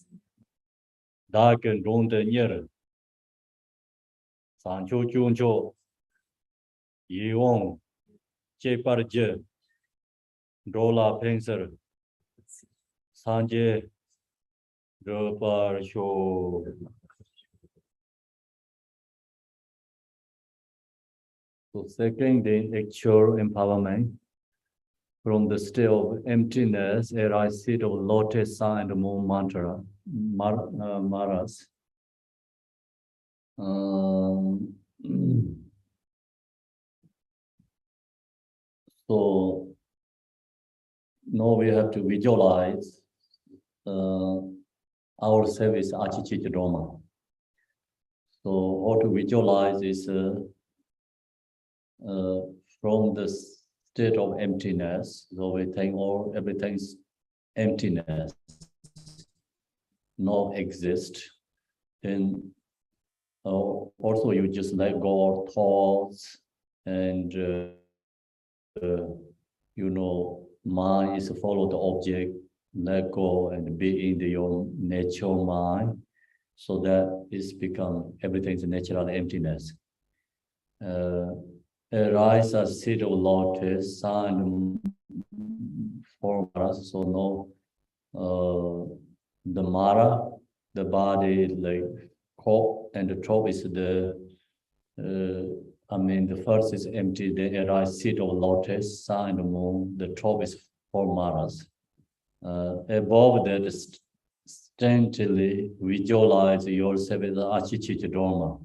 Daken Ronde Nyer Sancho Juncho Yiwong Jiparje Dola Penser Sanje Dropar Show. So second, the actual empowerment from the state of emptiness, arise seat of lotus, sun, and moon mantra, maras. So now we have to visualize our service Achi Dharma. So how to visualize is from the state of emptiness. So we think everything's emptiness, no exist. Then also you just let go of thoughts and mind is follow the object, let go and be in your natural mind. So that is become everything's natural emptiness. Arise as seed of lotus, sun form us. So no, the mara, the body like corp, and the top is the. The first is empty. Then arise seed of lotus, sun and moon. The top is four maras. Above that, steadily visualize yourself as Achi Dharma.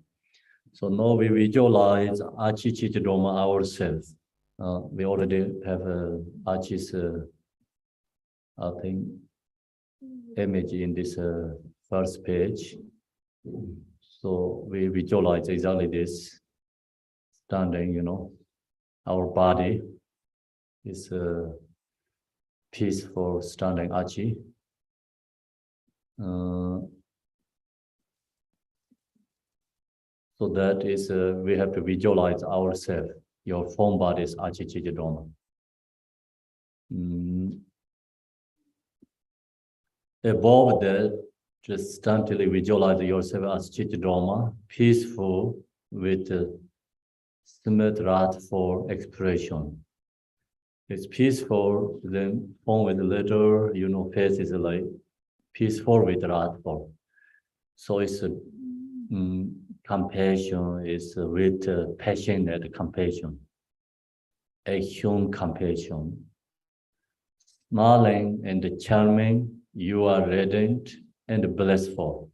So now we visualize Achi Dharma ourselves. We already have Achi's, I think, image in this first page. So we visualize exactly this, standing, our body is peaceful standing Achi. So that is, we have to visualize ourselves. Your form body is Achi Dharma. Above that, just steadily visualize yourself as Dharma, peaceful with Smith for expression. It's peaceful, then form with letter, face is like peaceful with Radha. So it's compassion is with passionate compassion, action compassion. Smiling and charming, you are radiant and blissful.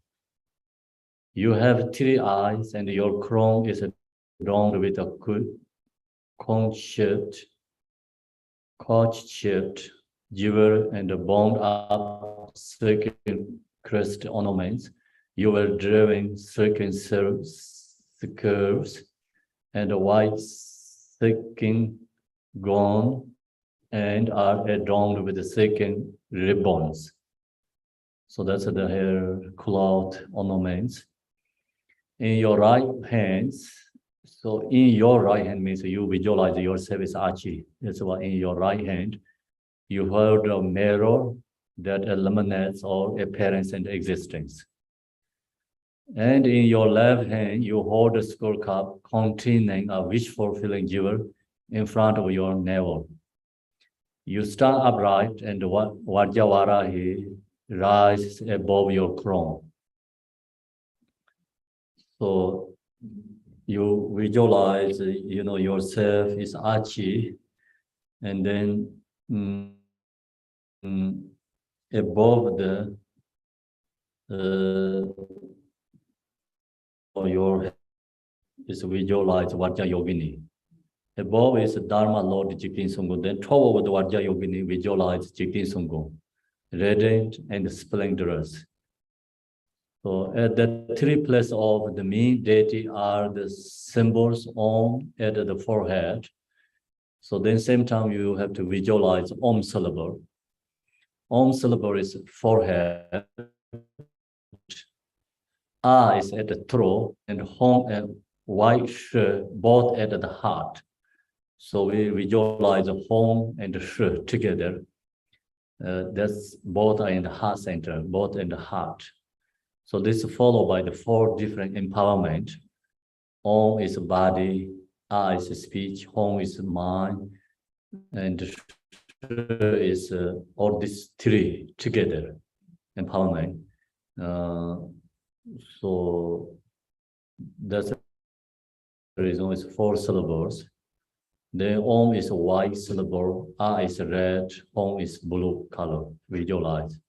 You have 3 eyes and your crown is adorned with a conch-shaped jewel and bound up silken crest ornaments. You were driven silken curves and a white silken gown and are adorned with the silken ribbons. So that's the hair cloth ornaments. In your right hands, so in your right hand means you visualize yourself as Achi. That's why in your right hand, you hold a mirror that eliminates all appearance and existence. And in your left hand, you hold a skull cup containing a wish-fulfilling jewel in front of your navel. You stand upright and Vajravarahi rises above your crown. So you visualize, yourself is Achi, and then above the your head is visualize Vajra Yogini. Above is Dharma Lord Jigin Sungu. Then top of the Vajra Yogini visualize Jigin Sungu, radiant and splendorous. So at the three places of the main deity are the symbols Om at the forehead. So then same time you have to visualize Om syllable. Om syllable is forehead. A is at the throat and Hom and white Sh both at the heart. So we visualize the Hom and the Sh together. That's both are in the heart center, both in the heart. So this is followed by the four different empowerment. Om is body, A is speech, Hom is mind, and Sh is all these three together empowerment. So that's the reason it's 4 syllables. Then Om is a white syllable, A is red, Hom is blue color, visualize.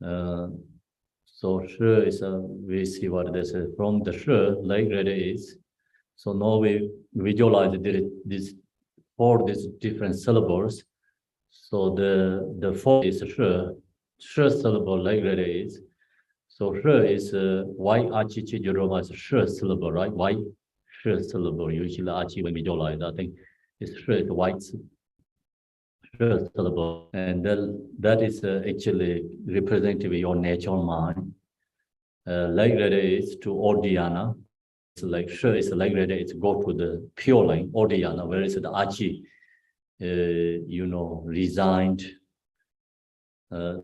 So Sh is we see what this is. From the Sh, like red is. So now we visualize this 4 these different syllables. So the 4 is Sh syllable like red is. So Sh is white Achi Chijuroma is Sh syllable, right? White Sh syllable. Usually Achi when visualize, I think it's Sh is white Sh syllable. And that is actually representative of your natural mind. Like red is to Ordhyana. It's like Sh is like red is go to the pure line, Ordhyana, whereas the Achi, resigned. The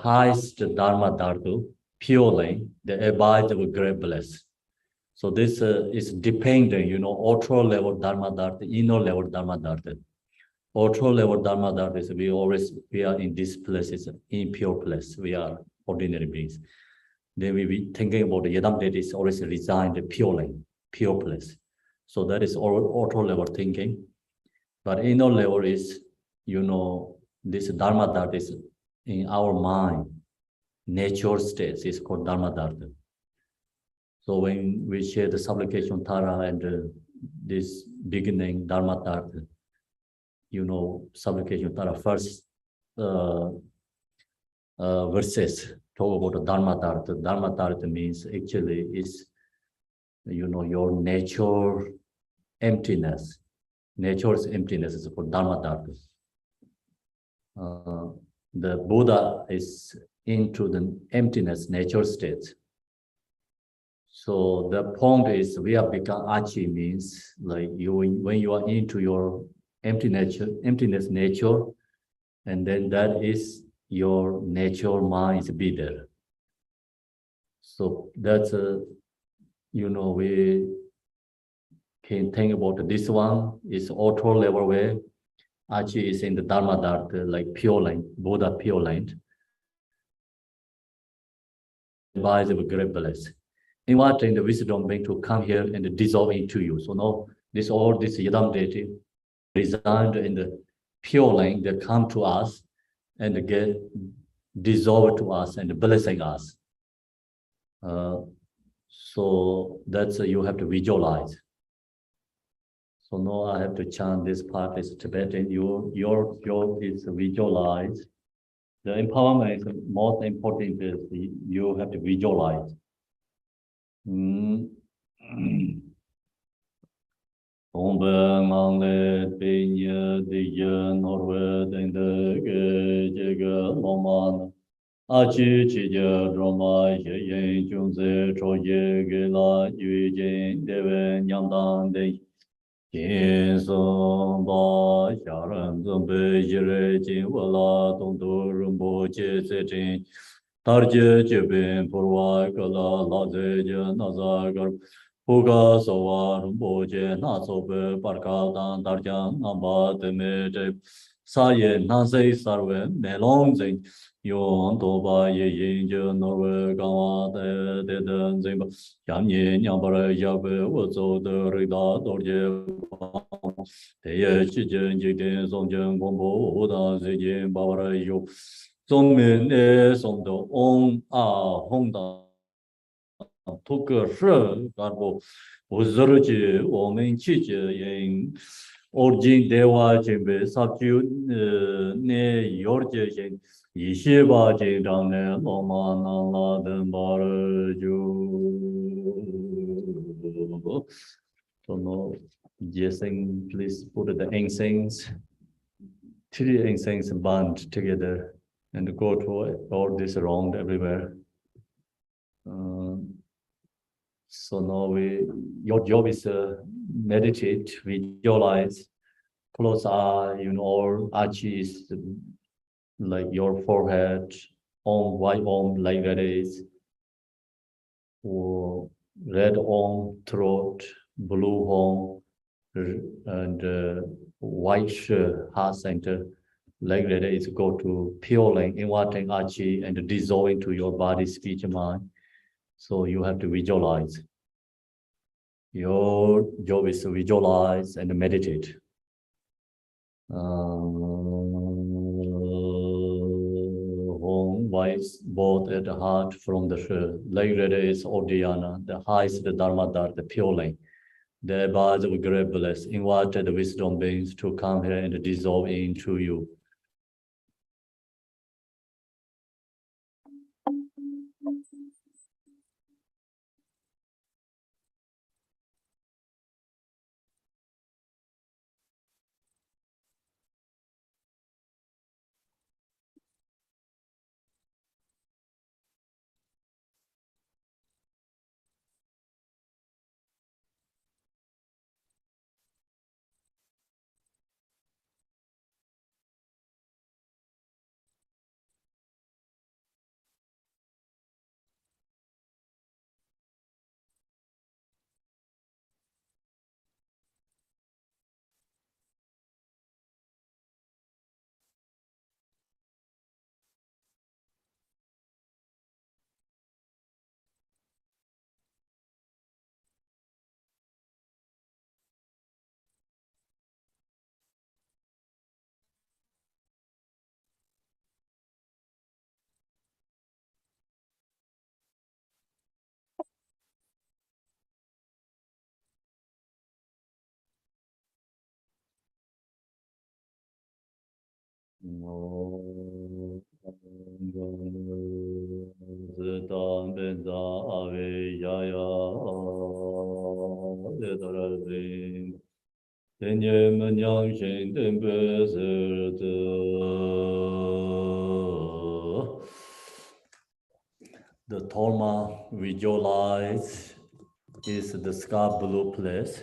highest Dharma Dhatu, pure line, the abide of great bliss. So this is dependent, outer level Dharma Dhatu, inner level Dharma Dhatu. Outer level Dharma Dhatu is we are in this place, is in pure place. We are ordinary beings. Then we be thinking about the Yadam that is always resigned pure line, pure place. So that is outer level thinking. But inner level is, this Dharma Dhatu is in our mind, nature states is called Dharma Dharma. So when we share the supplication Tara and this beginning Dharma Dharma, supplication Tara first verses talk about the Dharma Dharma. Dharma Dharma means actually is, your nature emptiness. Nature's emptiness is called Dharma Dharma. The Buddha is into the emptiness nature state. So the point is we have become Achi means like when you are into your emptiness nature, and then that is your nature mind is be there. So that's we can think about this one is auto level way. Achi is in the Dharma Dharma, like pure line, Buddha pure line. By the great bliss. Inviting the wisdom being to come here and dissolve into you. So now this Yadam deity resigned in the pure line, they come to us and get dissolved to us and blessing us. So that's you have to visualize. So now I have to chant this part is Tibetan. Your job is to visualize. The empowerment is the most important is you have to visualize. Om Bang Le Pinya Diya Norwed in the Gega Loman Achi Chija Droma Yen Junze Troye Gela Yujin Deven Yangdan De Yin Song Ba Sharan Zumbe Jire Jin Wala Dong Du Rumbo Che Se Jin Tarje Jibin Purwa Kala Laze Naza Gar Puga Sowa Rumbo Je Nasobe Parka Dan Tarjan Namba Teme Saye Nase Sarwe Melong Zing Yon Toba Ye Yin Je Norwe Gawa De Den Zimba Yan Yin Yambara Yabe Wozo De Rida Dorje Ye Chi Jen Ji Den Song Jen Gong Bo Wu Da Zi Jin Ba Wa Ra Yu Zong Min Ne Song De Ong A Hong Da Tu Ge Shi Gan Bo Wu Zi Ji Wo Men Chi Ji Yin Origin Dewa Jin Be Sab Ju Ne Yor Ji Jin Yi Xie Ba Jin Zhang Ne Lo Ma Na La Den Ba Re Ju. So no, Jesing, please put the incense, 3 incense band together and go to all this around everywhere. So now your job is meditate, visualize, close eye, or Achi is like your forehead, on white arm like that is, or red arm, throat, blue arm, and white heart center. Like that is go to pure length, inverting Achi and dissolve into your body, speech, and mind. So you have to visualize. Your job is to visualize and meditate. Home wise both at the heart from the like that is Odhyana, the highest the Dharma Dar, the pure lane. Thereby we great bless, invited the wisdom beings to come here and dissolve into you. The Tolma visualize is the sky blue place,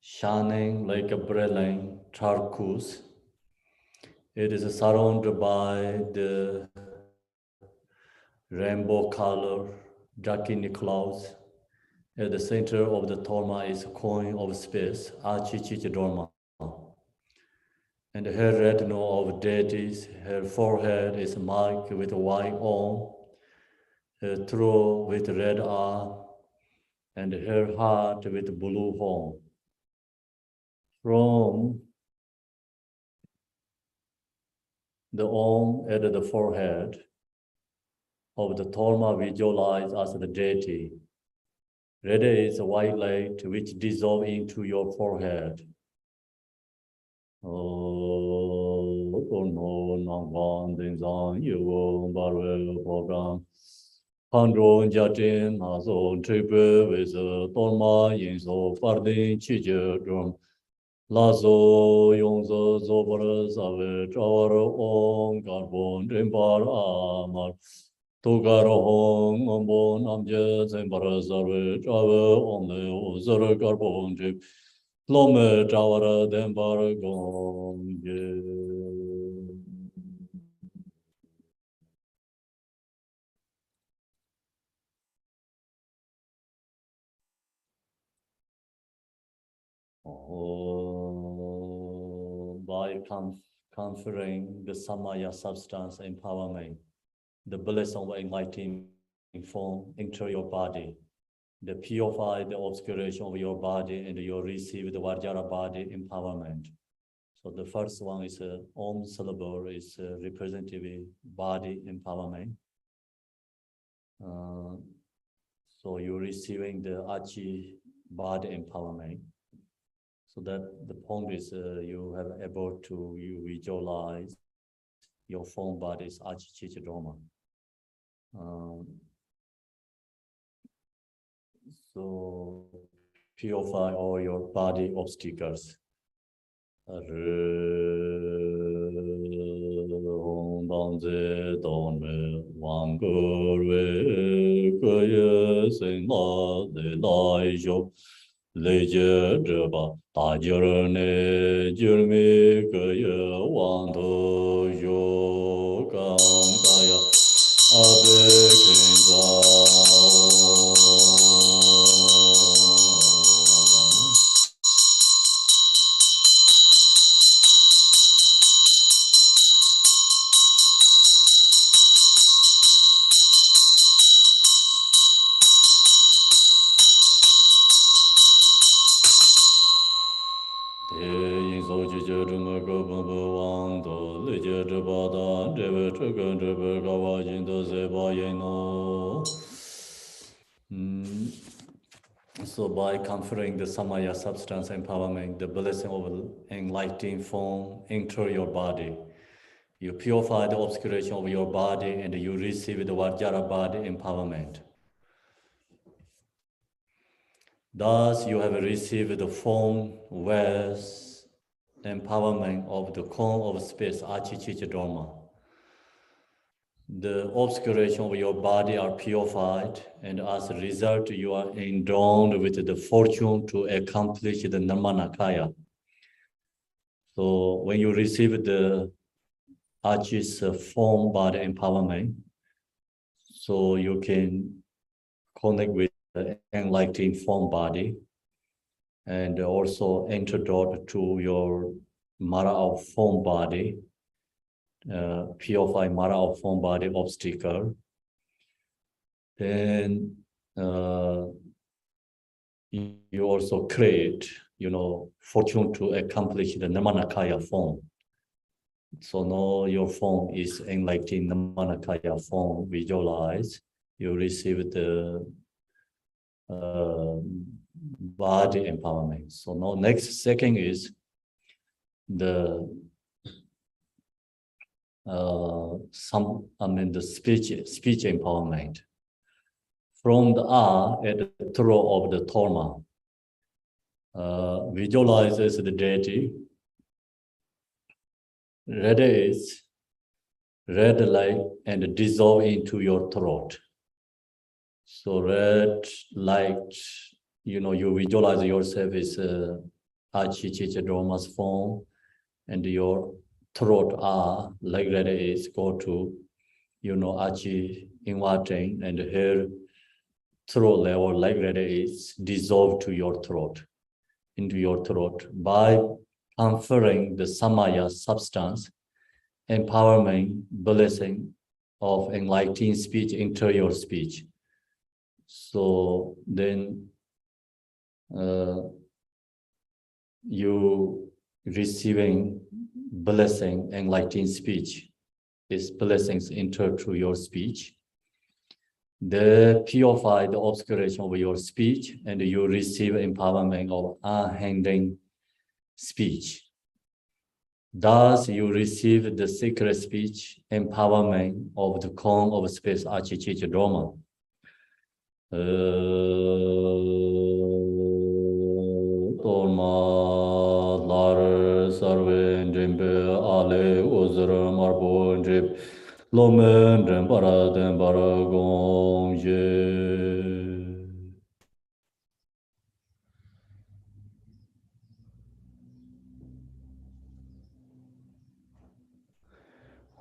shining like a brilliant turquoise. It is surrounded by the rainbow color, Dakini clouds. At the center of the Tolma is a coin of space, Achi Dorma. And her retinue of deities, her forehead is marked with white arm, her throat with red eye, and her heart with blue horn. From the arm at the forehead of the Tolma visualized as the deity. Red is a white light which dissolves into your forehead. Oh no, Nangwan Dingzang, you Barwell program. Handron Jatin, Hazo, Triple with Tolma, Yinso, Fardin, Chijum. Lazo, Yongzo, Zobra, Save, Tower, On, Carbon, Rimbar, Amar. Togaro Hong, Ombo, Namje, Zembara, Save, Travel, On the Ozara, Carbon, Jip. Lome, Tower, Dembar, Gong, by conferring the Samaya substance empowerment, the bliss of enlightening form enter your body. the purify the obscuration of your body, and you receive the Vajra body empowerment. So the first one is Om syllable is representative body empowerment. So you're receiving the Achi body empowerment. So that the point is you have able to visualize your form body is Achi Chicha Dharma. So purify all your body obstacles. So by conferring the Samaya substance empowerment, the blessing of enlightening form enter your body. You purify the obscuration of your body and you receive the Vajra body empowerment. Thus, you have received the form, wealth, empowerment of the cone of space, Achi Chicha Dharma. The obscuration of your body are purified, and as a result, you are endowed with the fortune to accomplish the Nirmanakaya. So when you receive the Achi's form body empowerment, so you can connect with the enlightening form body, and also introduce to your Mara of form body, purify Mara of form body obstacle. Then you also create, fortune to accomplish the Nirmanakaya form. So now your form is enlightening Nirmanakaya form, visualize. You receive the body empowerment. So now second is the the speech empowerment. From the at the throat of the Torma, visualizes the deity. Red is red light and dissolve into your throat. So red light, you visualize yourself as Achi Chicha Dharma's form, and your throat like red is go to, Achi inverting, and here throat level like red is dissolved to your throat, into your throat by conferring the Samaya substance, empowerment, blessing of enlightening speech into your speech. So then you receiving blessing, enlightening speech. These blessings enter through your speech. They purify the obscuration of your speech, and you receive empowerment of unhindering speech. Thus, you receive the secret speech empowerment of the cone of space Achi Chicha Dharma. Torma lar sarven jimbe ale uzra marbon jib lomen rembara dembara gongje.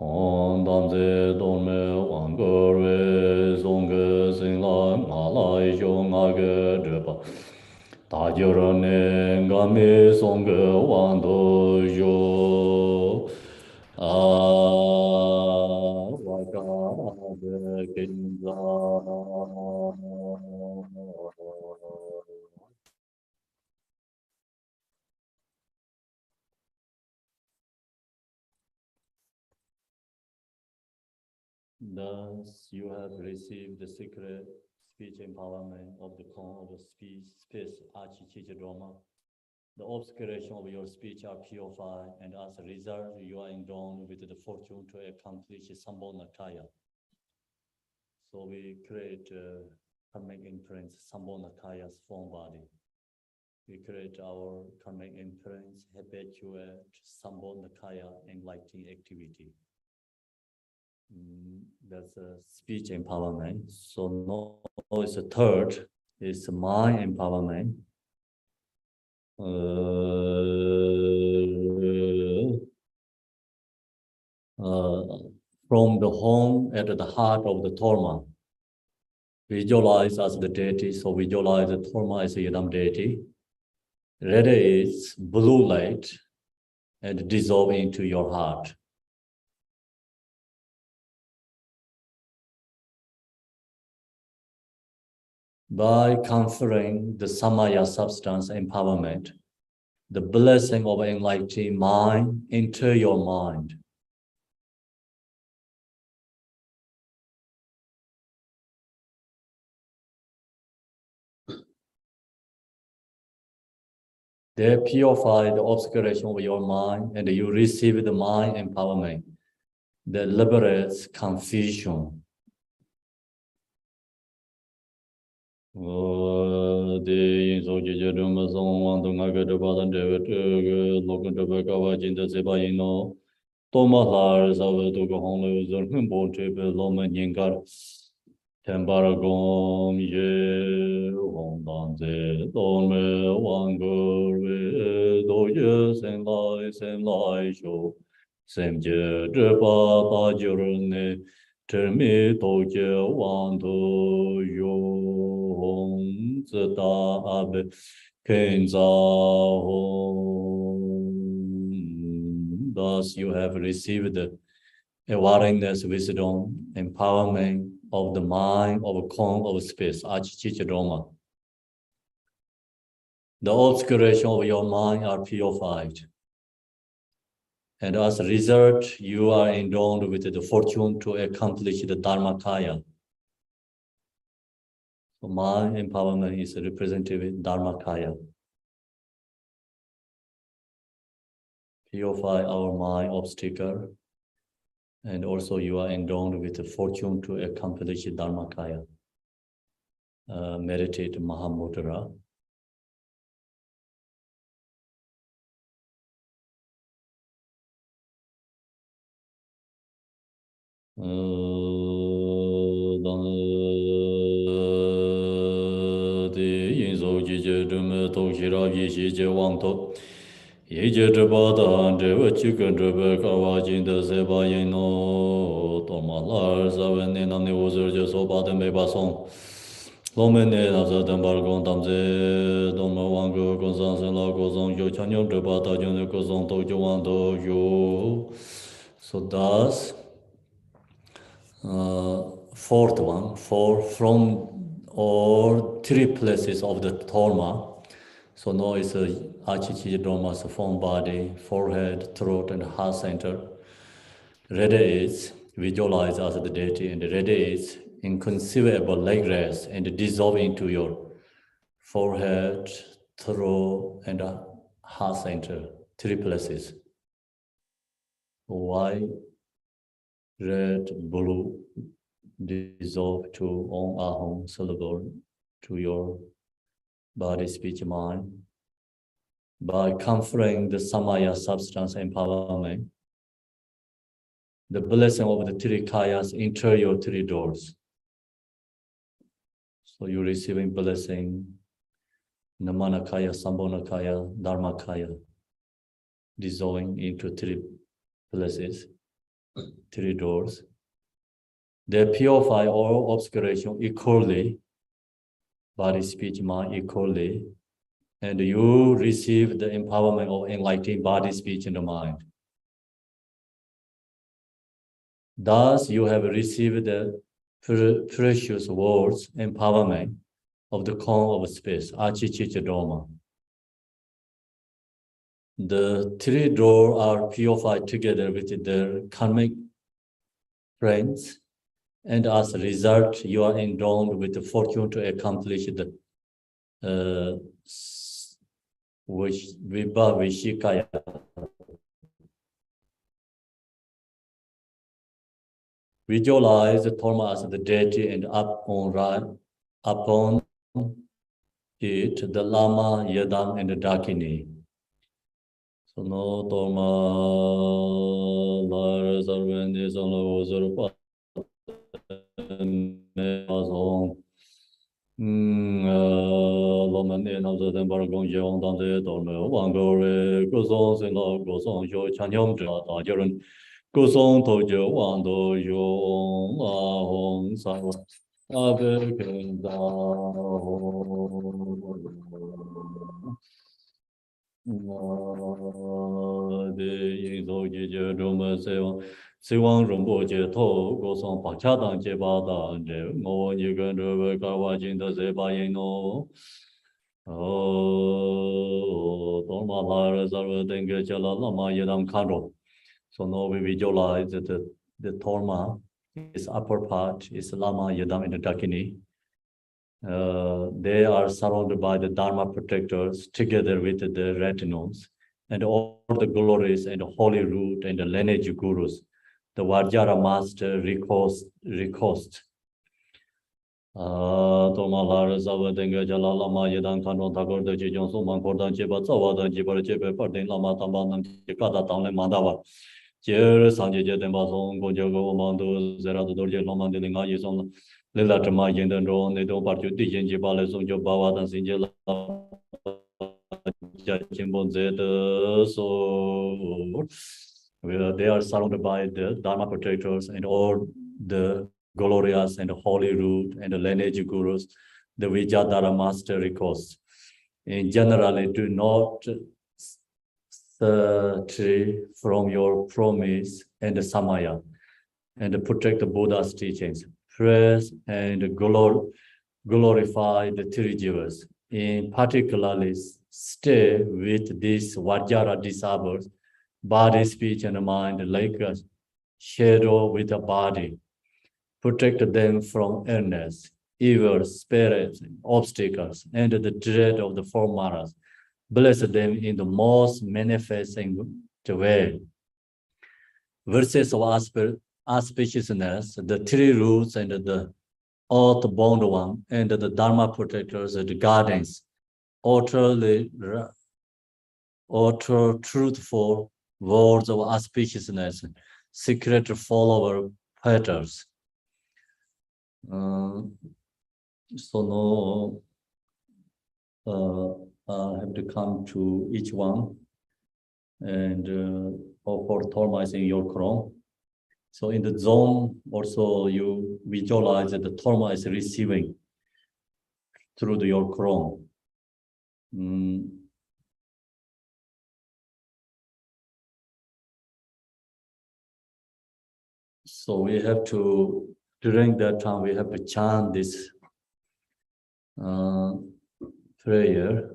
On damze dorme wangorwe zonge singla ngala isho ngage drepa tajirane ngame songe wando yo waka de kinza Thus, you have received the secret speech empowerment of the cone of the space, Achi Chichadroma. The obscuration of your speech are purified, and as a result, you are endowed with the fortune to accomplish Sambhona Kaya. So we create karmic imprints, Sambhona Kaya's form body. We create our karmic imprints, habituate Sambhona Kaya enlightening activity. That's a speech empowerment. So now it's a third, it's mind empowerment. From the home at the heart of the Torma. Visualize as the deity, so visualize the Torma as a Yadam deity. Red is blue light and dissolve into your heart. By conferring the Samaya substance empowerment, the blessing of enlightening mind enter your mind. They purify the obscuration of your mind, and you receive the mind empowerment that liberates confusion. Tembaragom ye hongdanze dolme wangurwe doye sen lai sho semje drepa ta jurne termi toje wando yo hong zeta abe kenza hong. Thus you have received the awareness, wisdom, empowerment of the mind of a cone of space, Achi Chichadroma. The obscuration of your mind are purified. And as a result, you are endowed with the fortune to accomplish the Dharmakaya. So mind empowerment is represented with Dharmakaya. Purify our mind obstacle. And also you are endowed with the fortune to accomplish Dharmakaya. Meditate Mahamudra. Yeje dreba dan dreba chikan dreba kawa jinda seba yeno tomalar zavene namne uzur je soba de meba song lomene nabza dambar gong tamze doma wangu gongzang sen la gozong yo chanyo dreba da jone gozong to jo wang do yo. So thus fourth one, from all three places of the Torma. So now it's a Achi Chichadroma's form body, forehead, throat, and heart center. Red is visualized as the deity, and red is inconceivable leg rest and dissolve into your forehead, throat, and heart center, three places. White, red, blue, dissolve to Om Ahom syllable to your body, speech, mind. By conferring the Samaya substance empowerment, the blessing of the three kayas enter your three doors. So you're receiving blessing, Namana Kaya, Sambhona Kaya, Dharma Kaya, dissolving into three places, three doors. They purify all obscuration equally, body, speech, mind equally, and you receive the empowerment of enlightening body, speech, and mind. Thus, you have received the precious words, empowerment of the cone of space, Achi Chichadroma. The three doors are purified together with their karmic friends And as a result, you are endowed with the fortune to accomplish the Vibhavishikaya. Visualize the Dharma as the deity, and upon it, the Lama, Yadam, and the Dakini. So no Dharma, Lara Sarvendi, Solo, Usurpa, Loman in of the Bargon, Yon, Dante, Dormo, Wangore, Gozon, Sino, Gozon, Yo, Chanyom, Tajaran, Gozon, Tojo, Wando, Yo, La Hong, Sawa, Abekenda. Siwang Rumbo Je To, Gosong Pachadang Jebada, Mo, you can do a Kawajin the Zebayino. Oh, Toma Lara Zara Denga Jala Lama Yadam Karo. So now we visualize that the Torma, its upper part is Lama Yadam in the Dakini. They are surrounded by the Dharma protectors together with the retinues and all the glories and the holy root and the lineage gurus. The Vajra master recost. Tomalar Zavadenga Jalalama Yadan Kano Tagor the Jijon Suman Kordan Chiba Zawada Jibar Chiba Pardin Lama Tamban Jikada Town Mandawa. Jer Sanje Jedembazon Gojago Mando Zerado Dorje Lomandinga Yison Lila Tama Yendan Ron, they don't part you Dijan Jibale Sonjo Bawa and Sinjela Jimbon Zeta. So they are surrounded by the Dharma protectors and all the glorious and the holy root and the lineage gurus, the Vijayadhara master recourse. In generally, do not stray from your promise and the samaya, and protect the Buddha's teachings. Praise and glorify the three jivas. In particularly, stay with these Vajra disciples, body, speech, and mind, like a shadow with a body. Protect them from illness, evil spirits, obstacles, and the dread of the four maras. Bless them in the most manifesting way. Verses of auspiciousness, the three roots, and the earth-bound one, and the Dharma protectors, the guardians, utterly truthful words of auspiciousness, secret follower patterns. So now I have to come to each one and for thermizing your Chrome. So in the zone, also you visualize that the Torma is receiving through your Chrome. So we have to, during that time, we have to chant this prayer.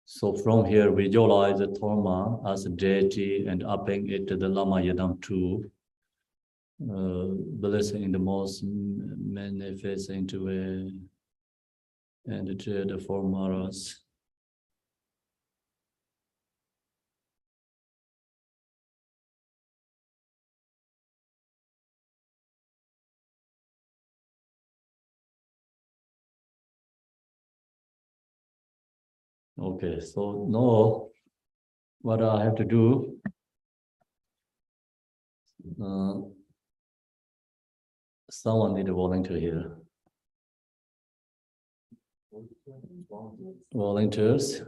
So from here, visualize the Torma as a deity and upping it to the Lama Yadam too. Blessing in the most manifesting way, and to the four maras. Okay, so now what I have to do, someone need a volunteer here. Volunteers.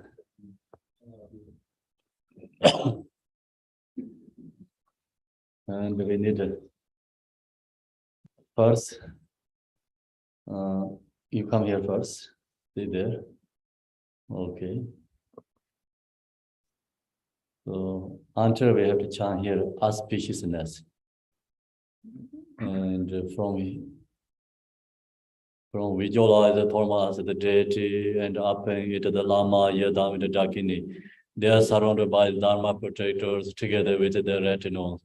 And we need a first, you come here first, stay there. Okay. So until we have to chant here auspiciousness. And from visualize the Dharma as the deity and upping it to the Lama, Yadam, and the Dakini. They are surrounded by Dharma protectors together with their retinues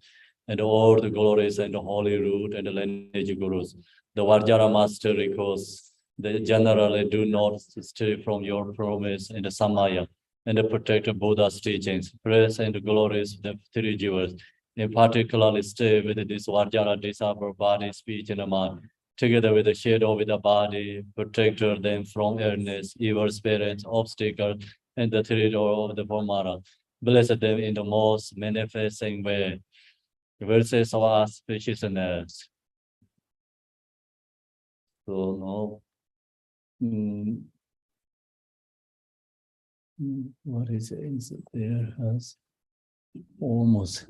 and all the glories and the holy root and the lineage gurus. The Vajra master records, they generally do not stray from your promise in the Samaya and the protect Buddha's teachings. Praise and glories of the three jewels. In particular, stay with this Vajra disciple body, speech, and mind. Together with the shadow with the body, protect them from illness, evil spirits, obstacles, and the three door of the Formara. Bless them in the most manifesting way. Verses of our spaciousness. So now, what is it? Is it there has almost.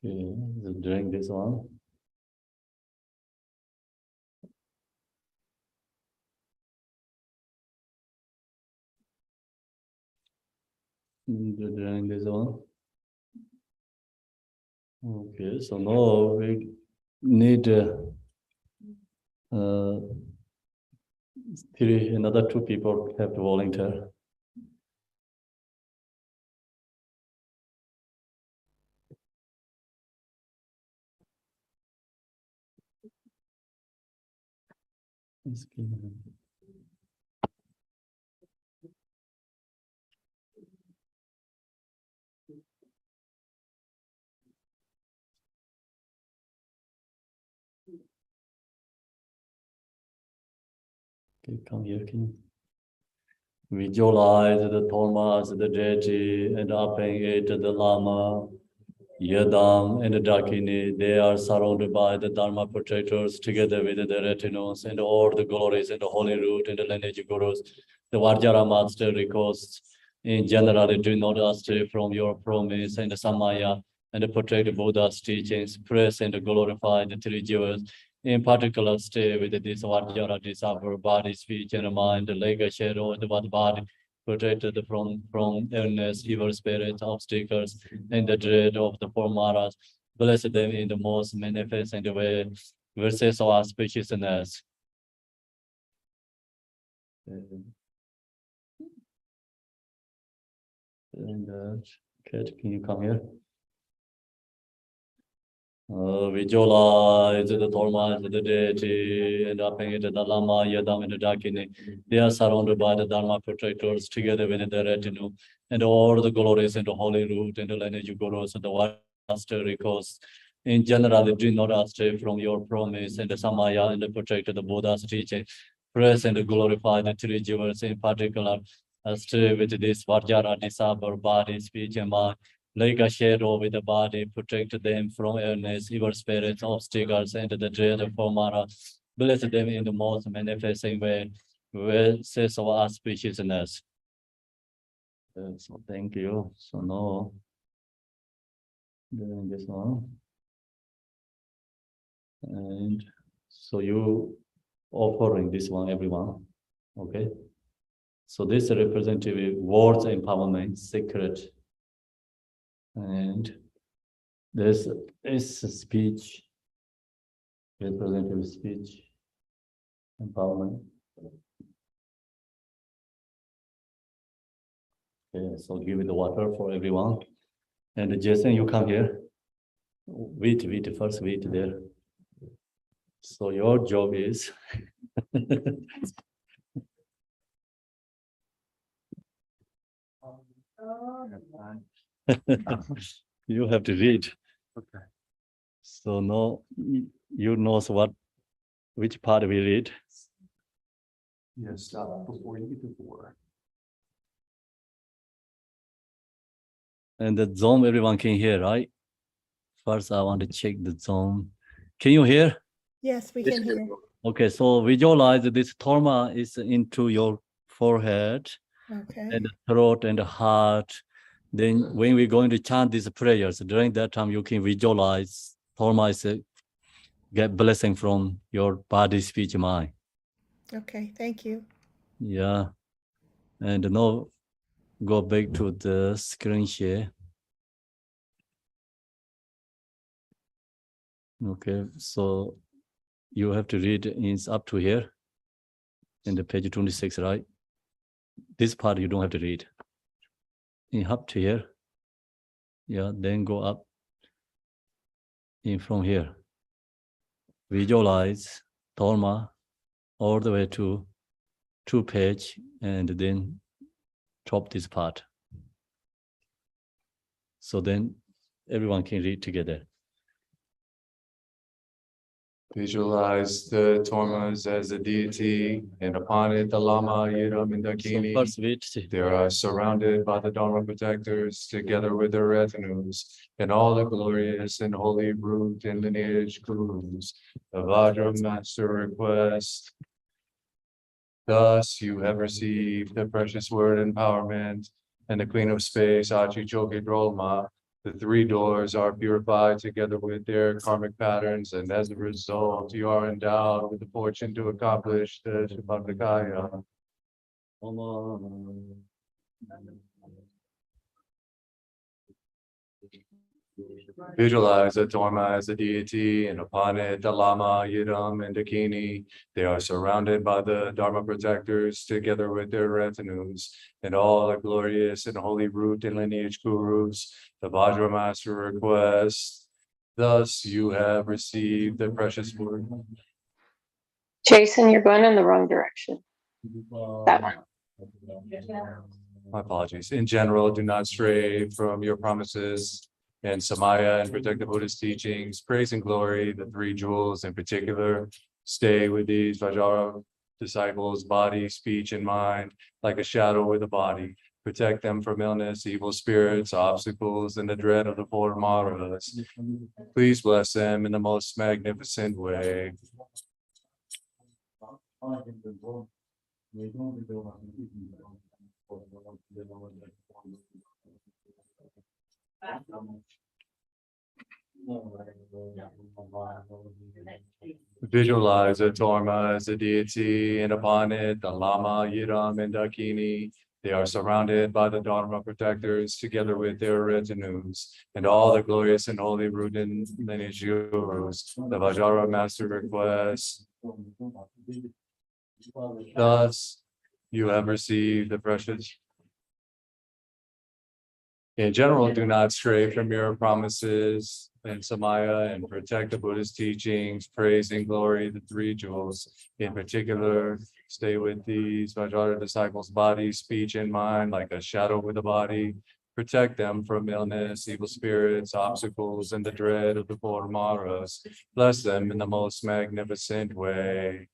Okay, so during this one. During this one. Okay, so now we need another two people have to volunteer. Okay, come here, can you visualize the Thomas, the deity, and upping it, the Lama, Yadam, and the Dakini. They are surrounded by the Dharma protectors together with the retinues and all the glories and the holy root and the lineage gurus. The Vajra master requests in general do not astray from your promise and the Samaya and protect Buddha's teachings, praise and glorify the three jewels. In particular, stay with this Vajra disciple, body, speech, and mind, like a shadow of the body, protected from illness, evil spirits, obstacles, and the dread of the four maras. Bless them in the most magnificent way. Verses of our spaciousness. And Kate, can you come here? Visualize the Thomas, the deity, and upping it, the Lama, Yadam, and the Dakini. They are surrounded by the Dharma protectors together with the retinue, and all the glories and the holy root and the lineage gurus and the master records. In general, do not astray from your promise and the Samaya and the protect the Buddha's teaching. Praise and glorify the three jewels in particular. Stay with this Vajra disciple, body, speech, and mind. Like a shadow with the body, protect them from illness, evil spirits, obstacles, and the dread of Mara. Bless them in the most manifesting way, says of our spaciousness. So thank you. So now, doing this one. And so you offering this one, everyone. Okay. So this representative words empowerment, secret. And this is a speech, representative speech, empowerment. Okay, so give it the water for everyone. And Jason, you come here. Wait, first wait there. So your job is you have to read. Okay. So now you know which part we read. Yes, stop before you get to 4. And the Zoom, everyone can hear, right? First, I want to check the Zoom. Can you hear? Yes, we can hear. Okay, so visualize this Dharma is into your forehead, Okay. and the throat and the heart. Then when we're going to chant these prayers, during that time you can visualize Dharma is get blessing from your body, speech, mind. Okay, thank you. Yeah. And now go back to the screen share. Okay, so you have to read is up to here in the page 26, right? This part you don't have to read. In up to here, yeah, then go up in from here. Visualize Dharma all the way to 2 page and then drop this part. So then everyone can read together. Visualize the Tormas as a deity, and upon it the Lama, Yidam, and Dakini. First read. They are surrounded by the Dharma protectors, together with their retinues, and all the glorious and holy root and lineage gurus. The Vajra Master request. Thus you have received the precious word empowerment, and the Queen of Space, Achi Choki Drolma. The 3 doors are purified together with their karmic patterns, and as a result, you are endowed with the fortune to accomplish the Shubhakaya. Visualize the Dharma as a deity, and upon it the Lama, Yidam, and Dakini. They are surrounded by the Dharma protectors, together with their retinues, and all the glorious and holy root and lineage gurus. The Vajra Master requests. Thus you have received the precious word. Jason, you're going in the wrong direction. That one. My apologies. In general, do not stray from your promises and Samaya and protect the Buddhist teachings. Praise and glory, the 3 jewels in particular. Stay with these Vajra disciples, body, speech, and mind, like a shadow with a body. Protect them from illness, evil spirits, obstacles, and the dread of the 4 Maras. Please bless them in the most magnificent way. Visualize the Dharma as a deity, and upon it the Lama, Yidam, and Dakini. They are surrounded by the Dharma protectors, together with their retinues, and all the glorious and holy root and lineage gurus. The Vajra Master requests. Thus you have received the precious. In general, do not stray from your promises and Samaya, and protect the Buddhist teachings. Praise and glory, the 3 jewels. In particular, stay with these Vajra disciples' body, speech, and mind, like a shadow with a body. Protect them from illness, evil spirits, obstacles, and the dread of the 4 Maras. Bless them in the most magnificent way.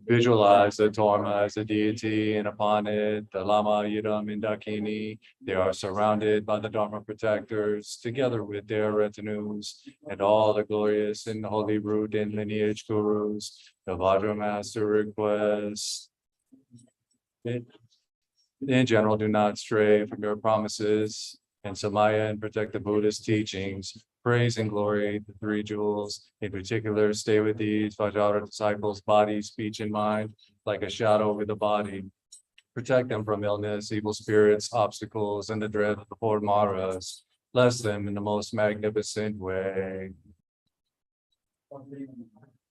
Visualize the Dharma as a deity, and upon it the Lama, Yidam, and Dakini. They are surrounded by the Dharma protectors, together with their retinues, and all the glorious and holy root and lineage gurus. The Vajra Master requests. In general, do not stray from your promises and Samaya, and protect the Buddhist teachings. Praise and glory, the 3 jewels. In particular, stay with these Vajra disciples' body, speech, and mind, like a shadow with a body. Protect them from illness, evil spirits, obstacles, and the dread of the 4 Maras. Bless them in the most magnificent way.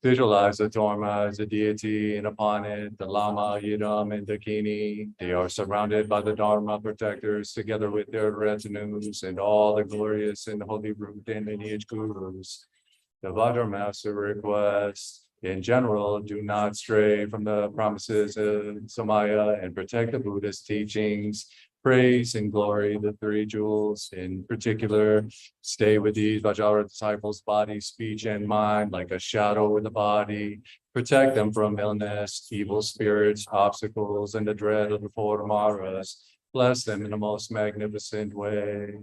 Visualize the Dharma as a deity, and upon it the Lama, Yidam, and Dakini. They are surrounded by the Dharma protectors, together with their retinues, and all the glorious and holy root and lineage gurus. The Vajra Master requests. In general, do not stray from the promises of Samaya, and protect the Buddhist teachings. Praise and glory, the 3 jewels. In particular, stay with these Vajra disciples' body, speech, and mind, like a shadow with the body. Protect them from illness, evil spirits, obstacles, and the dread of the 4 Maras. Bless them in the most magnificent way.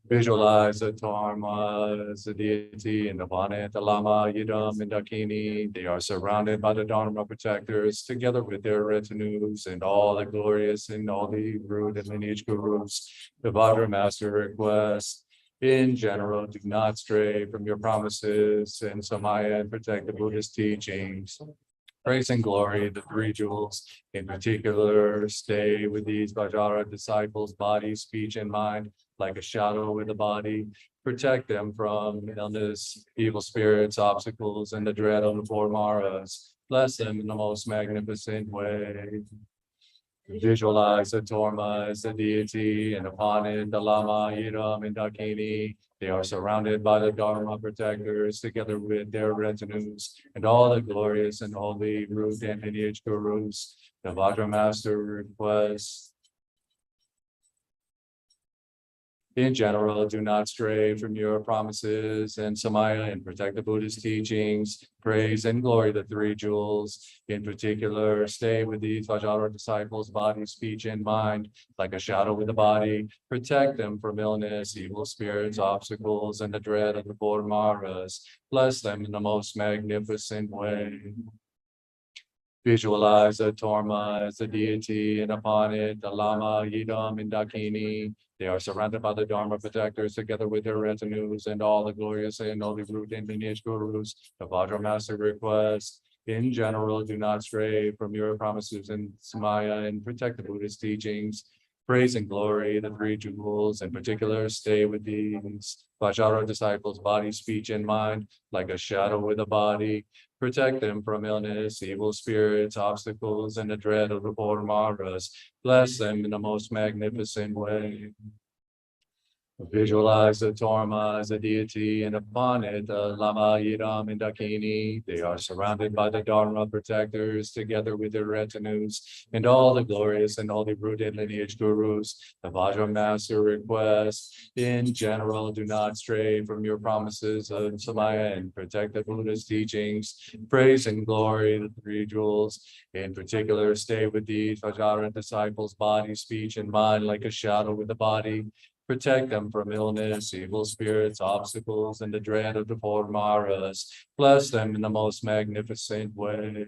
Visualize the Dharma as a deity, and upon it the Lama, Yidam, and Dakini. They are surrounded by the Dharma protectors, together with their retinues, and all the glorious and holy root and lineage gurus. The Vajra Master requests. In general, do not stray from your promises and Samaya, and protect the Buddhist teachings. Praise and glory, the 3 jewels. In particular, stay with these Vajra disciples' body, speech, and mind, like a shadow with the body. Protect them from illness, evil spirits, obstacles, and the dread of the four Maras. Bless them in the most magnificent way. Visualize the Torma as the deity, and upon it the Lama, Yiram, and Dakini. They are surrounded by the Dharma protectors, together with their retinues, and all the glorious and holy root and lineage gurus. The Vajra Master requests, in general, do not stray from your promises and Samaya, and protect the Buddhist teachings. Praise and glory the three jewels. In particular, stay with these Vajra disciples, body, speech, and mind, like a shadow with the body. Protect them from illness, evil spirits, obstacles, and the dread of the four Maras. Bless them in the most magnificent way. Visualize the Torma as the deity, and upon it the Lama, Yidam, and Dakini. They are surrounded by the Dharma protectors, together with their retinues, and all the glorious and holy root and lineage gurus. The Vajra Master requests, in general, do not stray from your promises in Samaya, and protect the Buddhist teachings. Praise and glory the three jewels, in particular, stay with these Vajra disciples, body, speech, and mind, like a shadow with a body. Protect them from illness, evil spirits, obstacles, and the dread of the four Maras. Bless them in the most magnificent way. Visualize the Torma as a deity, and upon it the Lama, Yiram, and Dakini. They are surrounded by the Dharma protectors, together with their retinues, and all the glorious and holy root and lineage gurus. The Vajra Master requests, in general, do not stray from your promises of Samaya, and protect the Buddha's teachings. Praise and glory the three jewels. In particular, stay with these Vajra disciples, body, speech, and mind, like a shadow with the body. Protect them from illness, evil spirits, obstacles, and the dread of the four Maras. Bless them in the most magnificent way.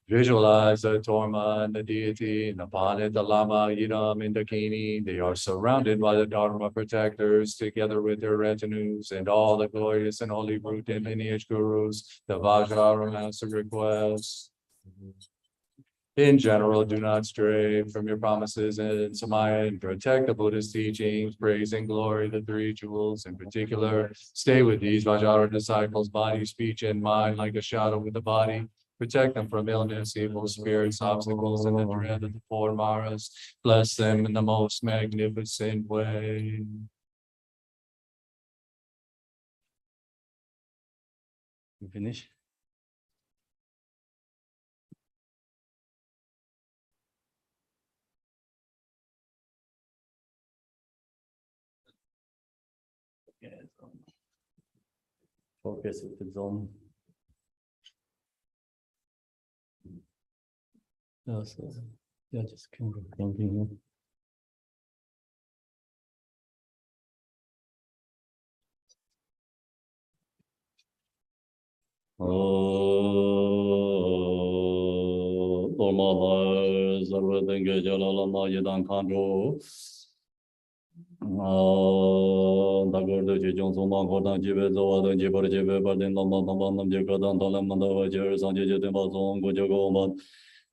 Visualize the Torma and the deity, and upon it the Lama, Yidam, and Dakini. They are surrounded by the Dharma protectors, together with their retinues, and all the glorious and holy root and lineage gurus. The Vajra Master requests, in general, do not stray from your promises in Samaya, and protect the Buddhist teachings. Praise and glory the three jewels. In particular, stay with these Vajra disciples, body, speech, and mind, like a shadow with the body. Protect them from illness, evil spirits, obstacles, and the dread of the four Maras. Bless them in the most magnificent way. You finish? Focus with the zone. Yes, yeah, just continue. Ormalar zarvetin gecelala yedan kanro. Dagorda jejong soma gordan jibe zawadan jibar jibe bardin lamdan tambanam jekadan talam mandava jer sanje jetin bazong gojago man.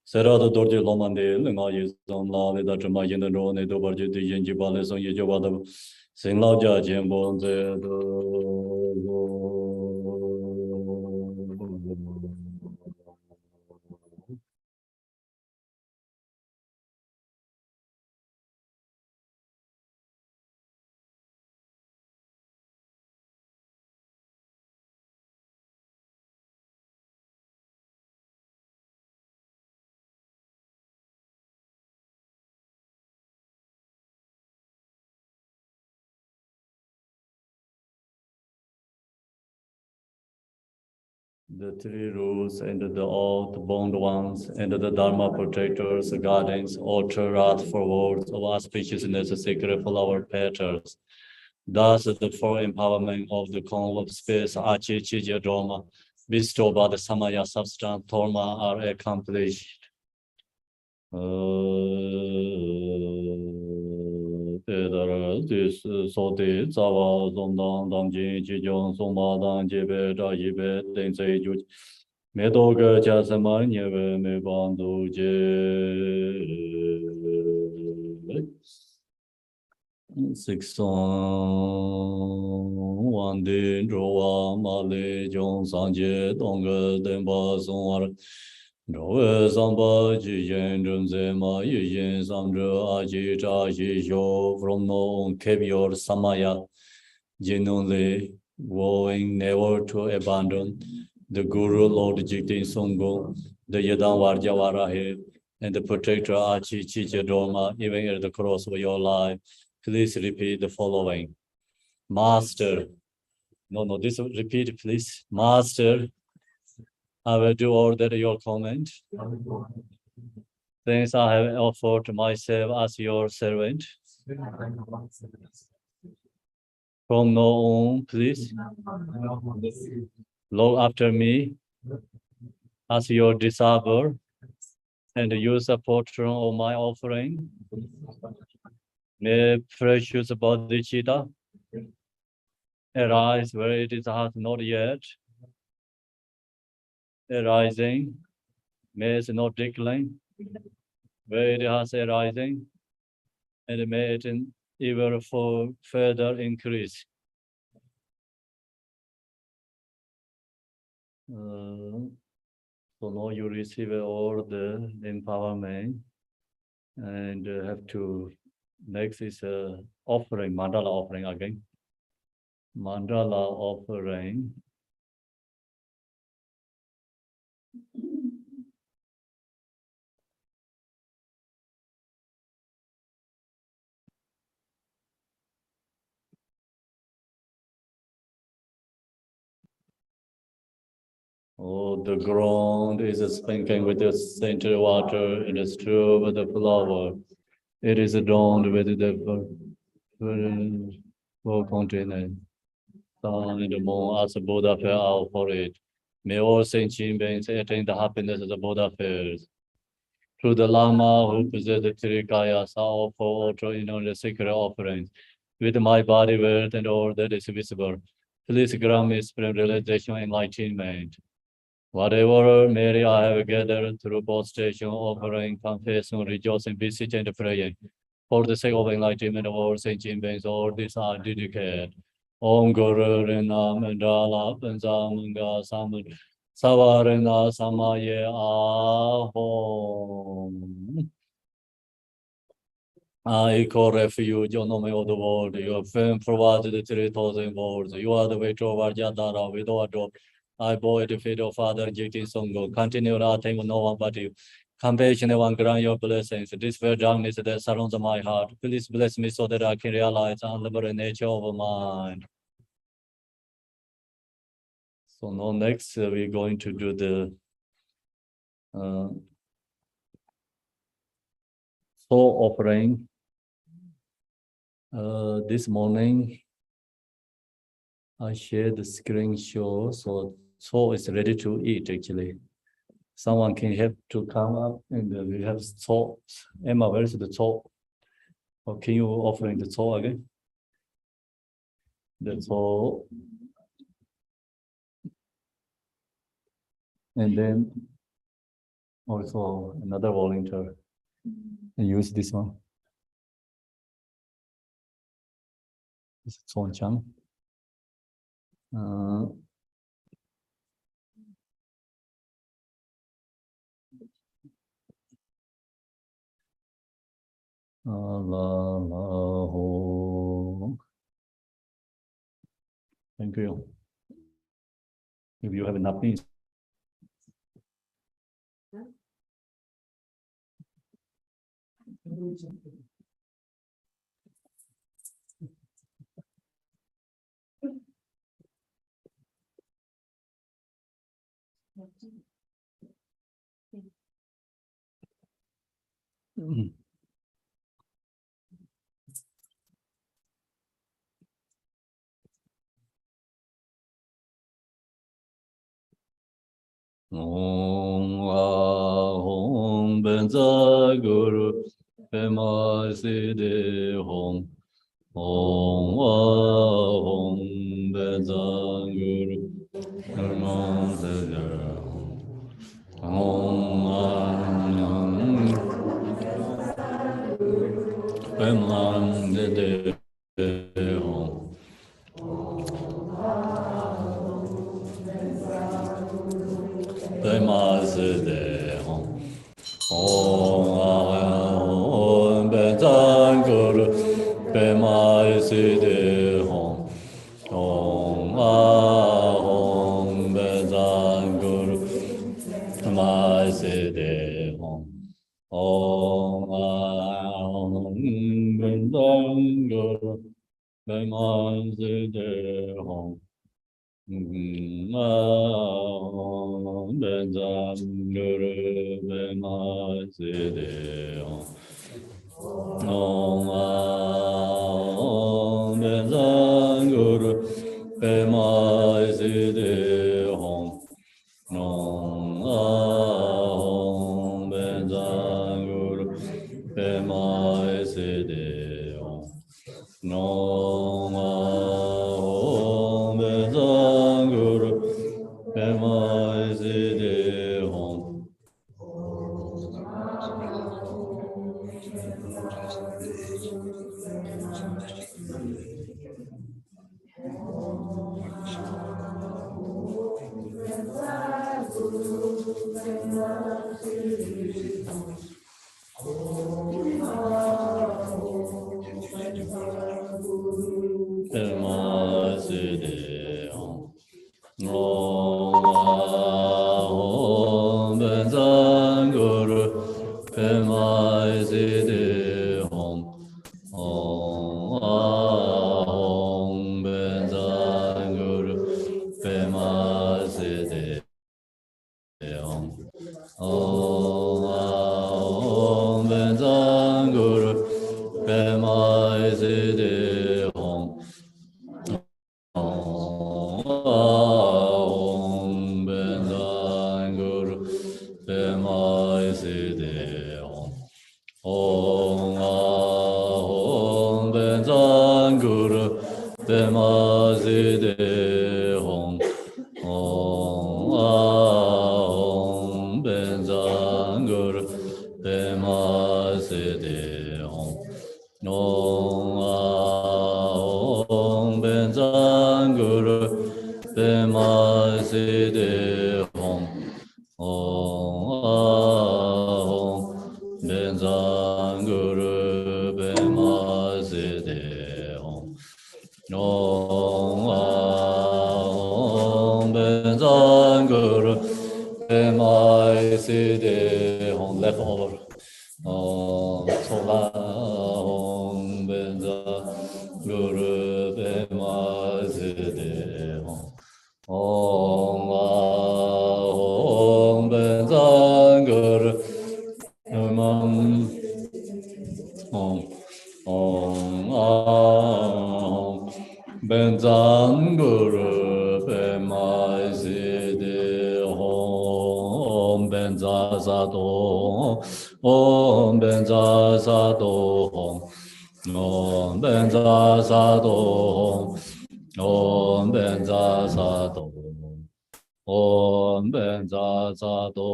Serada dorje lomande linga yizong la veda chuma yin ro ne do barje de yin jiba le song ye joba da sing lao jia jian bon ze do. The three rules and the all the bound ones and the Dharma protectors, guardians, altar art for words of auspiciousness, sacred flower petals. Thus, the full empowerment of the cone of space, Achi, Chi, Dharma, bestowed by the Samaya substance, Torma, are accomplished. This so the Zawa Zondang Dangjin Jijong Soma Dang Jibe Da Yibe Deng Sei Ju Medoga Jasama Nyeve Me Bandu Je Six song one day draw Male Jong Sanje Donga Demba Song Draw Samba Jian Zema Yin Samdra Achi Chashi Show from no keep your Samaya genuinely vowing never to abandon the Guru Lord Jigdin Songo, the Yadam Varjavarahe, and the protector Achi Chichadoma, even at the cross of your life. Please repeat the following. Master. No, this repeat, please. Master, I will do all that your comment. Since I have offered myself as your servant. From now on, please. Look after me as your disciple and use a portion of my offering. May precious bodhicitta arise where it is has not yet arising. May it not decline where it has arising, and may it even for further increase. So now you receive all the empowerment, and have to next is offering, mandala offering again. Mandala offering. Oh, the ground is spanking with the scented water. It is true with the flower. It is adorned with the full continent. Sun and the moon as a Buddha fell out for it. May all sentient beings attain the happiness of the Buddha fears. Through the Lama who possess the Trikayas, I offer also in the sacred offerings. With my body, worth, and all that is visible. Please grant me supreme realization and enlightenment. Whatever merit I have gathered through both station, offering, confession, rejoicing, beseech, and praying, for the sake of enlightenment of all sentient beings, all these are dedicated. Om Guru Rina Mandala Panzamanga Saman Savarina Samaye Ahom. I call refuge, your name of the world. Your firm provided the 3,000 words. You are the way toward Yadara with order. I bow at the feet of Father Jigtin Songo. Continue to attain no one but you. Compassion and one grant your blessings. This very darkness that surrounds my heart. Please bless me so that I can realize the unlimited nature of mind. So now next we're going to do the soul offering. This morning I shared the screenshot, so soul is ready to eat actually. Someone can have to come up and we have soul. Emma, where is the soul? Or can you offering the soul again? The soul. And then also another volunteer. And use this one. This is Son Chang. Thank you. If you have enough things. Om Ahom Benza Guru Pema Siddhi Hom. Om Ahom Benza Guru Pema Siddhi Hom. Om Ahom Pema Siddhi Om Benzanguru Bemazide Om Benzanguru Bemazide Om Benzanguru Bemazide Om Benzanguru Bemazide Om Benzanguru Bemazide Om Bemazide Om Benzanguru Bemazide Om Benzanguru Bemazide Om Benzanguru Bemazide Om Benzanguru Bemazide Om Benzanguru Bemazide Om Benzanguru Bemazide Om Benzanguru Bemazide Om Benzanguru Bemazide Om Benzanguru Bemazide Om left over Sola Benzanguru Bemazide Om Benzanguru Benzanguru Bemazide Om Benzazado Om Benzazado Om Benzazado Om Benzazado Om Benzazado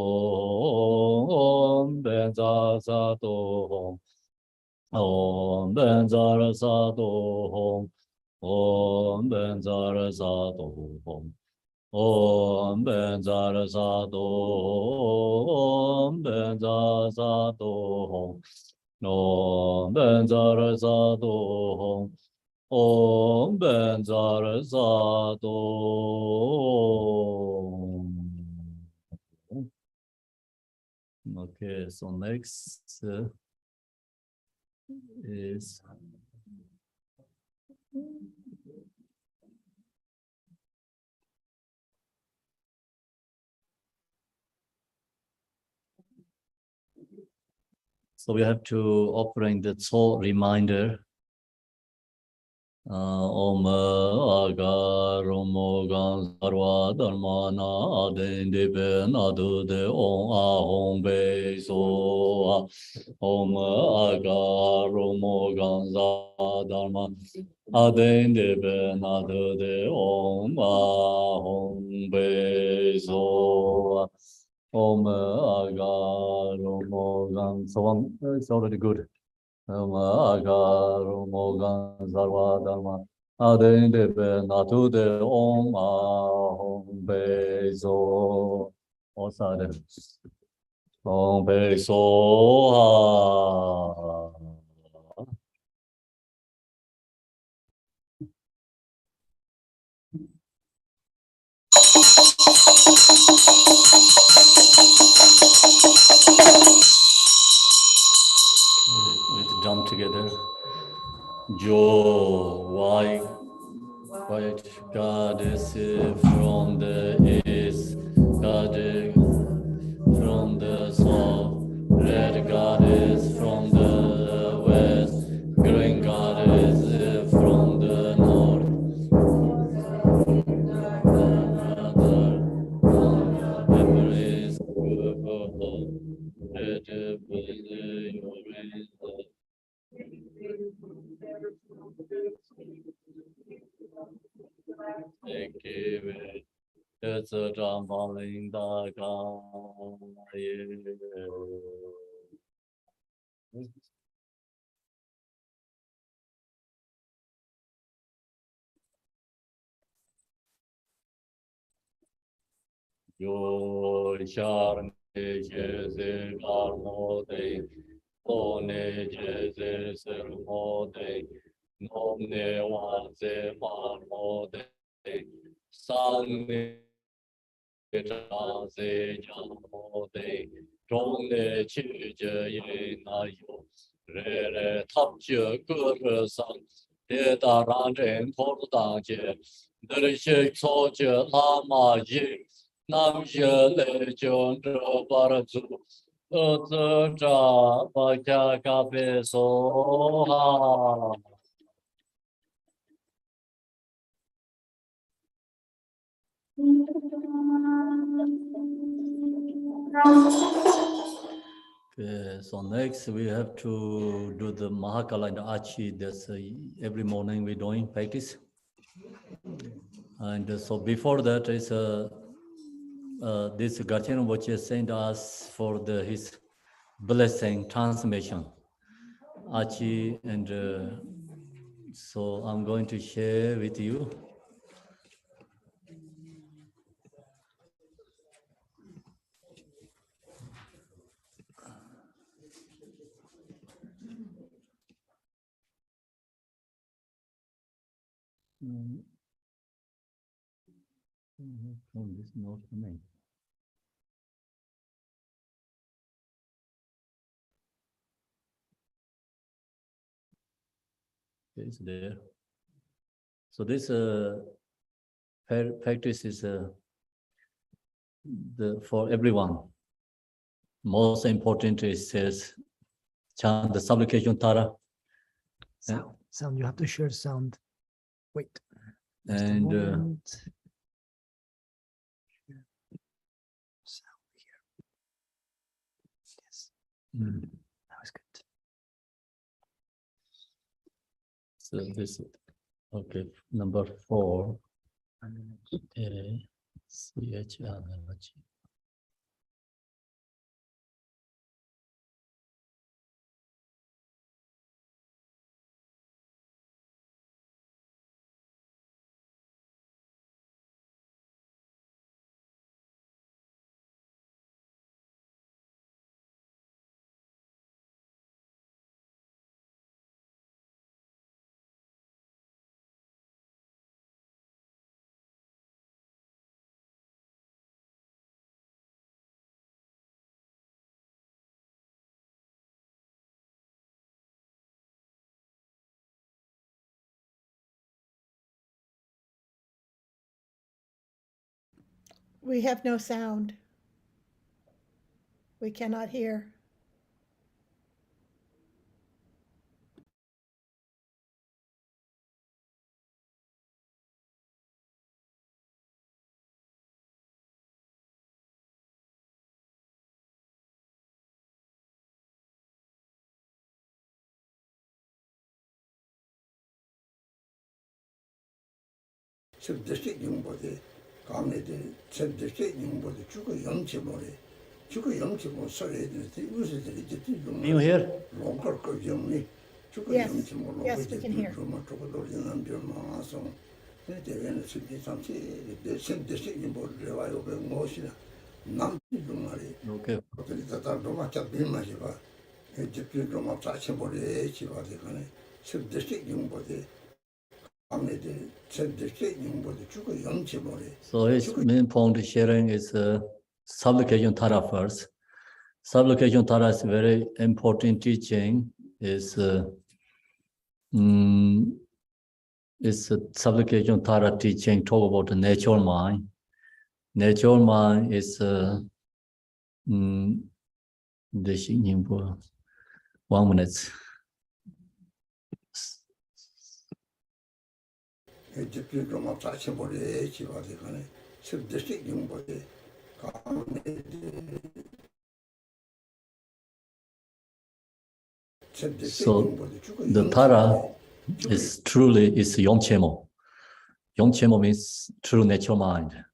Om Benzazado Om Benzazado Om Benzazado Om Benzazado Om Benzazado Om Benzazado Om Benzazado. Okay, so next is so we have to offering the soul reminder. Om Agaromo Gansarva Dharmana Adindibe Nadude Om Ahom Be So Om Agaromo Gansa Dharma Adindibe Nadude Om Ahom Be So Om Agaromo Gansa. It's already good. Agaromo Gansarva Dharma Adindibe Nadude Om Ahom Be So. All side. Om Be So. Joy, white goddess from the east, goddess from the south, red goddess from the west, green goddess from the north. It's a trembling the Yo charne jeze garmode, one jeze sermode, nomne waze marmode, sanne jaze jamode, zhongne chije ye na yo, re re tap je ge sang, de da ran zhen tor dang jie, de she co je la ma yi. Nam je le jong zhe bar zu, zhe zha ba kya ka pe so ha. Okay, so next we have to do the Mahakala and Achi. That's every morning we doing practice. And so before that is this Garchen which sent us for his blessing transmission, Achi, and so I'm going to share with you. This not coming. It's there. So this practice is for everyone. Most important is chant the supplication Tara. Sound. You have to share sound. Wait. And sound here. Yes. That was good. So this, okay, number 4. A-C-H-R-H. We have no sound. We cannot hear. 섭득식 용보대 강내들 섭득식 용보대 주거 영치 모래 주거 영치 모 소리에 들지 우스들이 듣지 좀 롱걸 거 영리 주거 영치 모 롱걸 좀 주거 돌리는 병만 와서 대변의 습기 잠시 섭득식 용보를 와요 그 무엇이나 남지 좀 말이 오케이 어떻게 다 로마차 빌마시 봐 이제 좀 앞차치 모래 지와대 간에 섭득식 용보대 So his main point sharing is supplication Tara first. Supplication Tara is very important teaching. Is It's a supplication Tara teaching talk about the natural mind. Natural mind is the 1 minute. So the Tara is truly Yongchemo. Yongchemo means true natural mind.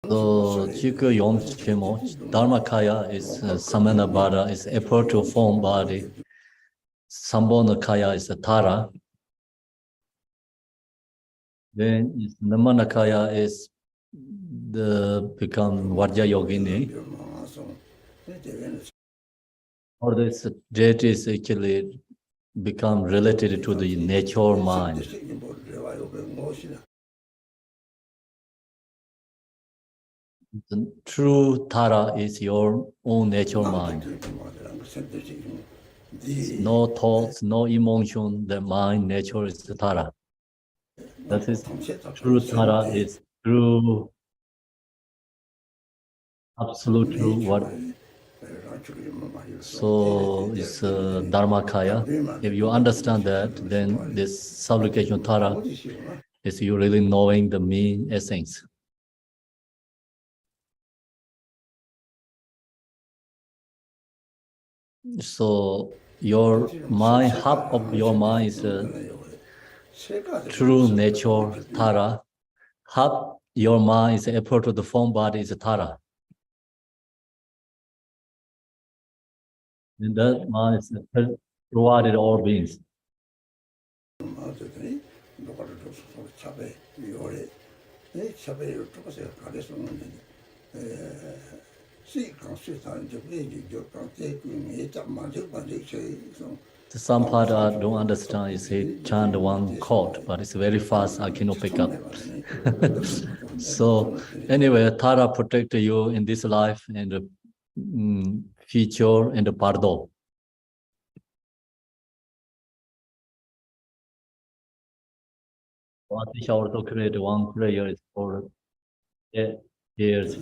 So Chika Yongchemo, Dharmakaya is Samanabhara, is effort to form body. Sambhonakaya is the Tara. Then Namanakaya is become Vajra Yogini. Or this deity is actually become related to the natural mind. The true Tara is your own natural mind. No thoughts, no emotion, the mind nature is the Tara. That is true Tara is true, absolute true what. So it's Dharmakaya. If you understand that, then this supplication Tara is you really knowing the mean essence. So your mind, half of your mind is true nature Tara. Half your mind is effort to the form body is Tara. And that mind is provided all beings. Some part I don't understand is he chant one chord, but it's very fast, I cannot pick up. So anyway, Tara protect you in this life and the future and the pardo. Achi also create one prayer is for years.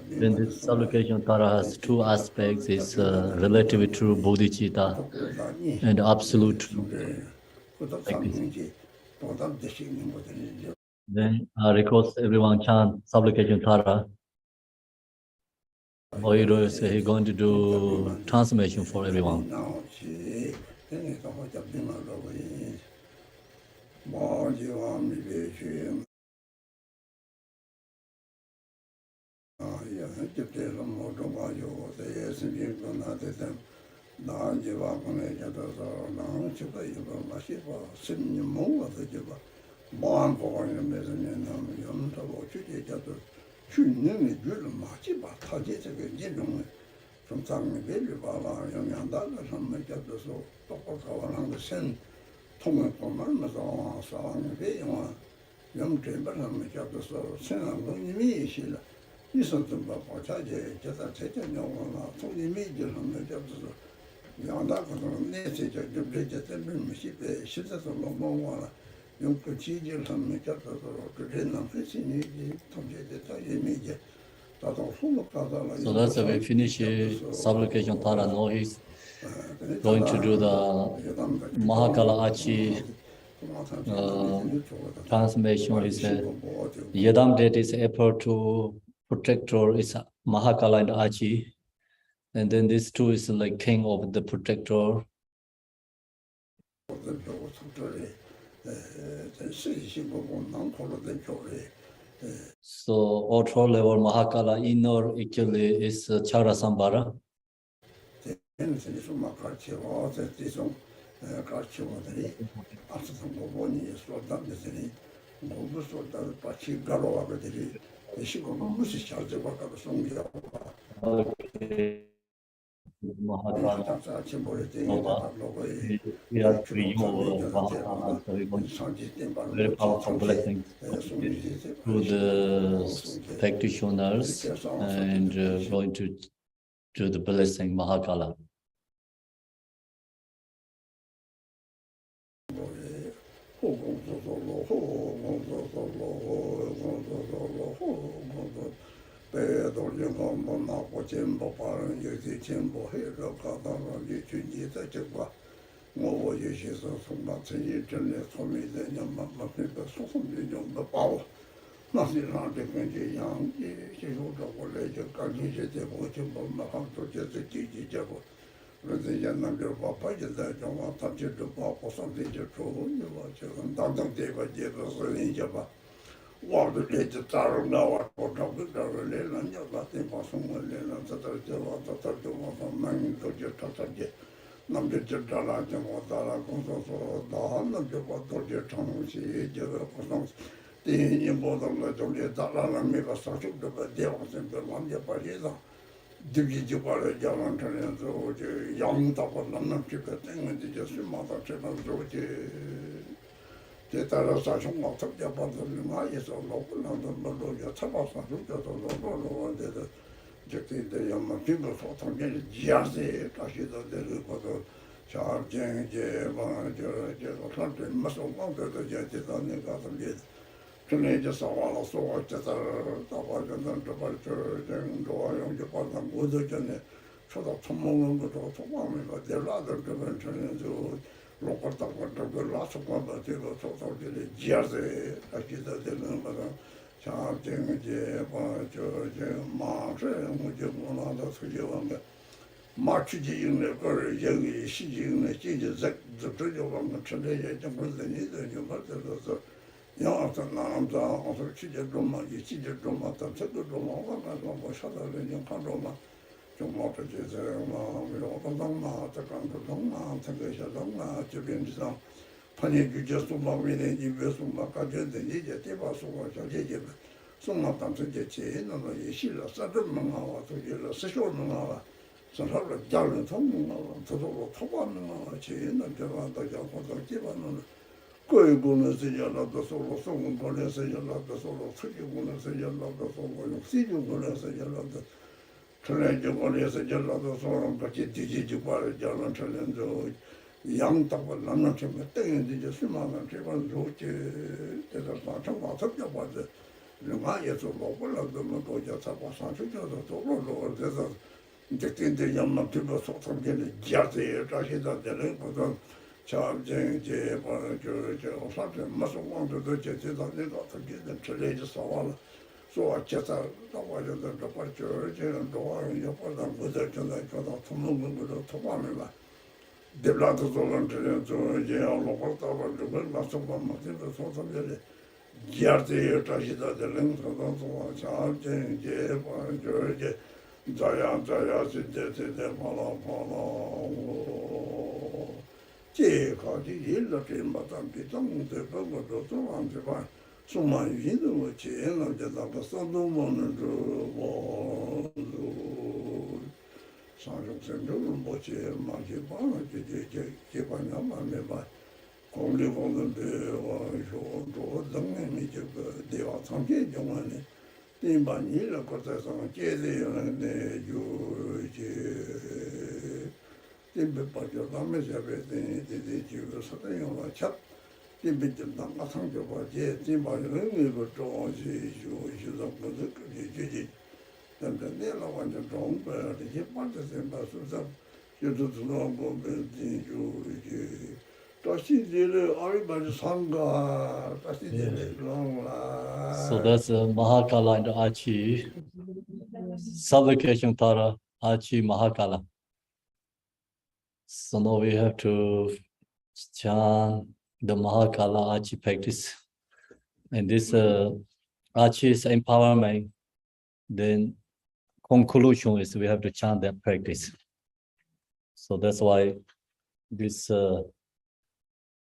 Then this supplication Tara has two aspects: it's relative true bodhicitta and absolute true. Then I request everyone chant supplication Tara. Moiro is he going to do transformation for everyone. So that's we finish supplication Tara. Now he's going to do the Mahakala Achi transformation. Is Yadam deity is effort to protector is Mahakala and Achi, and then these two is like king of the protector. So ultra level Mahakala inner actually is Chakra Sambhara. Okay. Mahakala. We are free over Mahakala, so we're going to very powerful blessings through the practitioners and going to do the blessing Mahakala. So that's Mahakala and Achi. Supplication para Achi Mahakala. So now we have to chant the Mahakala Achi practice. And this Achi's empowerment, then conclusion is we have to chant that practice. So that's why this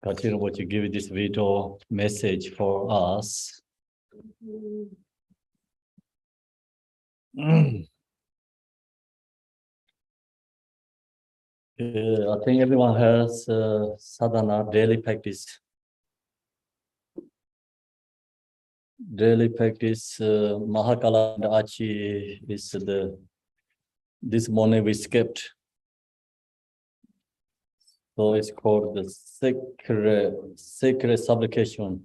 what you give this video message for us. I think everyone has sadhana daily practice. Daily practice. Mahakala and Achi is this morning we skipped. So it's called the sacred supplication.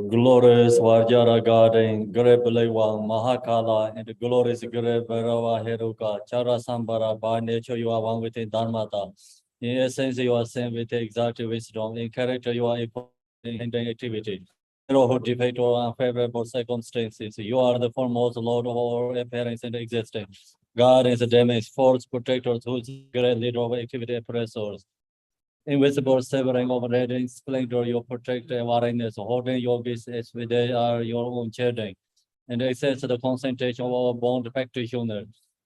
Glorious Vajara Garden, Grebelewa, Mahakala, and the glorious Greberava Heruka, Chara Sambara, by nature you are one with the Dharmata. In essence, you are same with the exact wisdom. In character, you are in activity. Who defeat all unfavorable circumstances. You are the foremost Lord of all appearance and existence. God is the damage, force protectors, who's great leader of activity oppressors. Invisible severing of radiant splendor, your protector awareness, holding yogis as they are your own children, and access the concentration of our bond practitioner,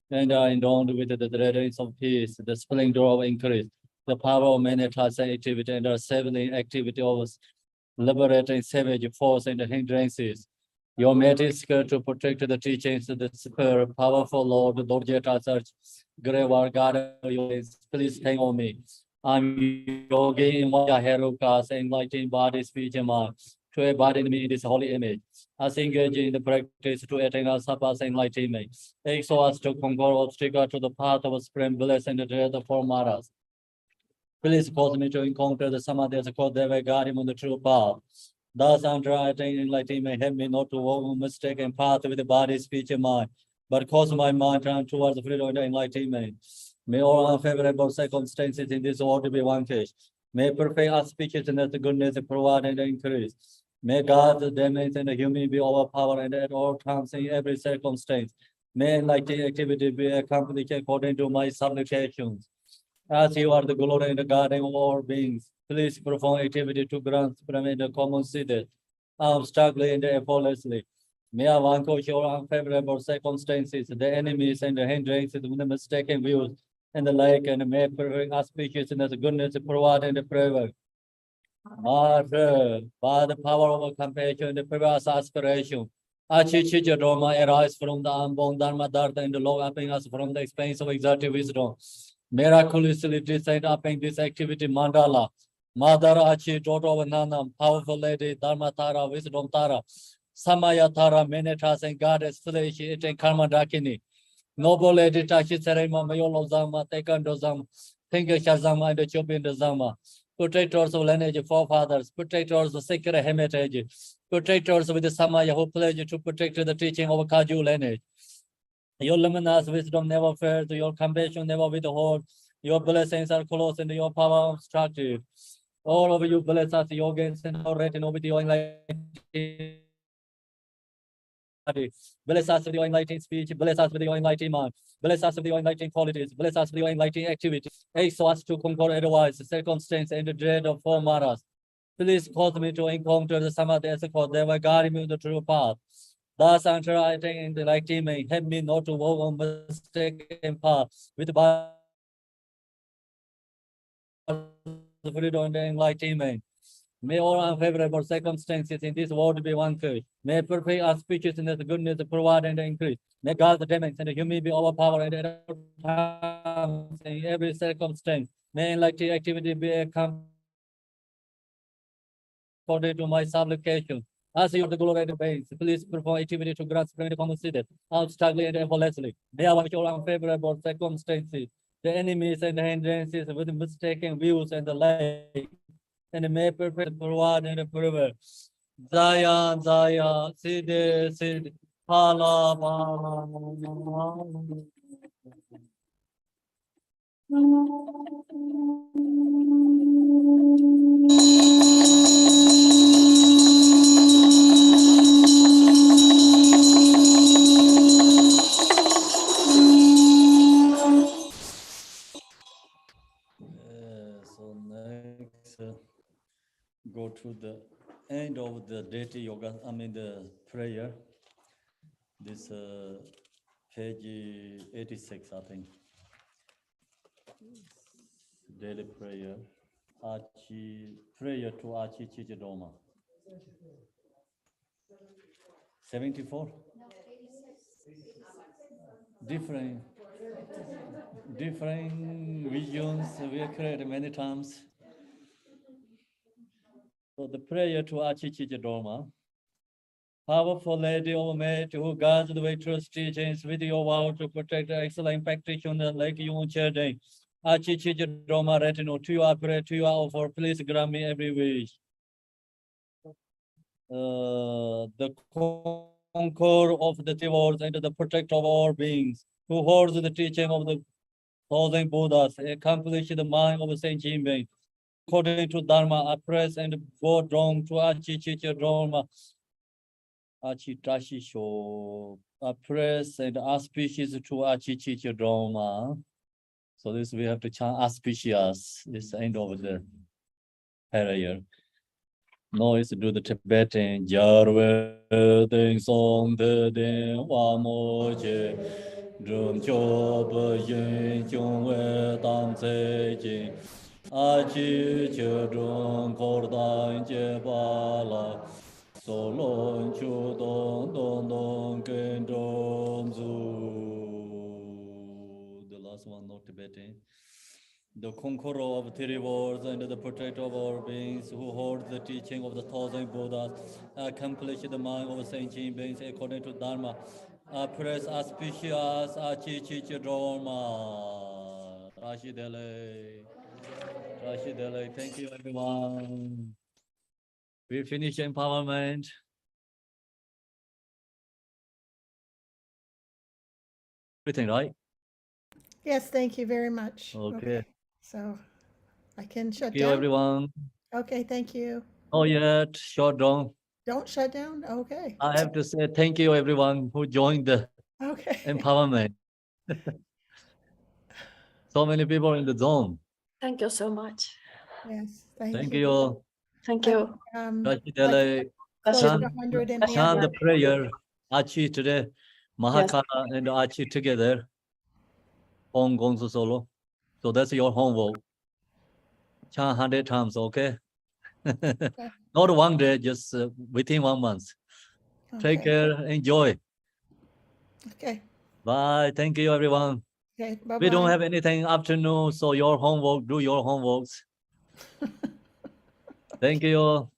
and are endowed with the radiance of peace, the splendor of increase, the power of meditation activity, and the saving activity of liberating savage force and hindrances. Your might is to protect the teachings of the super powerful Lord, Lord Jeta Church, Grevar God, please hang on me. I'm yogi in Maya Herukas, enlightening body, speech, and mind, to embody me in this holy image. As engage in the practice to attain us surpass enlightenment. So as to conquer obstacles to the path of spring bliss and the dread of four maras. Please cause me to encounter the Samadhi as a called Deva guide him on the true path. Thus, after attaining enlightenment, help me not to walk a mistaken path with the body, speech, and mind, but cause my mind turn towards the freedom and enlightenment. May all unfavorable circumstances in this world be vanquished. May perfect auspicious and the goodness provide and increase. May God's damage and the human be overpowered and at all times in every circumstance. May enlightened activity be accomplished according to my supplications. As you are the glory and the guardian of all beings, please perform activity to grant supreme and common seated. I'm struggling and effortlessly. May I vanquish your unfavorable circumstances, the enemies and the hindrances, the mistaken views, and the like, and may perfect auspicious and the goodness provide and the prayer. Mother, by the power of compassion and the previous aspiration, Achi Dharma arise from the unborn Dharma Dharma and the Lord upping us from the expanse of exalted wisdom. Miraculously descend upping this activity Mandala. Mother Achi, daughter of Nanam, powerful lady, Dharma Tara, wisdom Tara, Samaya Tara, Menetas and goddess flesh eating Karma Dakini. Noble lady Tashi Serema, Mayolo Zama, Tekando Zama, Tinga Shazama, and the Chopin the Zama. Protectors of lineage, forefathers, protectors of sacred heritage, protectors with the Samaya who pledge to protect the teaching of Kaju lineage. Your luminous wisdom never fails, your compassion never withhold, your blessings are close and your power obstructed. All of you bless us, your gains and our retinue with your enlightenment. Bless us with your enlightening speech, bless us with your enlightening mind, bless us with your enlightening qualities, bless us with your enlightening activity. Aid so us to conquer otherwise, circumstance and the dread of four maras. Please cause me to encounter the Samadhi as a cause, thereby guide me in the true path. Thus, after I take in the enlightenment, help me not to walk on mistaken path with the freedom and enlightenment. May all unfavorable circumstances in this world be vanquished. May perfect auspicious and the goodness provide and increase. May God's damage and the human be overpowered at all times in every circumstance. May enlightened activity be accomplished according to my supplication. As you are the glory and the base, please perform activity to grant splendid common seated, out struggling and effortlessly. May I watch all unfavorable circumstances, the enemies and the hindrances with mistaken views and the like, and may perfect provide and forever. Zaya, Zaya, Siddhi, Siddhi, Pala, Pala. So next, go to the end of the deity yoga, the prayer. This page 86, I think. Daily prayer. Achi, prayer to Achi Chichidoma. 74? Different visions we create many times. So the prayer to Achi Dharma. Powerful Lady of Mate who guards the way truth teachings with your vow to protect excellent practitioners like you on Cherding. Achi Dharma Retino, to you I pray, to you I offer, please grant me every wish. The conqueror of the devils and the protector of all beings, who holds the teaching of the thousand Buddhas, accomplish the mind of Saint Jinping. According to Dharma, I press and go wrong to Achi Dharma. Achi Tashi Sho. I press and auspicious to Achi Dharma. So this we have to chant auspicious. This end of the prayer. Now is do the Tibetan Jarwe Ding Song De Ding Wa Mo Je Drum Cho Be Yin Chung We Dang Tse Jing A Chi Che Drum Kor Dang Je Ba La So Lon Chu Dong Dong Dong Ken Dong Zu. The last one, not Tibetan. The conqueror of three worlds and the protector of all beings, who holds the teaching of the thousand Buddhas, accomplish the mind of sentient beings according to Dharma. Press auspicious Achi Dharma. Rashi Dele. Thank you, everyone. We finish empowerment. Everything, right? Yes, thank you very much. Okay. So I can shut Thank you, down? everyone. Okay, thank you. Oh, yeah, shut down. Don't shut down? Okay. I have to say thank you, everyone who joined the Okay. empowerment. So many people in the zone. Thank you so much. Yes, thank Thank you. you. Thank you. Rashi Dele, Close chant, to 100 in chant the Myanmar. prayer. Achi today, Mahakala and Achi together. Hong Gongsu solo. So that's your homework. Chant 100 times, okay? Not one day, just within 1 month. Take Okay. care, enjoy. Okay. Bye. Thank you, everyone. Okay, bye-bye. We don't have anything afternoon, so your homework, do your homeworks. Thank you.